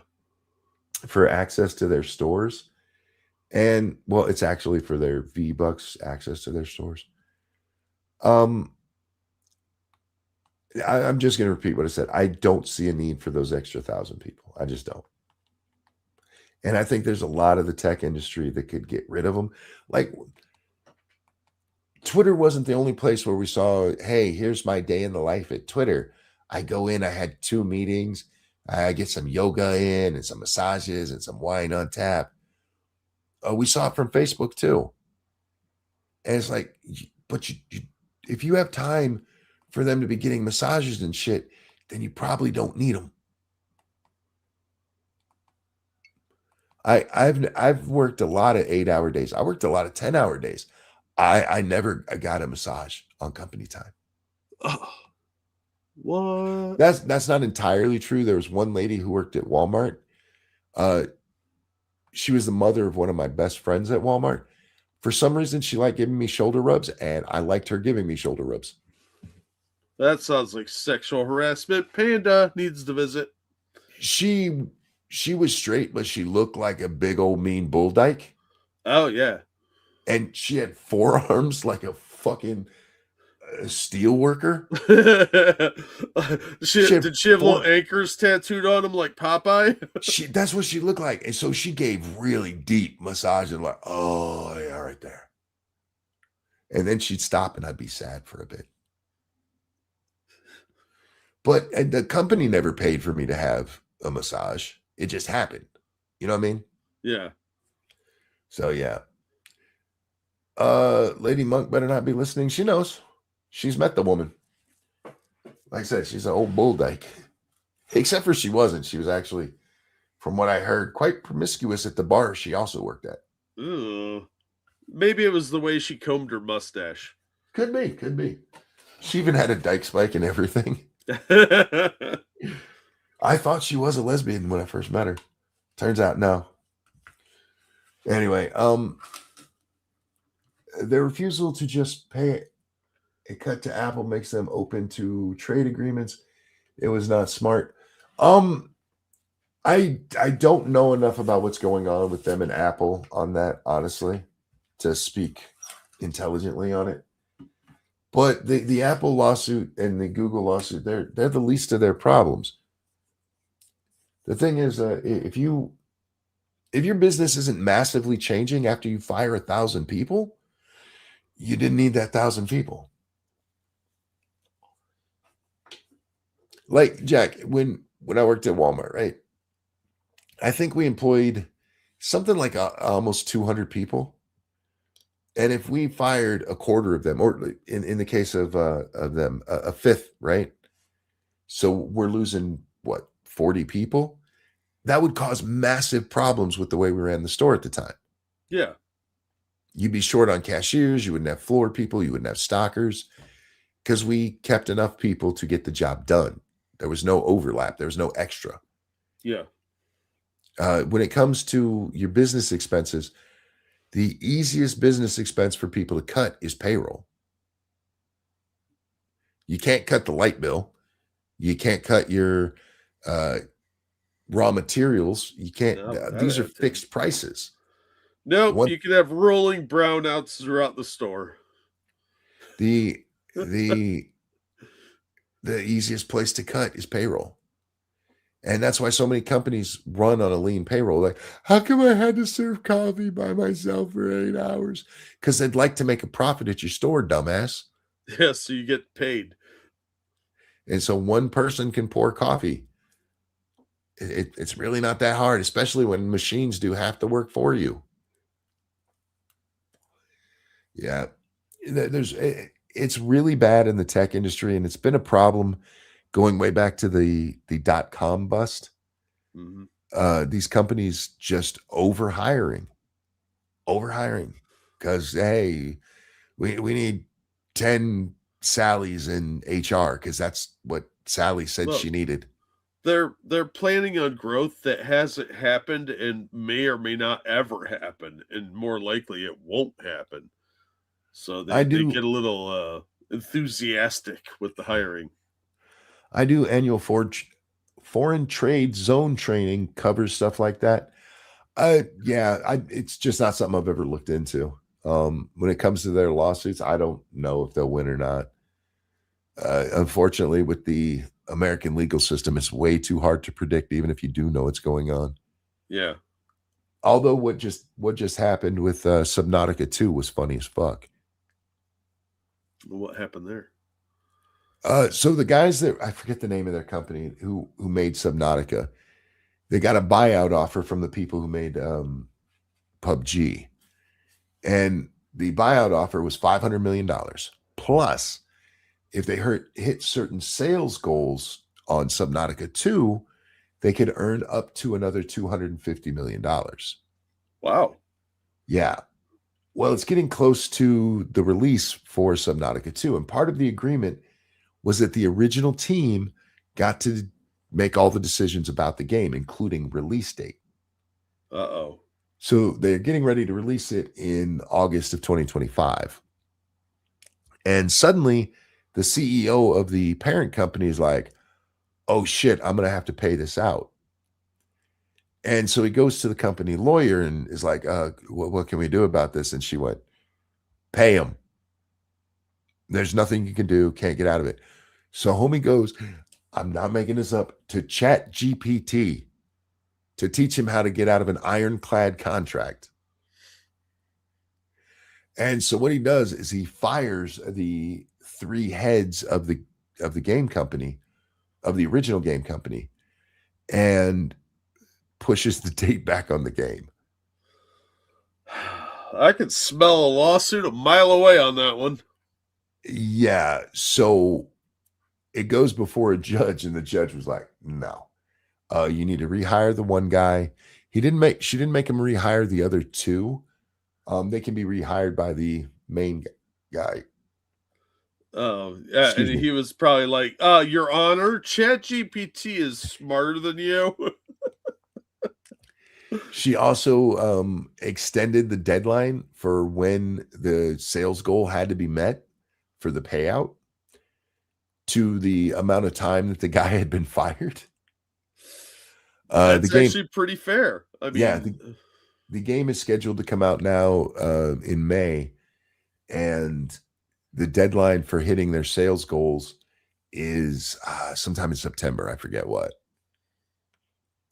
for access to their stores. And well, it's actually for their V-Bucks access to their stores. I'm just going to repeat what I said. I don't see a need for those extra 1,000 people. I just don't. And I think there's a lot of the tech industry that could get rid of them. Like Twitter wasn't the only place where we saw, hey, here's my day in the life at Twitter. I go in, I had 2 meetings, I get some yoga in and some massages and some wine on tap. We saw it from Facebook too. And it's like, but if you have time for them to be getting massages and shit, then you probably don't need them. I've worked a lot of 8-hour days. I worked a lot of 10-hour days. I never got a massage on company time. What? That's not entirely true. There was one lady who worked at Walmart. She was the mother of one of my best friends at Walmart. For some reason, she liked giving me shoulder rubs, and I liked her giving me shoulder rubs. That sounds like sexual harassment. Panda needs to visit. She was straight, but she looked like a big old mean bull dyke. Oh yeah. And she had forearms like a fucking steel worker. Did she have little anchors tattooed on them like Popeye? That's what she looked like. And so she gave really deep massages, like, oh yeah, right there. And then she'd stop and I'd be sad for a bit. But the company never paid for me to have a massage. It just happened. You know what I mean? Yeah. So yeah. Lady Monk better not be listening. She knows. She's met the woman. Like I said, she's an old bull dyke. Except for she wasn't. She was actually, from what I heard, quite promiscuous at the bar she also worked at. Ooh. Maybe it was the way she combed her mustache. Could be. She even had a dyke spike and everything. I thought she was a lesbian when I first met her. Turns out no. Anyway, their refusal to just pay a cut to Apple makes them open to trade agreements. It was not smart. I don't know enough about what's going on with them and Apple on that, honestly, to speak intelligently on it. But the Apple lawsuit and the Google lawsuit, they're the least of their problems. The thing is, if your business isn't massively changing after you fire 1,000 people, you didn't need that 1,000 people. Like Jack, when I worked at Walmart, right? I think we employed something like almost 200 people. And if we fired a quarter of them, or in the case of them, a fifth, right? So we're losing what, 40 people? That would cause massive problems with the way we ran the store at the time. Yeah. You'd be short on cashiers. You wouldn't have floor people. You wouldn't have stockers because we kept enough people to get the job done. There was no overlap. There was no extra. Yeah. When it comes to your business expenses, the easiest business expense for people to cut is payroll. You can't cut the light bill. You can't cut your raw materials. You can't. These are fixed prices. Nope. You can have rolling brownouts throughout the store. The easiest place to cut is payroll. And that's why so many companies run on a lean payroll. Like, how come I had to serve coffee by myself for 8 hours? Because they'd like to make a profit at your store, dumbass. Yeah, so you get paid. And so one person can pour coffee. It's really not that hard, especially when machines do half the work for you. Yeah. It's really bad in the tech industry, and it's been a problem going way back to the .com bust. Mm-hmm. These companies just overhiring because, hey, we need 10 Sallys in HR because that's what Sally said she needed. they're planning on growth that hasn't happened and may or may not ever happen, and more likely it won't happen. So they get a little enthusiastic with the hiring. I do annual foreign trade zone training, covers stuff like that. It's just not something I've ever looked into. When it comes to their lawsuits, I don't know if they'll win or not. Unfortunately, with the American legal system, it's way too hard to predict, even if you do know what's going on. Yeah. Although what just happened with Subnautica 2 was funny as fuck. What happened there? So the guys that I forget the name of their company who made Subnautica, they got a buyout offer from the people who made PUBG, and the buyout offer was $500 million plus. If they hit certain sales goals on Subnautica 2, they could earn up to another $250 million. Wow. Yeah. Well, it's getting close to the release for Subnautica 2. And part of the agreement was that the original team got to make all the decisions about the game, including release date. Uh-oh. So they're getting ready to release it in August of 2025. And suddenly, the CEO of the parent company is like, oh shit, I'm going to have to pay this out. And so he goes to the company lawyer and is like, what can we do about this? And she went, pay him. There's nothing you can do. Can't get out of it. So homie goes, I'm not making this up, to Chat GPT to teach him how to get out of an ironclad contract. And so what he does is he fires the three heads of the game company, of the original game company, and pushes the date back on the game. I could smell a lawsuit a mile away on that one. Yeah. So it goes before a judge, and the judge was like, no, you need to rehire the one guy. She didn't make him rehire the other two. They can be rehired by the main guy. Oh, yeah. And he was probably like, Your Honor, ChatGPT is smarter than you. She also extended the deadline for when the sales goal had to be met for the payout to the amount of time that the guy had been fired. That's actually pretty fair. I mean, yeah, the game is scheduled to come out now in May, and the deadline for hitting their sales goals is sometime in September. I forget what.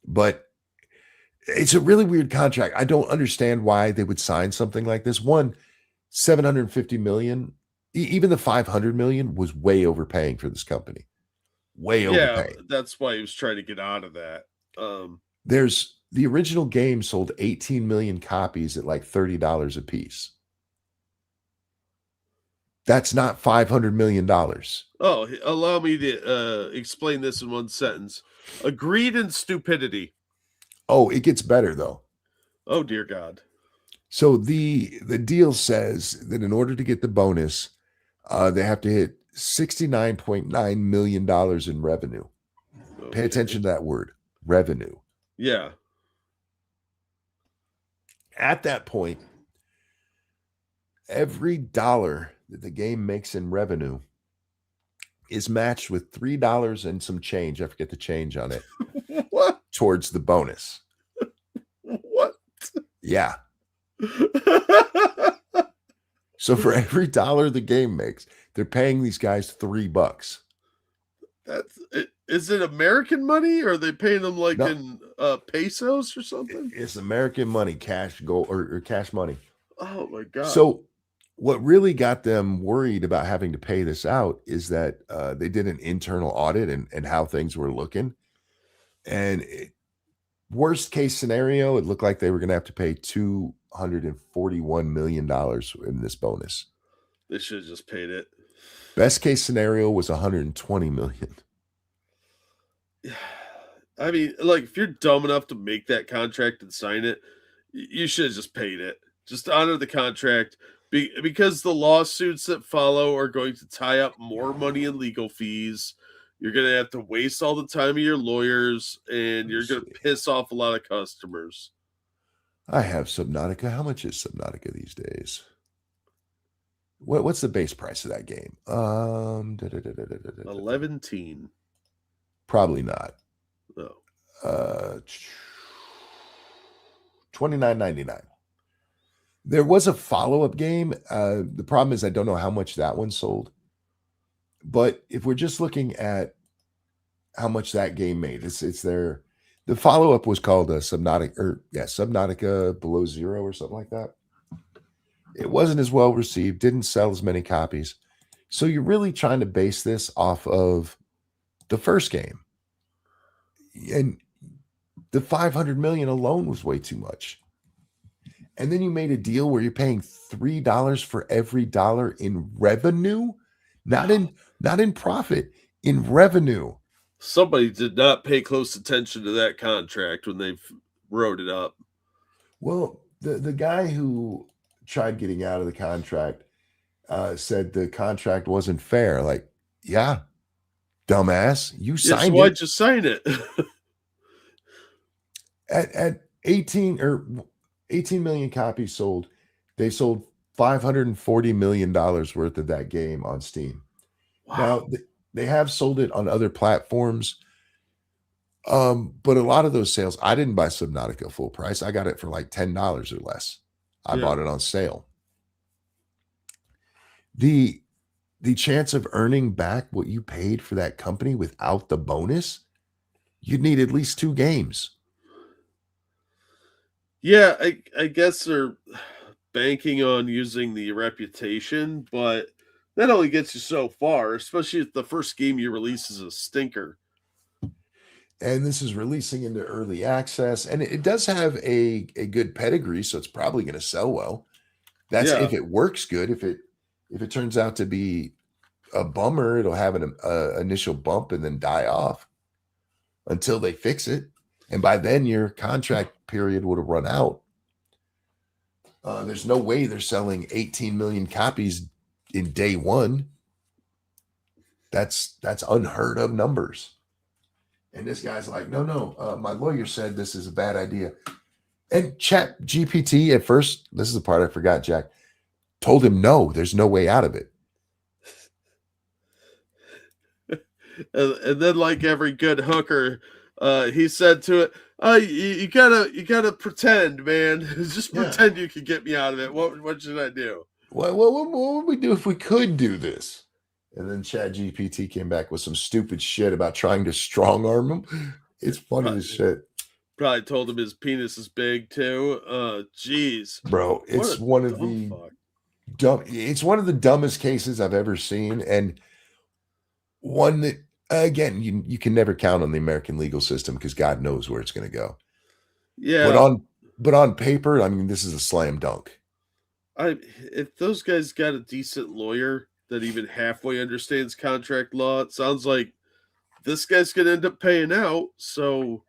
But it's a really weird contract. I don't understand why they would sign something like this. One, 750 million, even the 500 million was way overpaying for this company. Way overpaying. That's why he was trying to get out of that. There's the original game sold 18 million copies at like $30 a piece. That's not $500 million. Oh, allow me to explain this in one sentence. Greed and stupidity. Oh, it gets better though. Oh, dear God. So the deal says that in order to get the bonus, they have to hit $69.9 million in revenue. Okay. Pay attention to that word, revenue. Yeah. At that point, every dollar that the game makes in revenue is matched with $3 and some change. I forget the change on it. What? Towards the bonus. What? Yeah. So for every dollar the game makes, they're paying these guys $3. That's it. Is it American money, or are they paying them like in pesos or something? It's American money, cash gold or cash money. Oh my God. So what really got them worried about having to pay this out is that they did an internal audit and how things were looking. And worst case scenario, it looked like they were going to have to pay $241 million in this bonus. They should have just paid it. Best case scenario was $120 million. I mean, like, if you're dumb enough to make that contract and sign it, you should have just paid it. Just honor the contract, because the lawsuits that follow are going to tie up more money in legal fees. You're going to have to waste all the time of your lawyers, and you're going to piss off a lot of customers. I have Subnautica. How much is Subnautica these days? What's the base price of that game? 11. Probably not. No. $29.99. There was a follow-up game. The problem is I don't know how much that one sold. But if we're just looking at how much that game made, it's there. The follow-up was called Subnautica Below Zero or something like that. It wasn't as well received, didn't sell as many copies. So you're really trying to base this off of the first game. And the 500 million alone was way too much. And then you made a deal where you're paying $3 for every dollar in revenue, not in profit, in revenue. Somebody did not pay close attention to that contract when they wrote it up. Well, the guy who tried getting out of the contract said the contract wasn't fair. Like, yeah, dumbass, you signed it. Why'd you sign it? At 18 million copies sold, they sold $540 million worth of that game on Steam. Wow. Now, they have sold it on other platforms, but a lot of those sales, I didn't buy Subnautica full price. I got it for like $10 or less. I bought it on sale. The chance of earning back what you paid for that company without the bonus, you'd need at least 2 games. Yeah, I guess they're banking on using the reputation, but that only gets you so far, especially if the first game you release is a stinker. And this is releasing into early access, and it does have a good pedigree, so it's probably going to sell well. That's if it works good. If it turns out to be a bummer, it'll have an initial bump and then die off until they fix it. And by then, your contract period would have run out. There's no way they're selling 18 million copies in day one. That's unheard of numbers. And this guy's like, no, my lawyer said this is a bad idea. And Chat GPT at first, this is the part I forgot, Jack, told him, no, there's no way out of it. And then, like every good hooker, he said to it, you gotta pretend, man. Just pretend you can get me out of it. What should I do? What would we do if we could do this? And then Chat GPT came back with some stupid shit about trying to strong arm him. It's funny as shit. Probably told him his penis is big too. Jeez, bro, it's one of the dumbest cases I've ever seen, and one that, again, you can never count on the American legal system because God knows where it's going to go. Yeah, but on paper, I mean, this is a slam dunk. If those guys got a decent lawyer that even halfway understands contract law, it sounds like this guy's going to end up paying out. So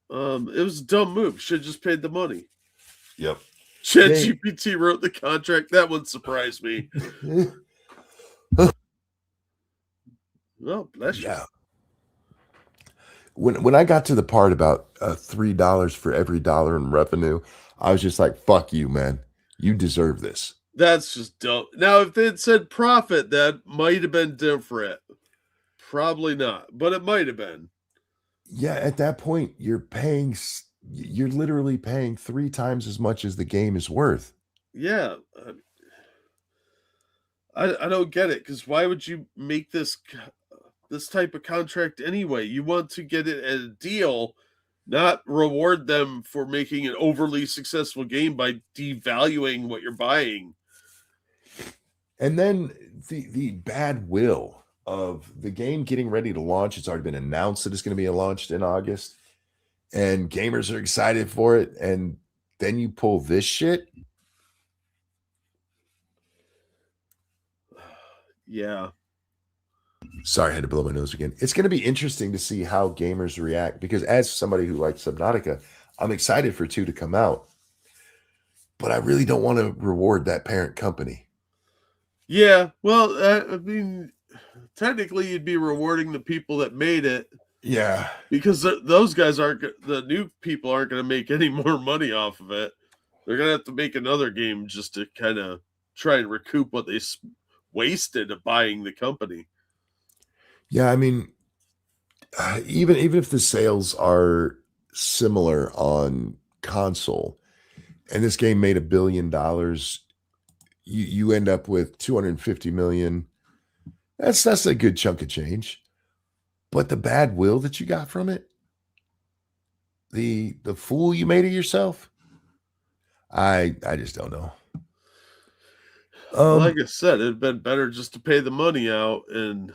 it was a dumb move. Should have just paid the money. Yep. ChatGPT wrote the contract. That one surprised me. Oh, bless you. Yeah. When I got to the part about $3 for every dollar in revenue, I was just like, fuck you, man. You deserve this. That's just dumb. Now, if they had said profit, that might have been different. Probably not, but it might have been. Yeah, at that point, you're literally paying 3 times as much as the game is worth. Yeah. I don't get it, because why would you make this type of contract anyway? You want to get it as a deal, not reward them for making an overly successful game by devaluing what you're buying. And then the bad will of the game getting ready to launch. It's already been announced that it's going to be launched in August, and gamers are excited for it. And then you pull this shit. Yeah. Sorry, I had to blow my nose again. It's going to be interesting to see how gamers react, because as somebody who likes Subnautica, I'm excited for 2 to come out. But I really don't want to reward that parent company. Yeah, well, I mean, technically you'd be rewarding the people that made it. Yeah. Because those guys the new people aren't going to make any more money off of it. They're going to have to make another game just to kind of try and recoup what they wasted buying the company. Yeah, I mean, even if the sales are similar on console, and this game made $1 billion, you end up with 250 million. That's a good chunk of change. But the bad will that you got from it, the fool you made of yourself, I just don't know. Like I said, it'd been better just to pay the money out and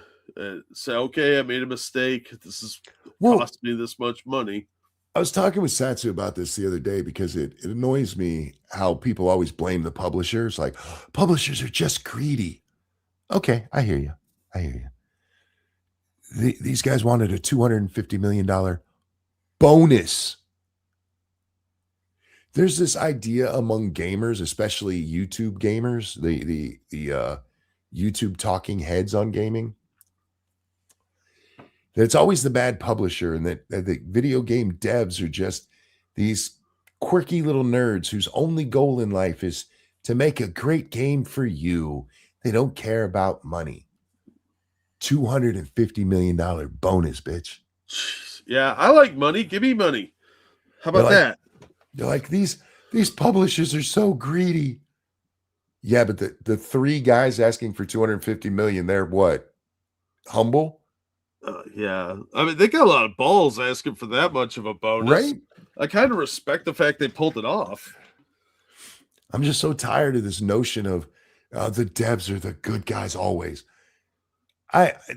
say, okay, I made a mistake. This is cost me this much money. I was talking with Satsu about this the other day because it annoys me how people always blame the publishers. Like, publishers are just greedy. Okay, I hear you. These guys wanted a $250 million bonus. There's this idea among gamers, especially YouTube gamers, the YouTube talking heads on gaming, that it's always the bad publisher, and that the video game devs are just these quirky little nerds whose only goal in life is to make a great game for you. They don't care about money. $250 million bonus, bitch. Yeah, I like money. Give me money. How about that? They're like, these publishers are so greedy. Yeah, but the three guys asking for 250 million, they're what? Humble? Yeah. I mean, they got a lot of balls asking for that much of a bonus. Right? I kind of respect the fact they pulled it off. I'm just so tired of this notion of the devs are the good guys always.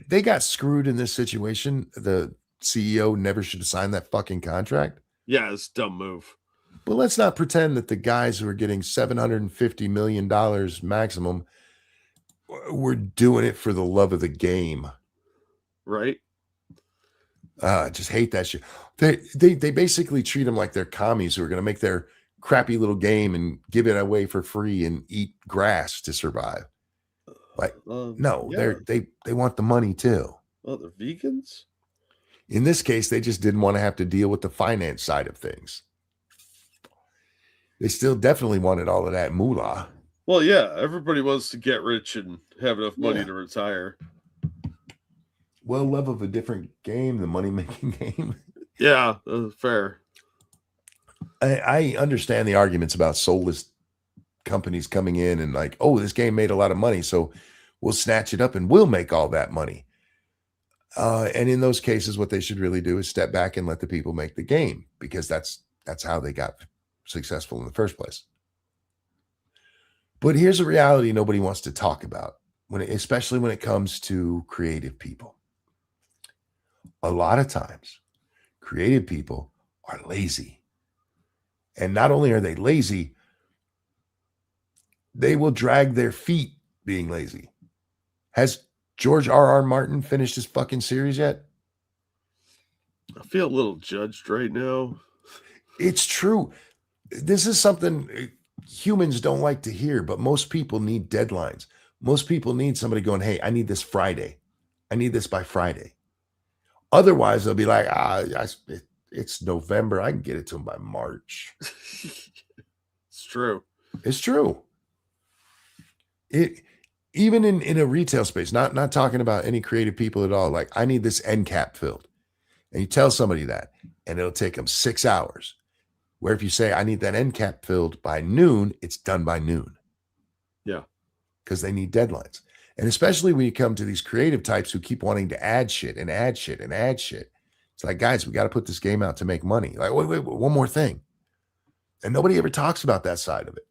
They got screwed in this situation. The CEO never should have signed that fucking contract. Yeah, it's a dumb move. But let's not pretend that the guys who are getting $750 million maximum were doing it for the love of the game. Right. I just hate that shit. They basically treat them like they're commies who are going to make their crappy little game and give it away for free and eat grass to survive. Like, no, yeah. They want the money too. Well, they're vegans. In this case, they just didn't want to have to deal with the finance side of things. They still definitely wanted all of that moolah. Well, yeah, everybody wants to get rich and have enough money to retire. Well, love of a different game, the money-making game. Yeah, fair. I understand the arguments about soulless companies coming in and like, oh, this game made a lot of money, so we'll snatch it up and we'll make all that money. And in those cases, what they should really do is step back and let the people make the game, because that's how they got successful in the first place. But here's a reality nobody wants to talk about, especially when it comes to creative people. A lot of times, creative people are lazy. And not only are they lazy, they will drag their feet being lazy. Has George R.R. Martin finished his fucking series yet? I feel a little judged right now. It's true. This is something humans don't like to hear, but most people need deadlines. Most people need somebody going, hey, I need this Friday. I need this by Friday. Otherwise, they'll be like, it's November. I can get it to them by March. It's true. It's true. Even in a retail space, not talking about any creative people at all. Like, I need this end cap filled. And you tell somebody that, and it'll take them 6 hours. Where if you say, I need that end cap filled by noon, it's done by noon. Yeah. Because they need deadlines. And especially when you come to these creative types who keep wanting to add shit and add shit and add shit. It's like, guys, we got to put this game out to make money. Like, wait, one more thing. And nobody ever talks about that side of it.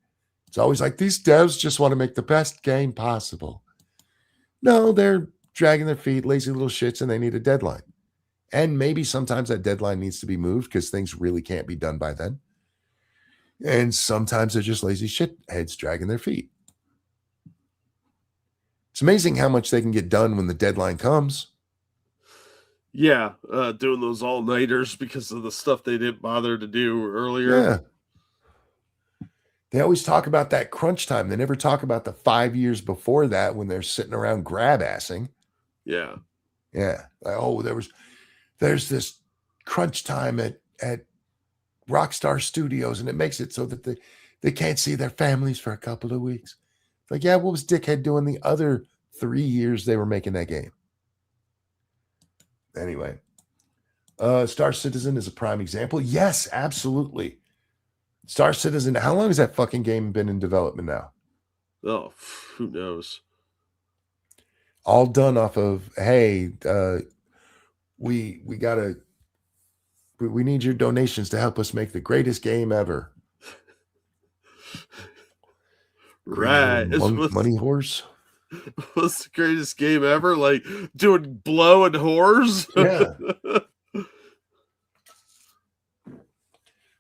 It's always like, these devs just want to make the best game possible. No, they're dragging their feet, lazy little shits, and they need a deadline. And maybe sometimes that deadline needs to be moved because things really can't be done by then. And sometimes they're just lazy shitheads dragging their feet. It's amazing how much they can get done when the deadline comes. Yeah, doing those all-nighters because of the stuff they didn't bother to do earlier. Yeah. They always talk about that crunch time. They never talk about the 5 years before that when they're sitting around grab-assing. Yeah. Yeah. Like, oh, there's this crunch time at Rockstar Studios, and it makes it so that they can't see their families for a couple of weeks. It's like, yeah, what was Dickhead doing the other 3 years they were making that game? Anyway, Star Citizen is a prime example. Yes, absolutely. Star Citizen, how long has that fucking game been in development now? Oh, who knows? All done off of, hey, we gotta we need your donations to help us make the greatest game ever. Greedy Right. little money horse. What's the greatest game ever? Like doing blow and whores? Yeah.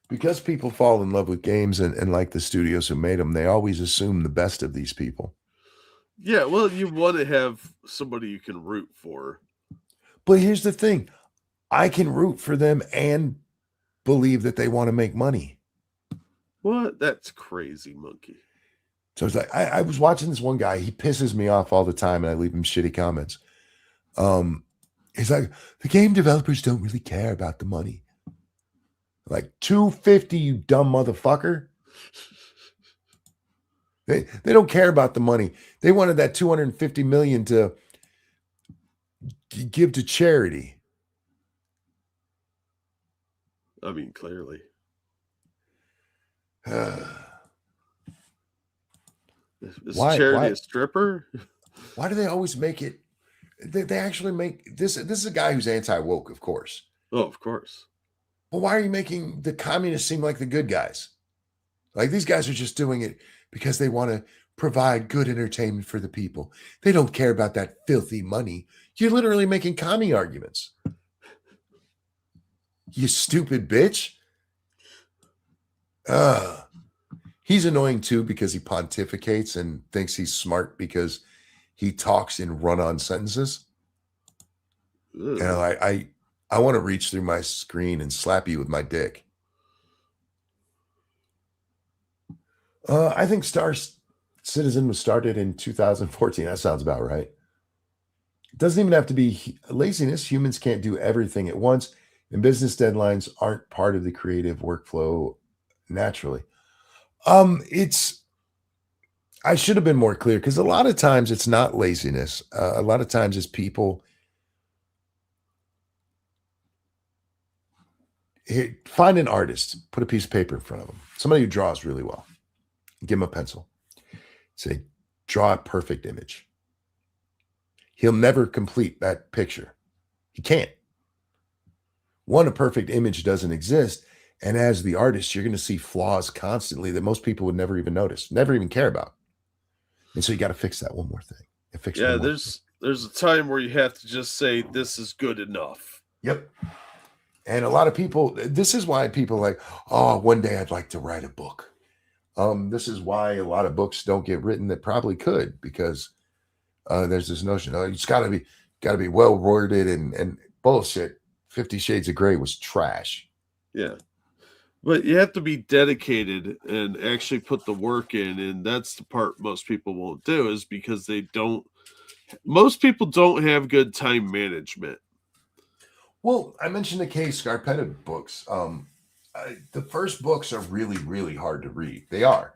Because people fall in love with games and like the studios who made them, they always assume the best of these people. Yeah, well, you want to have somebody you can root for. But here's the thing. I can root for them and believe that they want to make money. What? That's crazy, monkey. So it's like I was watching this one guy. He pisses me off all the time, and I leave him shitty comments. He's like, the game developers don't really care about the money. Like $250, you dumb motherfucker. They don't care about the money. They wanted that $250 million to give to charity. I mean, clearly. Is charity a stripper? Why do they always make it? They actually make this. This is a guy who's anti-woke, of course. Oh, of course. Well, why are you making the communists seem like the good guys? Like these guys are just doing it because they want to provide good entertainment for the people. They don't care about that filthy money. You're literally making commie arguments. You stupid bitch. He's annoying too because he pontificates and thinks he's smart because he talks in run-on sentences. Ugh. And I want to reach through my screen and slap you with my dick. I think Star Citizen was started in 2014. That sounds about right. It doesn't even have to be laziness. Humans can't do everything at once, and business deadlines aren't part of the creative workflow naturally. I should have been more clear because a lot of times it's not laziness. A lot of times it's people. Find an artist, put a piece of paper in front of them, somebody who draws really well. Give him a pencil. Say, draw a perfect image. He'll never complete that picture. He can't. One, a perfect image doesn't exist. And as the artist, you're going to see flaws constantly that most people would never even notice, never even care about. And so you got to fix that one more thing. There's a time where you have to just say, this is good enough. Yep. And a lot of people, this is why people are like, oh, one day I'd like to write a book. This is why a lot of books don't get written that probably could, because there's this notion, it's got to be well worded and bullshit. 50 Shades of Grey was trash. Yeah. But you have to be dedicated and actually put the work in. And that's the part most people won't do, is because most people don't have good time management. Well, I mentioned the Kay Scarpetta books. The first books are really, really hard to read. They are.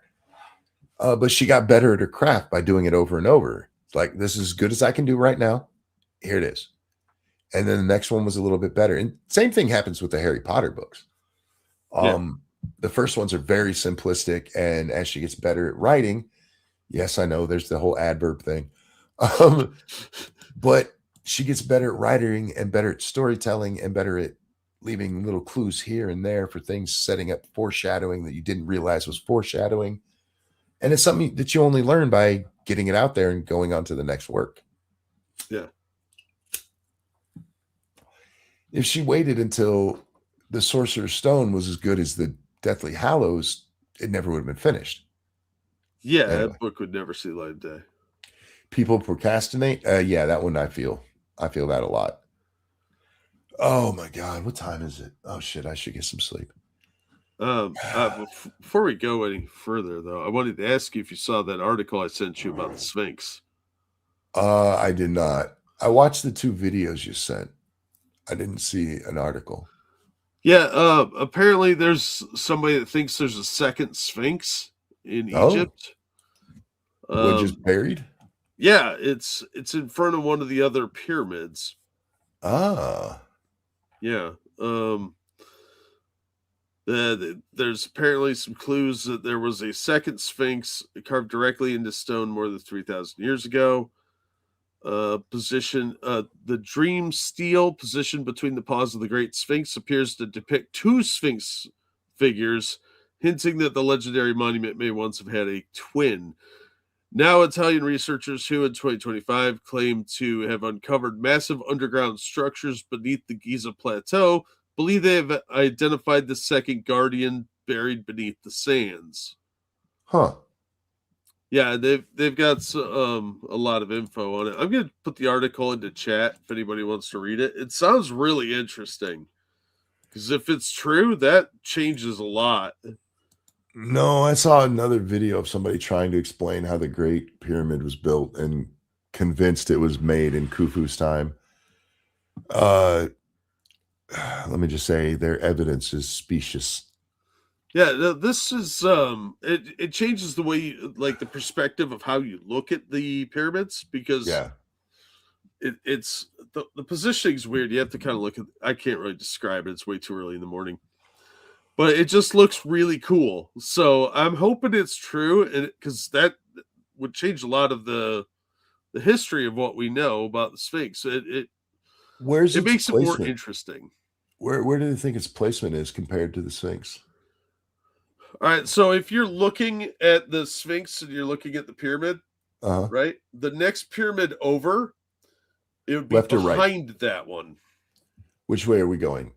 But she got better at her craft by doing it over and over. It's like, this is as good as I can do right now. Here it is. And then the next one was a little bit better. And same thing happens with the Harry Potter books. The first ones are very simplistic. And as she gets better at writing, yes, I know there's the whole adverb thing. But she gets better at writing and better at storytelling and better at leaving little clues here and there for things, setting up foreshadowing that you didn't realize was foreshadowing. And it's something that you only learn by getting it out there and going on to the next work. Yeah. If she waited until the Sorcerer's Stone was as good as the Deathly Hallows, it never would have been finished. Yeah, anyway. That book would never see the light of day. People procrastinate. Yeah, that one I feel that a lot. Oh my God, what time is it? Oh shit, I should get some sleep. Before we go any further, though, I wanted to ask you if you saw that article I sent you about the Sphinx. I did not. I watched the 2 videos you sent. I didn't see an article. Yeah, apparently there's somebody that thinks there's a second Sphinx in Egypt. What, just buried? Yeah, it's in front of one of the other pyramids. Ah. Yeah. There's apparently some clues that there was a second Sphinx carved directly into stone more than 3,000 years ago. The dream stele positioned between the paws of the Great Sphinx appears to depict 2 Sphinx figures, hinting that the legendary monument may once have had a twin. Now, Italian researchers who in 2025 claim to have uncovered massive underground structures beneath the Giza Plateau believe they have identified the second guardian buried beneath the sands. Huh. Yeah, they've got a lot of info on it. I'm going to put the article into chat if anybody wants to read it. It sounds really interesting because if it's true, that changes a lot. No, I saw another video of somebody trying to explain how the Great Pyramid was built and convinced it was made in Khufu's time. Let me just say their evidence is specious. Yeah, this is it changes the way you, like the perspective of how you look at the pyramids because it's the positioning's weird. You have to kind of look at. I can't really describe it. It's way too early in the morning, but it just looks really cool. So I'm hoping it's true, and because that would change a lot of the history of what we know about the Sphinx. It makes it more interesting. Where do you think its placement is compared to the Sphinx? All right, so if you're looking at the Sphinx and you're looking at the pyramid, right? The next pyramid over, it would be left behind or right? That one. Which way are we going?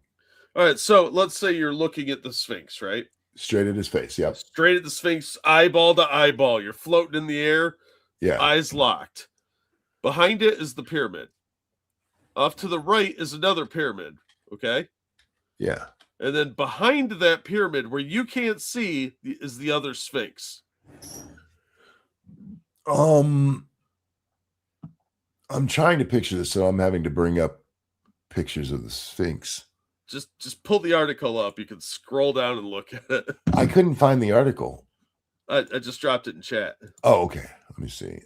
All right, so let's say you're looking at the Sphinx, right? Straight at his face, yep. Straight at the Sphinx, eyeball to eyeball. You're floating in the air, yeah. Eyes locked. Behind it is the pyramid. Off to the right is another pyramid, okay? Yeah. And then behind that pyramid, where you can't see, is the other Sphinx. I'm trying to picture this, so I'm having to bring up pictures of the Sphinx. Just pull the article up. You can scroll down and look at it. I couldn't find the article. I just dropped it in chat. Oh, okay. Let me see.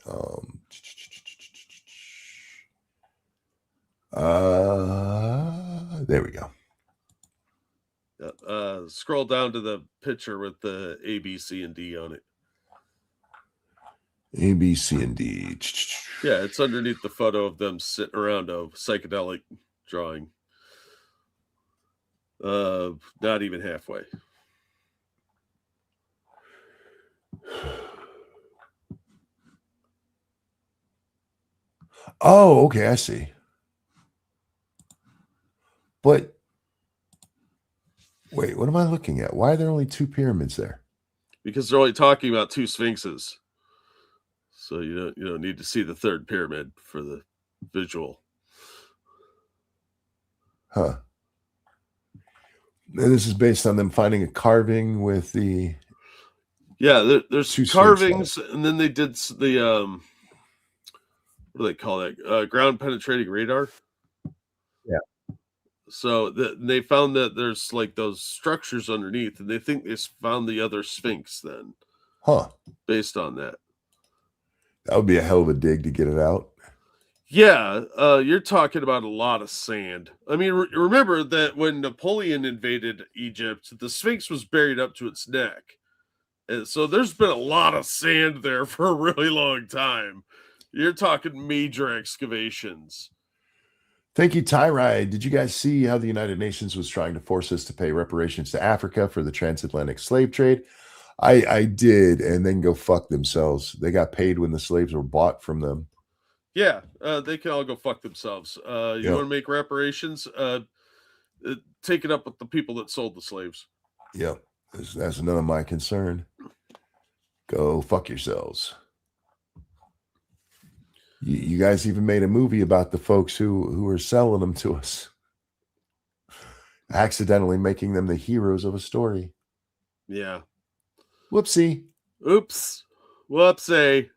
There we go. Scroll down to the picture with the A, B, C, and D on it. A, B, C, and D. Yeah, it's underneath the photo of them sitting around a psychedelic drawing. Not even halfway. Oh, okay, I see. But wait, what am I looking at? Why are there only 2 pyramids there? Because they're only talking about 2 sphinxes. So you don't need to see the third pyramid for the visual. Huh. And this is based on them finding a carving with the... Yeah, there's 2 carvings, and then they did the what do they call that? Ground penetrating radar. Yeah. So they found that there's like those structures underneath, and they think they found the other Sphinx then. Huh. Based on that. That would be a hell of a dig to get it out. Yeah, you're talking about a lot of sand. I mean, remember that when Napoleon invaded Egypt, the Sphinx was buried up to its neck. And so there's been a lot of sand there for a really long time. You're talking major excavations. Thank you, Tyride. Did you guys see how the United Nations was trying to force us to pay reparations to Africa for the transatlantic slave trade? I did, and then go fuck themselves. They got paid when the slaves were bought from them. Yeah, they can all go fuck themselves. You want to make reparations? Take it up with the people that sold the slaves. Yep, that's none of my concern. Go fuck yourselves. You guys even made a movie about the folks who were selling them to us, accidentally making them the heroes of a story. Yeah. Whoopsie. Oops. Whoopsie.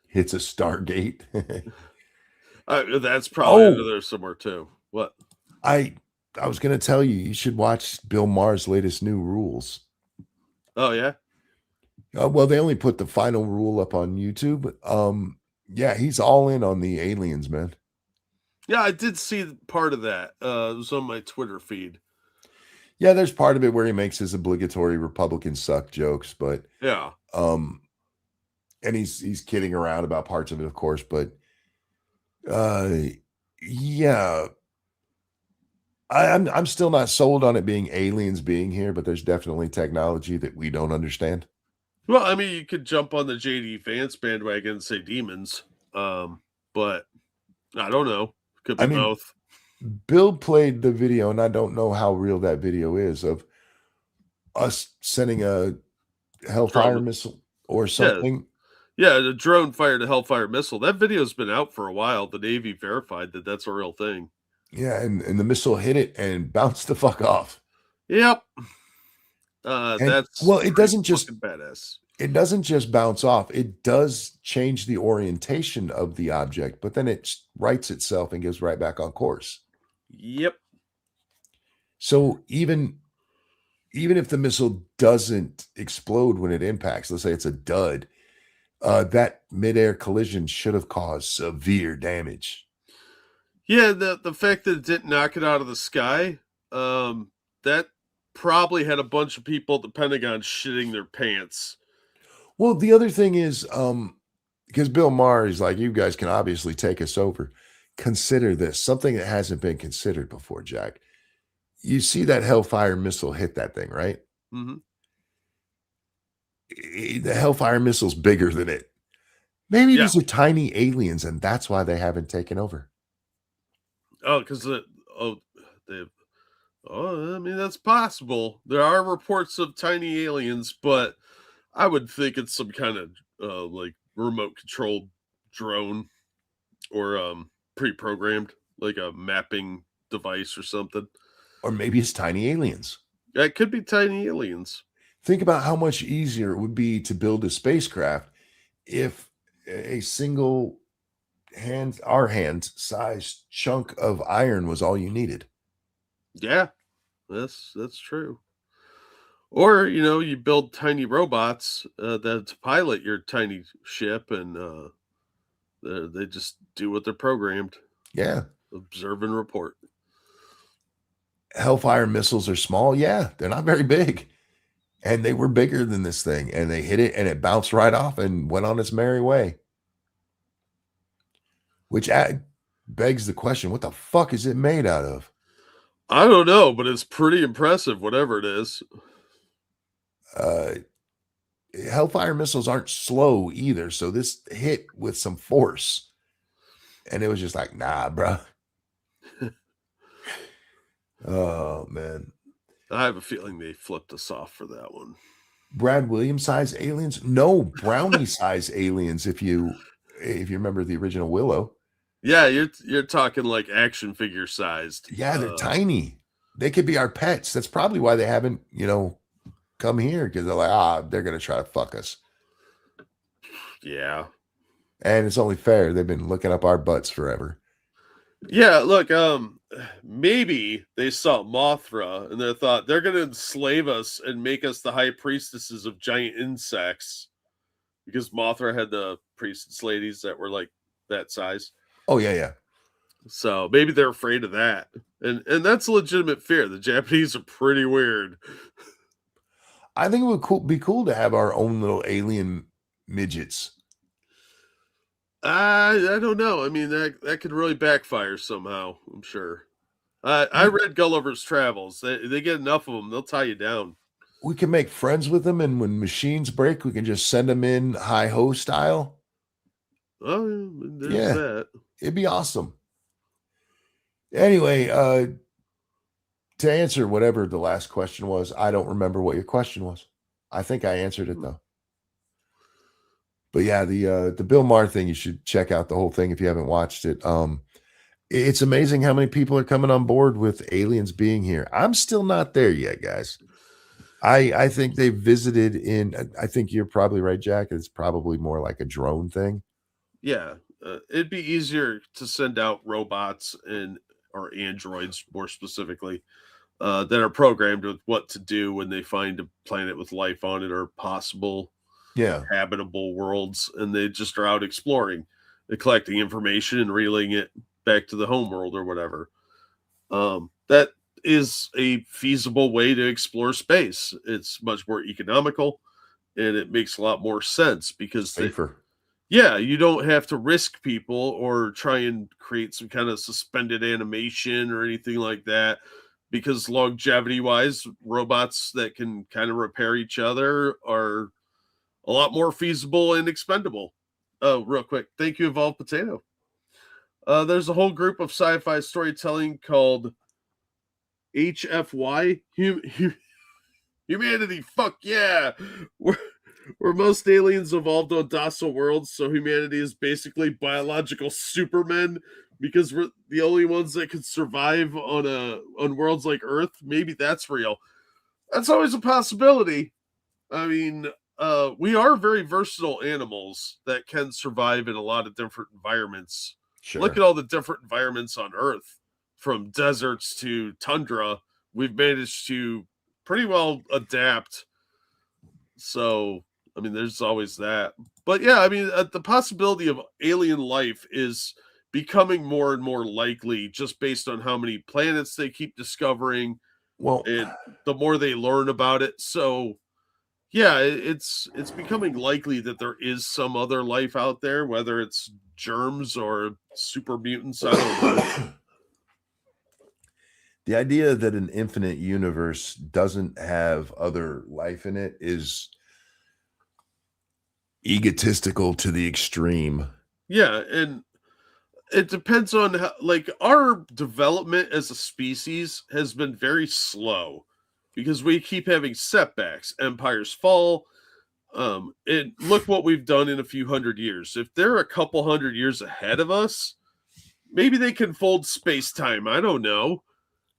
Hits a Stargate. That's probably under Oh, there somewhere too. What? I was going to tell you, you should watch Bill Maher's latest new rules. Oh yeah. Well, they only put the final rule up on YouTube. Yeah, he's all in on the aliens, man. Yeah, I did see part of that. It was on my Twitter feed. Yeah, there's part of it where he makes his obligatory Republican suck jokes, but Yeah. And he's kidding around about parts of it, of course, but yeah. I'm still not sold on it being aliens being here, but there's definitely technology that we don't understand. Well, I mean, you could jump on the JD Vance bandwagon and say demons, but I don't know. Could be I mean, both. Bill played the video, and I don't know how real that video is of us sending a Hellfire Drone. missile or Yeah, something. yeah. The drone fired a Hellfire missile. That video's been out for a while. The Navy verified that that's a real thing. Yeah, and the missile hit it and bounced the fuck off. Yep. And That's well, it doesn't just fucking badass. it doesn't just bounce off. It does change the orientation of the object, but then it rights itself and goes right back on course. Yep. So even if the missile doesn't explode when it impacts, let's say it's a dud, that midair collision should have caused severe damage. Yeah, the fact that it didn't knock it out of the sky, that probably had a bunch of people at the Pentagon shitting their pants. Well, the other thing is, because Bill Maher is like, you guys can obviously take us over. Consider this something that hasn't been considered before, Jack. You see that Hellfire missile hit that thing, right? Mm-hmm. The Hellfire missile's bigger than it. Maybe these are tiny aliens, and that's why they haven't taken over. Oh, because I mean, that's possible. There are reports of tiny aliens, but I would think it's some kind of like remote controlled drone or pre-programmed, like a mapping device or something. Or maybe it's tiny aliens. Yeah, it could be tiny aliens. Think about how much easier it would be to build a spacecraft if a single hand-sized chunk of iron was all you needed. Yeah, that's true. Or you build tiny robots that pilot your tiny ship, and they just do what they're programmed. Yeah. Observe and report. Hellfire missiles are small. Yeah, they're not very big. And they were bigger than this thing. And they hit it and it bounced right off and went on its merry way. Which begs the question, what the fuck is it made out of? I don't know, but it's pretty impressive, whatever it is. Hellfire missiles aren't slow either. So this hit with some force. And it was just like, nah, bro. Oh, man. I have a feeling they flipped us off for that one. Brad Williams size aliens? No, brownie size aliens. If you remember the original Willow. Yeah, you're talking like action figure sized. Yeah, they're tiny. They could be our pets. That's probably why they haven't, come here, because they're like, they're gonna try to fuck us. Yeah. And it's only fair. They've been looking up our butts forever. Yeah, look, maybe they saw Mothra and they thought they're gonna enslave us and make us the high priestesses of giant insects. Because Mothra had the priestess ladies that were like that size. Oh, yeah. So maybe they're afraid of that. And that's a legitimate fear. The Japanese are pretty weird. I think it would be cool to have our own little alien midgets. I don't know. I mean, that could really backfire somehow, I'm sure. I read Gulliver's Travels. They get enough of them, they'll tie you down. We can make friends with them, and when machines break, we can just send them in hi-ho style. Oh, there's that. It'd be awesome. Anyway, to answer whatever the last question was, I don't remember what your question was. I think I answered it though. But yeah, the Bill Maher thing, you should check out the whole thing if you haven't watched it. It's amazing how many people are coming on board with aliens being here. I'm still not there yet, guys. I think they visited I think you're probably right, Jack. It's probably more like a drone thing. Yeah. it'd be easier to send out robots or androids, more specifically, that are programmed with what to do when they find a planet with life on it or possible habitable worlds, and they just are out exploring and collecting information and relaying it back to the home world or whatever. That is a feasible way to explore space. It's much more economical, and it makes a lot more sense because safer. You don't have to risk people or try and create some kind of suspended animation or anything like that, because longevity wise, robots that can kind of repair each other are a lot more feasible and expendable. Oh, real quick, thank you, Evolved Potato. There's a whole group of sci-fi storytelling called HFY, humanity. Fuck yeah, where most aliens evolved on docile worlds, so humanity is basically biological supermen because we're the only ones that can survive on worlds like Earth. Maybe that's real. That's always a possibility. I mean, we are very versatile animals that can survive in a lot of different environments. Sure. Look at all the different environments on Earth, from deserts to tundra. We've managed to pretty well adapt. So, I mean, there's always that. But yeah, I mean, the possibility of alien life is becoming more and more likely just based on how many planets they keep discovering. Well, and the more they learn about it. So, yeah, it's becoming likely that there is some other life out there, whether it's germs or super mutants. I don't know. The idea that an infinite universe doesn't have other life in it is egotistical to the extreme. Yeah, and it depends on how, like, our development as a species has been very slow because we keep having setbacks. Empires fall. And look what we've done in a few hundred years. If they're a couple hundred years ahead of us, maybe they can fold space time. I don't know.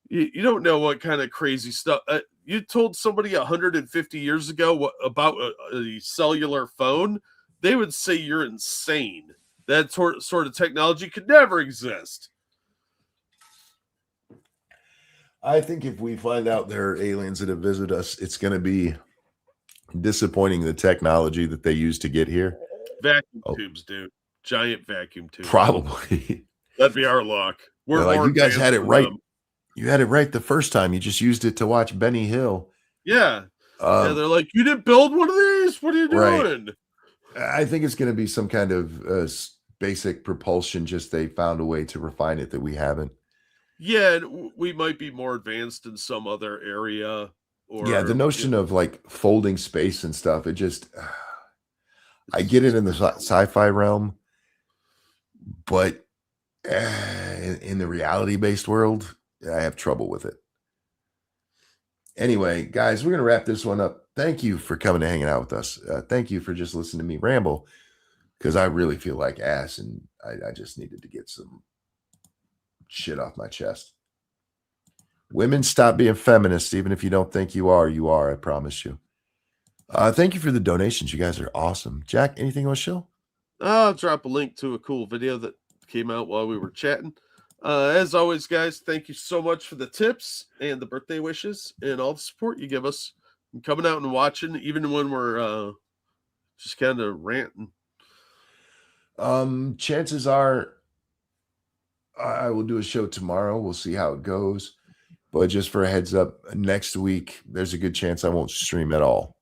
You don't know what kind of crazy stuff. You told somebody 150 years ago about a cellular phone, they would say you're insane. That sort of technology could never exist. I think if we find out there are aliens that have visited us, it's going to be disappointing the technology that they use to get here. Vacuum tubes, dude. Giant vacuum tubes. Probably. That'd be our luck. We're like, you guys had it right. You had it right the first time. You just used it to watch Benny Hill. Yeah. Yeah, they're like, you didn't build one of these? What are you doing? Right. I think it's going to be some kind of basic propulsion, just they found a way to refine it that we haven't. Yeah, we might be more advanced in some other area. Or, yeah, the notion of like folding space and stuff, it just, I get it in the sci-fi realm, but in the reality-based world, I have trouble with it. Anyway, guys, we're going to wrap this one up. Thank you for coming and hanging out with us. Thank you for just listening to me ramble, because I really feel like ass, and I just needed to get some shit off my chest. Women, stop being feminists. Even if you don't think you are, I promise you. Thank you for the donations. You guys are awesome. Jack, anything on the show? I'll drop a link to a cool video that came out while we were chatting. As always, guys, thank you so much for the tips and the birthday wishes and all the support you give us and coming out and watching, even when we're just kind of ranting. Chances are I will do a show tomorrow. We'll see how it goes. But just for a heads up, next week, there's a good chance I won't stream at all.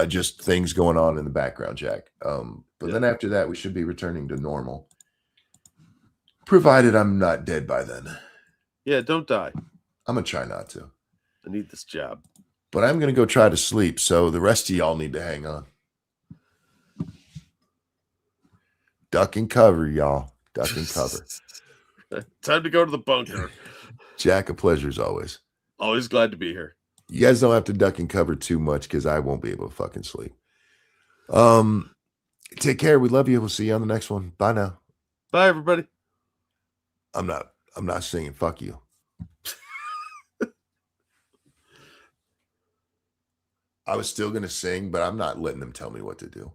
Just things going on in the background, Jack. But then after that, we should be returning to normal. Provided I'm not dead by then. Yeah, don't die. I'm going to try not to. I need this job. But I'm going to go try to sleep, so the rest of y'all need to hang on. Duck and cover, y'all. Duck and cover. Time to go to the bunker. Jack, a pleasure as always. Always glad to be here. You guys don't have to duck and cover too much because I won't be able to fucking sleep. Take care. We love you. We'll see you on the next one. Bye now. Bye, everybody. I'm not singing fuck you. I was still going to sing, but I'm not letting them tell me what to do.